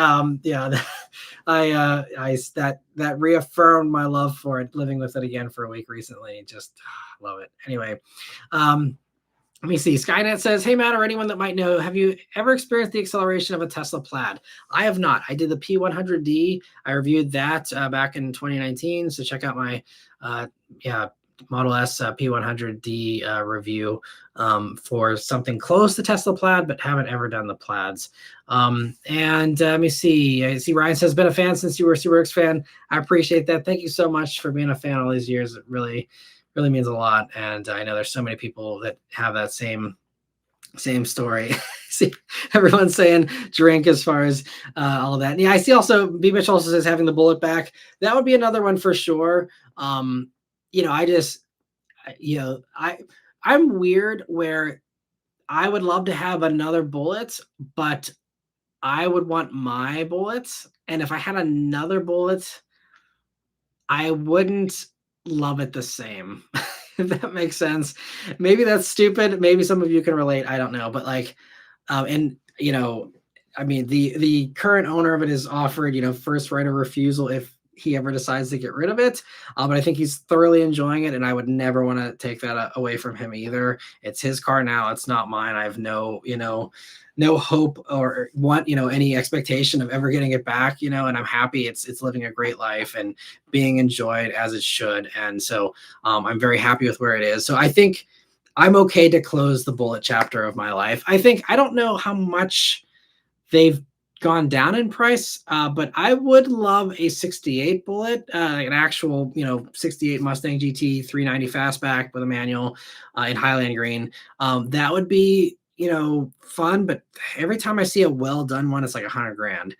that reaffirmed my love for it, living with it again for a week recently. Just love it. Anyway, let me see. Skynet says, hey, Matt, or anyone that might know, have you ever experienced the acceleration of a Tesla Plaid? I have not. I did the P100D. I reviewed that back in 2019. So check out my Model S P100D review for something close to Tesla Plaid, but haven't ever done the Plaids. And let me see. I see Ryan says, been a fan since you were a SuperX fan. I appreciate that. Thank you so much for being a fan all these years. It really means a lot. And I know there's so many people that have that same story. See everyone's saying drink as far as all of that. And I see also B Mitch also says having the bullet back. That would be another one for sure. I'm weird where I would love to have another bullet, but I would want my bullets. And if I had another bullet, I wouldn't love it the same. If that makes sense. Maybe that's stupid. Maybe some of you can relate. I don't know. But the current owner of it is offered, first right of refusal if he ever decides to get rid of it. But I think he's thoroughly enjoying it, and I would never want to take that away from him either. It's his car now. It's not mine. I have no hope or want, any expectation of ever getting it back, and I'm happy it's living a great life and being enjoyed as it should. And so I'm very happy with where it is. So I think I'm okay to close the bullet chapter of my life. I don't know how much they've gone down in price, but I would love a 68 bullet, an actual, 68 Mustang GT 390 fastback with a manual in Highland green. That would be, fun, but every time I see a well done one, it's like $100 grand.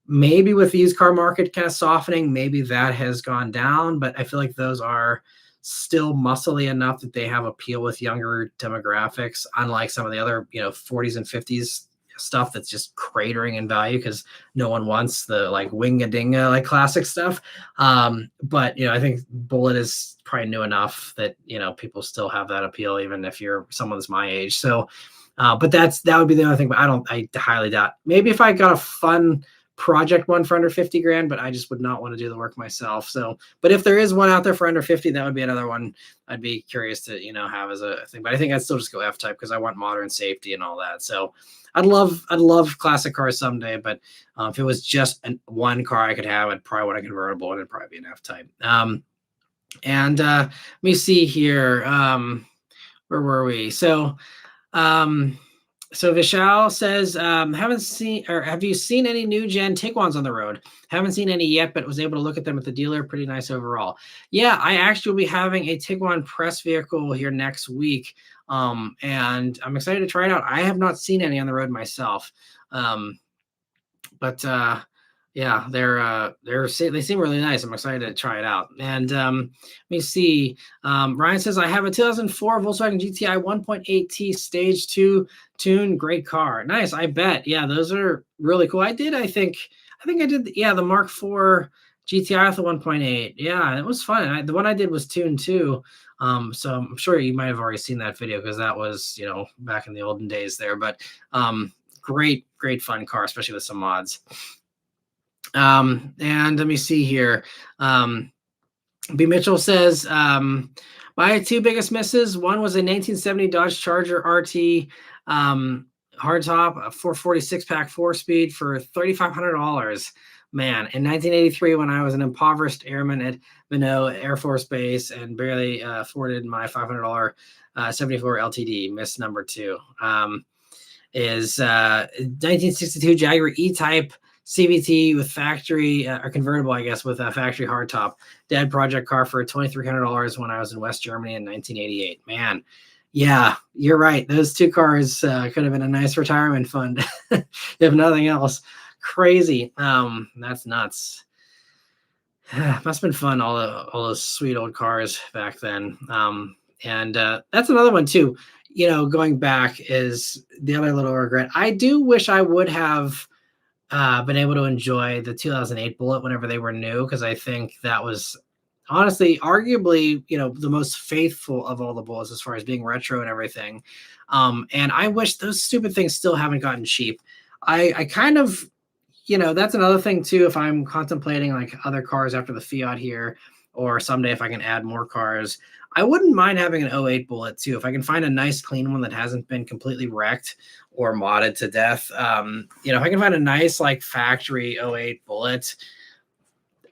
Maybe with the used car market kind of softening, maybe that has gone down, but I feel like those are still muscly enough that they have appeal with younger demographics, unlike some of the other, 40s and 50s stuff that's just cratering in value because no one wants the like wing-a-dinga like classic stuff. But I think Bullet is probably new enough that people still have that appeal, even if you're someone that's my age. So, but that would be the only thing. But I highly doubt. Maybe if I got a fun project one for under 50 grand, but I just would not want to do the work myself. So, but if there is one out there for under 50, that would be another one I'd be curious to, have as a thing. But I think I'd still just go F-Type because I want modern safety and all that. So I'd love classic cars someday, but if it was just one car I could have, I'd probably want a convertible and it'd probably be an F-Type. And let me see here. Where were we? So Vishal says, have you seen any new gen Tiguan's on the road? Haven't seen any yet, but was able to look at them at the dealer. Pretty nice overall. Yeah, I actually will be having a Tiguan press vehicle here next week. And I'm excited to try it out. I have not seen any on the road myself. But yeah, they seem really nice. I'm excited to try it out. And let me see. Ryan says, I have a 2004 Volkswagen GTI 1.8T Stage 2 tune. Great car. Nice. I bet. Yeah, those are really cool. I think I did. Yeah, the Mark IV GTI with the 1.8. Yeah, it was fun. The one I did was tuned too. So I'm sure you might have already seen that video because that was, back in the olden days there. But great fun car, especially with some mods. And let me see here. B. Mitchell says, my two biggest misses, one was a 1970 Dodge Charger RT hardtop, a 446 pack 4-speed for $3,500. Man, in 1983, when I was an impoverished airman at Minot Air Force Base and barely afforded my $500 74 LTD, miss number two, is 1962 Jaguar E-Type CVT with factory or convertible, I guess, with a factory hardtop. Dad project car for $2,300 when I was in West Germany in 1988. Man, yeah, you're right. Those two cars could have been a nice retirement fund, if nothing else. Crazy. That's nuts. Must have been fun. All those sweet old cars back then. And that's another one too. Going back is the other little regret. I do wish I would have been able to enjoy the 2008 Bullet whenever they were new, because I think that was honestly, arguably, the most faithful of all the Bullets as far as being retro and everything. And I wish those stupid things still haven't gotten cheap. I kind of, that's another thing too. If I'm contemplating like other cars after the Fiat here, or someday if I can add more cars, I wouldn't mind having an '08 Bullet too. If I can find a nice clean one that hasn't been completely wrecked or modded to death, if I can find a nice like factory '08 Bullet,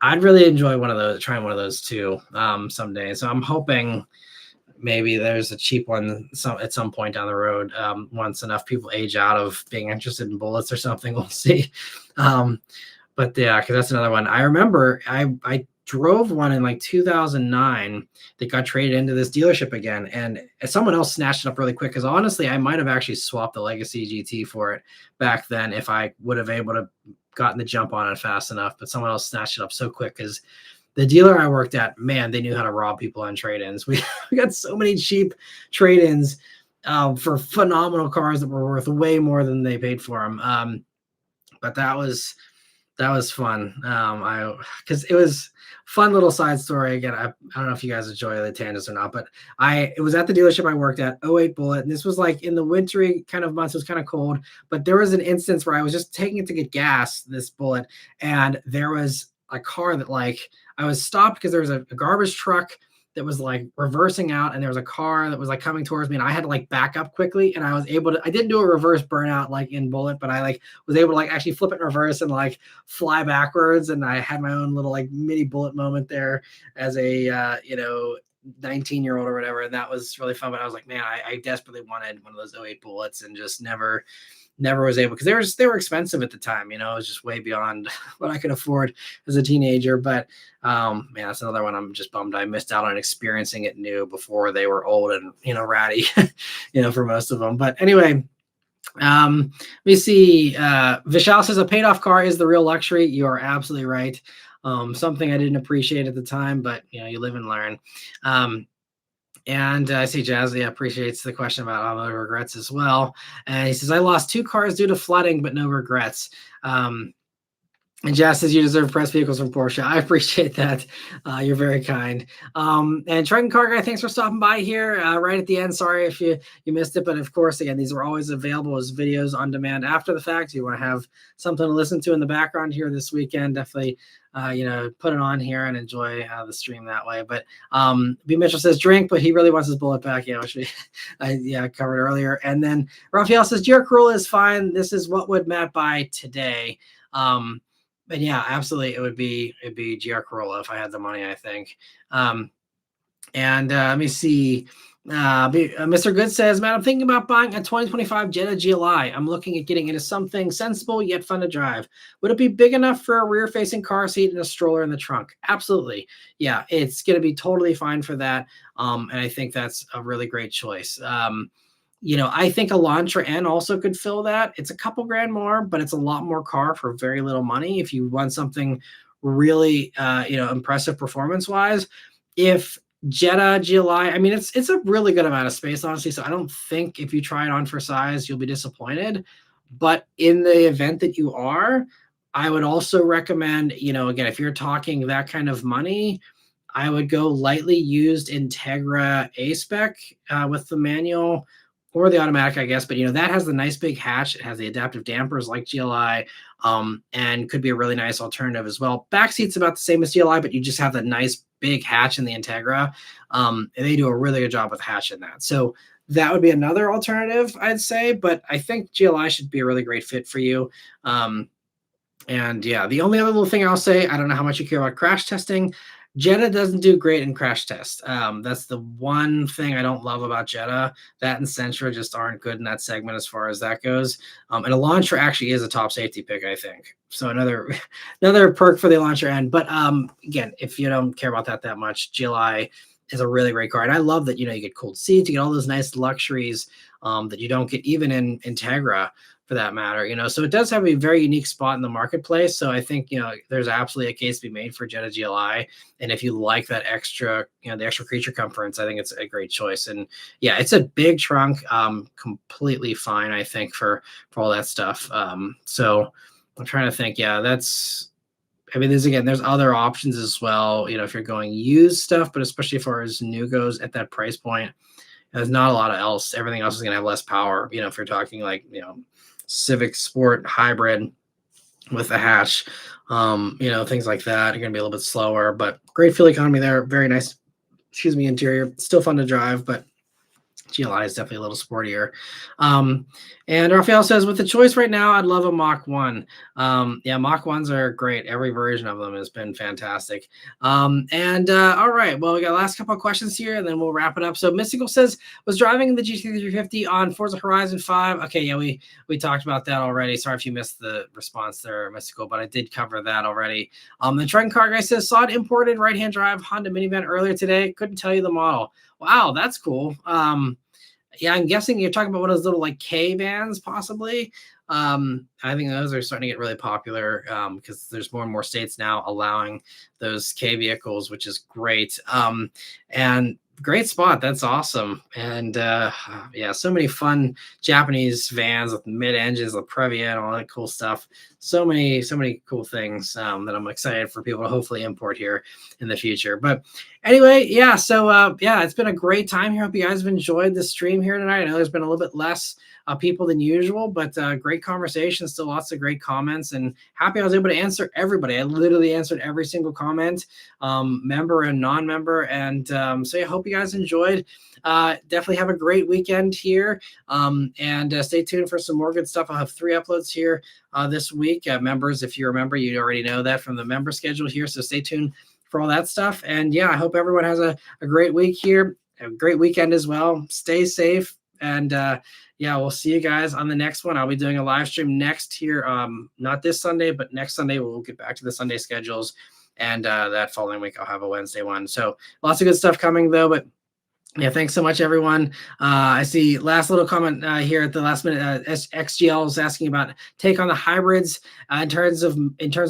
I'd really enjoy trying one of those too someday. So I'm hoping maybe there's a cheap one at some point down the road once enough people age out of being interested in bullets or something. We'll see. But yeah, because that's another one. I remember I drove one in like 2009 that got traded into this dealership again, and someone else snatched it up really quick, because honestly I might have actually swapped the Legacy GT for it back then if I would have able to gotten the jump on it fast enough. But someone else snatched it up so quick because the dealer I worked at, man, they knew how to rob people on trade-ins. We got so many cheap trade-ins for phenomenal cars that were worth way more than they paid for them. But that was fun. Because it was fun little side story. Again, I don't know if you guys enjoy the tangents or not, but it was at the dealership I worked at, '08 Bullet, and this was like in the wintry kind of months. It was kind of cold, but there was an instance where I was just taking it to get gas, this Bullet, and there was a car that like I was stopped because there was a garbage truck that was like reversing out, and there was a car that was like coming towards me, and I had to like back up quickly, and I didn't do a reverse burnout like in Bullet, but I like was able to like actually flip it in reverse and like fly backwards, and I had my own little like mini Bullet moment there as a 19-year-old or whatever, and that was really fun. But I was like, man, I desperately wanted one of those '08 Bullets and just never was able, because they were expensive at the time. It was just way beyond what I could afford as a teenager. But man, that's another one I'm just bummed I missed out on experiencing it new before they were old and ratty for most of them. But anyway, let me see. Vishal says a paid off car is the real luxury. You are absolutely right. Something I didn't appreciate at the time, but you live and learn. And I see Jazzy appreciates the question about automotive regrets as well. And he says, I lost 2 cars due to flooding, but no regrets. And Jazz says you deserve press vehicles from Porsche. I appreciate that. You're very kind. And Trenton Car Guy, thanks for stopping by here right at the end. Sorry if you missed it, but of course, again, these are always available as videos on demand after the fact. You want to have something to listen to in the background here this weekend, definitely put it on here and enjoy the stream that way. But B. Mitchell says drink, but he really wants his bullet back. Yeah, which we covered earlier. And then Raphael says GR Corolla is fine. This is what would Matt buy today. But yeah, absolutely, it'd be GR Corolla if I had the money, I think. Let me see. Mr. Good says, Matt, I'm thinking about buying a 2025 Jetta GLI. I'm looking at getting into something sensible yet fun to drive. Would it be big enough for a rear-facing car seat and a stroller in the trunk? Absolutely. Yeah, it's going to be totally fine for that. And I think that's a really great choice. I think Elantra N also could fill that. It's a couple grand more, but it's a lot more car for very little money. If you want something really, impressive performance-wise, if Jetta GLI, I mean, it's a really good amount of space, honestly. So I don't think if you try it on for size, you'll be disappointed. But in the event that you are, I would also recommend, again, if you're talking that kind of money, I would go lightly used Integra A-Spec with the manual or the automatic, I guess. But, that has the nice big hatch. It has the adaptive dampers like GLI, and could be a really nice alternative as well. Back seat's about the same as GLI, but you just have that nice big hatch in the Integra. And they do a really good job with hatch in that. So that would be another alternative, I'd say. But I think GLI should be a really great fit for you. And yeah, the only other little thing I'll say, I don't know how much you care about crash testing. Jetta doesn't do great in crash tests. That's the one thing I don't love about Jetta. That and Sentra just aren't good in that segment as far as that goes. And Elantra actually is a top safety pick, I think. So another perk for the Elantra end. But again, if you don't care about that much, GLI is a really great car. And I love that, you get cooled seats, you get all those nice luxuries that you don't get even in Integra, for that matter, so it does have a very unique spot in the marketplace. So I think, there's absolutely a case to be made for Jetta GLI. And if you like that extra, the extra creature comforts, I think it's a great choice. And yeah, it's a big trunk, completely fine, I think, for all that stuff. So I'm trying to think. Yeah, there's other options as well, if you're going used stuff, but especially as far as new goes at that price point, there's not a lot of else. Everything else is going to have less power, if you're talking like, Civic Sport hybrid with a hatch, things like that. You're going to be a little bit slower, but great fuel economy there. Very nice, interior. Still fun to drive, but GLI is definitely a little sportier. And Raphael says, with the choice right now, I'd love a Mach 1. Yeah, Mach 1s are great. Every version of them has been fantastic. All right, well, we got the last couple of questions here, and then we'll wrap it up. So Mystical says, was driving the GT350 on Forza Horizon 5. Okay, yeah, we talked about that already. Sorry if you missed the response there, Mystical, but I did cover that already. The Trenton Car Guy says, saw an imported right-hand drive Honda minivan earlier today. Couldn't tell you the model. Wow, that's cool. Yeah, I'm guessing you're talking about one of those little like K vans, possibly. I think those are starting to get really popular because there's more and more states now allowing those K vehicles, which is great. And great spot. That's awesome. And yeah, so many fun Japanese vans with mid engines, La Previa, and all that cool stuff. So many cool things that I'm excited for people to hopefully import here in the future. But anyway, yeah. So yeah, it's been a great time here. Hope you guys have enjoyed the stream here tonight. I know there's been a little bit less people than usual, but great conversation, still lots of great comments, and happy I was able to answer everybody. I literally answered every single comment, member and non-member. And so I hope you guys enjoyed. Definitely have a great weekend here, and stay tuned for some more good stuff. I'll have 3 uploads here this week. Members, if you're a member, you already know that from the member schedule here, so stay tuned for all that stuff. And yeah, I hope everyone has a great week here, a great weekend as well. Stay safe, and yeah, we'll see you guys on the next one. I'll be doing a live stream next here, not this Sunday, but next Sunday. We'll get back to the Sunday schedules, and that following week I'll have a Wednesday one. So lots of good stuff coming though, but Yeah, thanks so much, everyone. I see last little comment here at the last minute. XGL is asking about take on the hybrids in terms of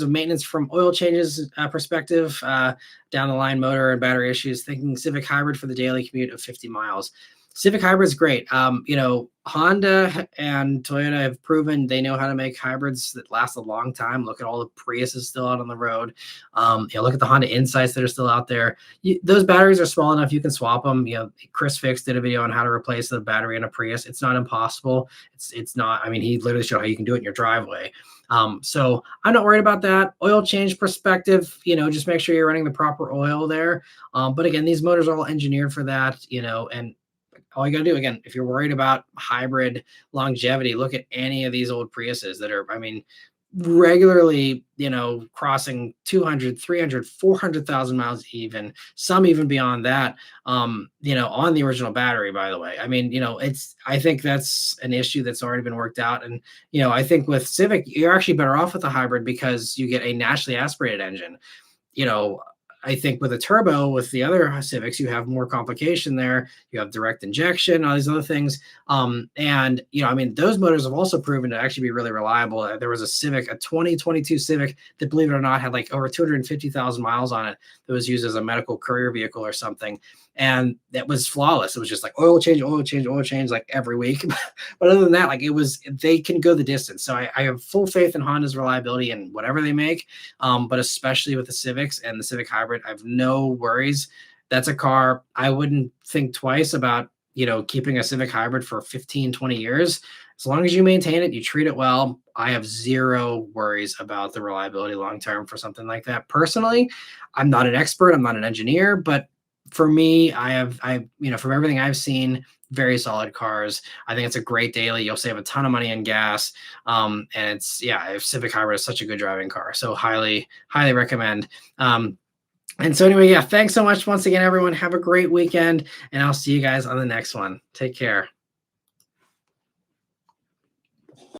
maintenance from oil changes perspective, down the line motor and battery issues. Thinking Civic Hybrid for the daily commute of 50 miles. Civic Hybrid is great. Honda and Toyota have proven they know how to make hybrids that last a long time. Look at all the Priuses still out on the road. Look at the Honda Insights that are still out there. Those batteries are small enough you can swap them. Chris Fix did a video on how to replace the battery in a Prius. It's not impossible. It's not. I mean, he literally showed how you can do it in your driveway. So I'm not worried about that. Oil change perspective, just make sure you're running the proper oil there. But again, these motors are all engineered for that, and all you got to do, again, if you're worried about hybrid longevity, look at any of these old Priuses that are, I mean, regularly, crossing 200, 300, 400,000 miles, even some even beyond that, on the original battery, by the way. I mean, I think that's an issue that's already been worked out. And, I think with Civic, you're actually better off with a hybrid because you get a naturally aspirated engine. you know, I think with a turbo, with the other Civics, you have more complication there. You have direct injection, all these other things. And, I mean, those motors have also proven to actually be really reliable. There was a Civic, a 2022 Civic that, believe it or not, had like over 250,000 miles on it that was used as a medical courier vehicle or something. And that was flawless. It was just like oil change, like every week. But other than that, like they can go the distance. So I have full faith in Honda's reliability in whatever they make. But especially with the Civics and the Civic Hybrid, I have no worries. That's a car I wouldn't think twice about, keeping a Civic Hybrid for 15, 20 years. As long as you maintain it, you treat it well, I have zero worries about the reliability long term for something like that. Personally, I'm not an expert, I'm not an engineer, but for me, from everything I've seen, very solid cars. I think it's a great daily. You'll save a ton of money in gas. And Civic Hybrid is such a good driving car. So highly, highly recommend. And so anyway, yeah, thanks so much once again, everyone. Have a great weekend, and I'll see you guys on the next one. Take care.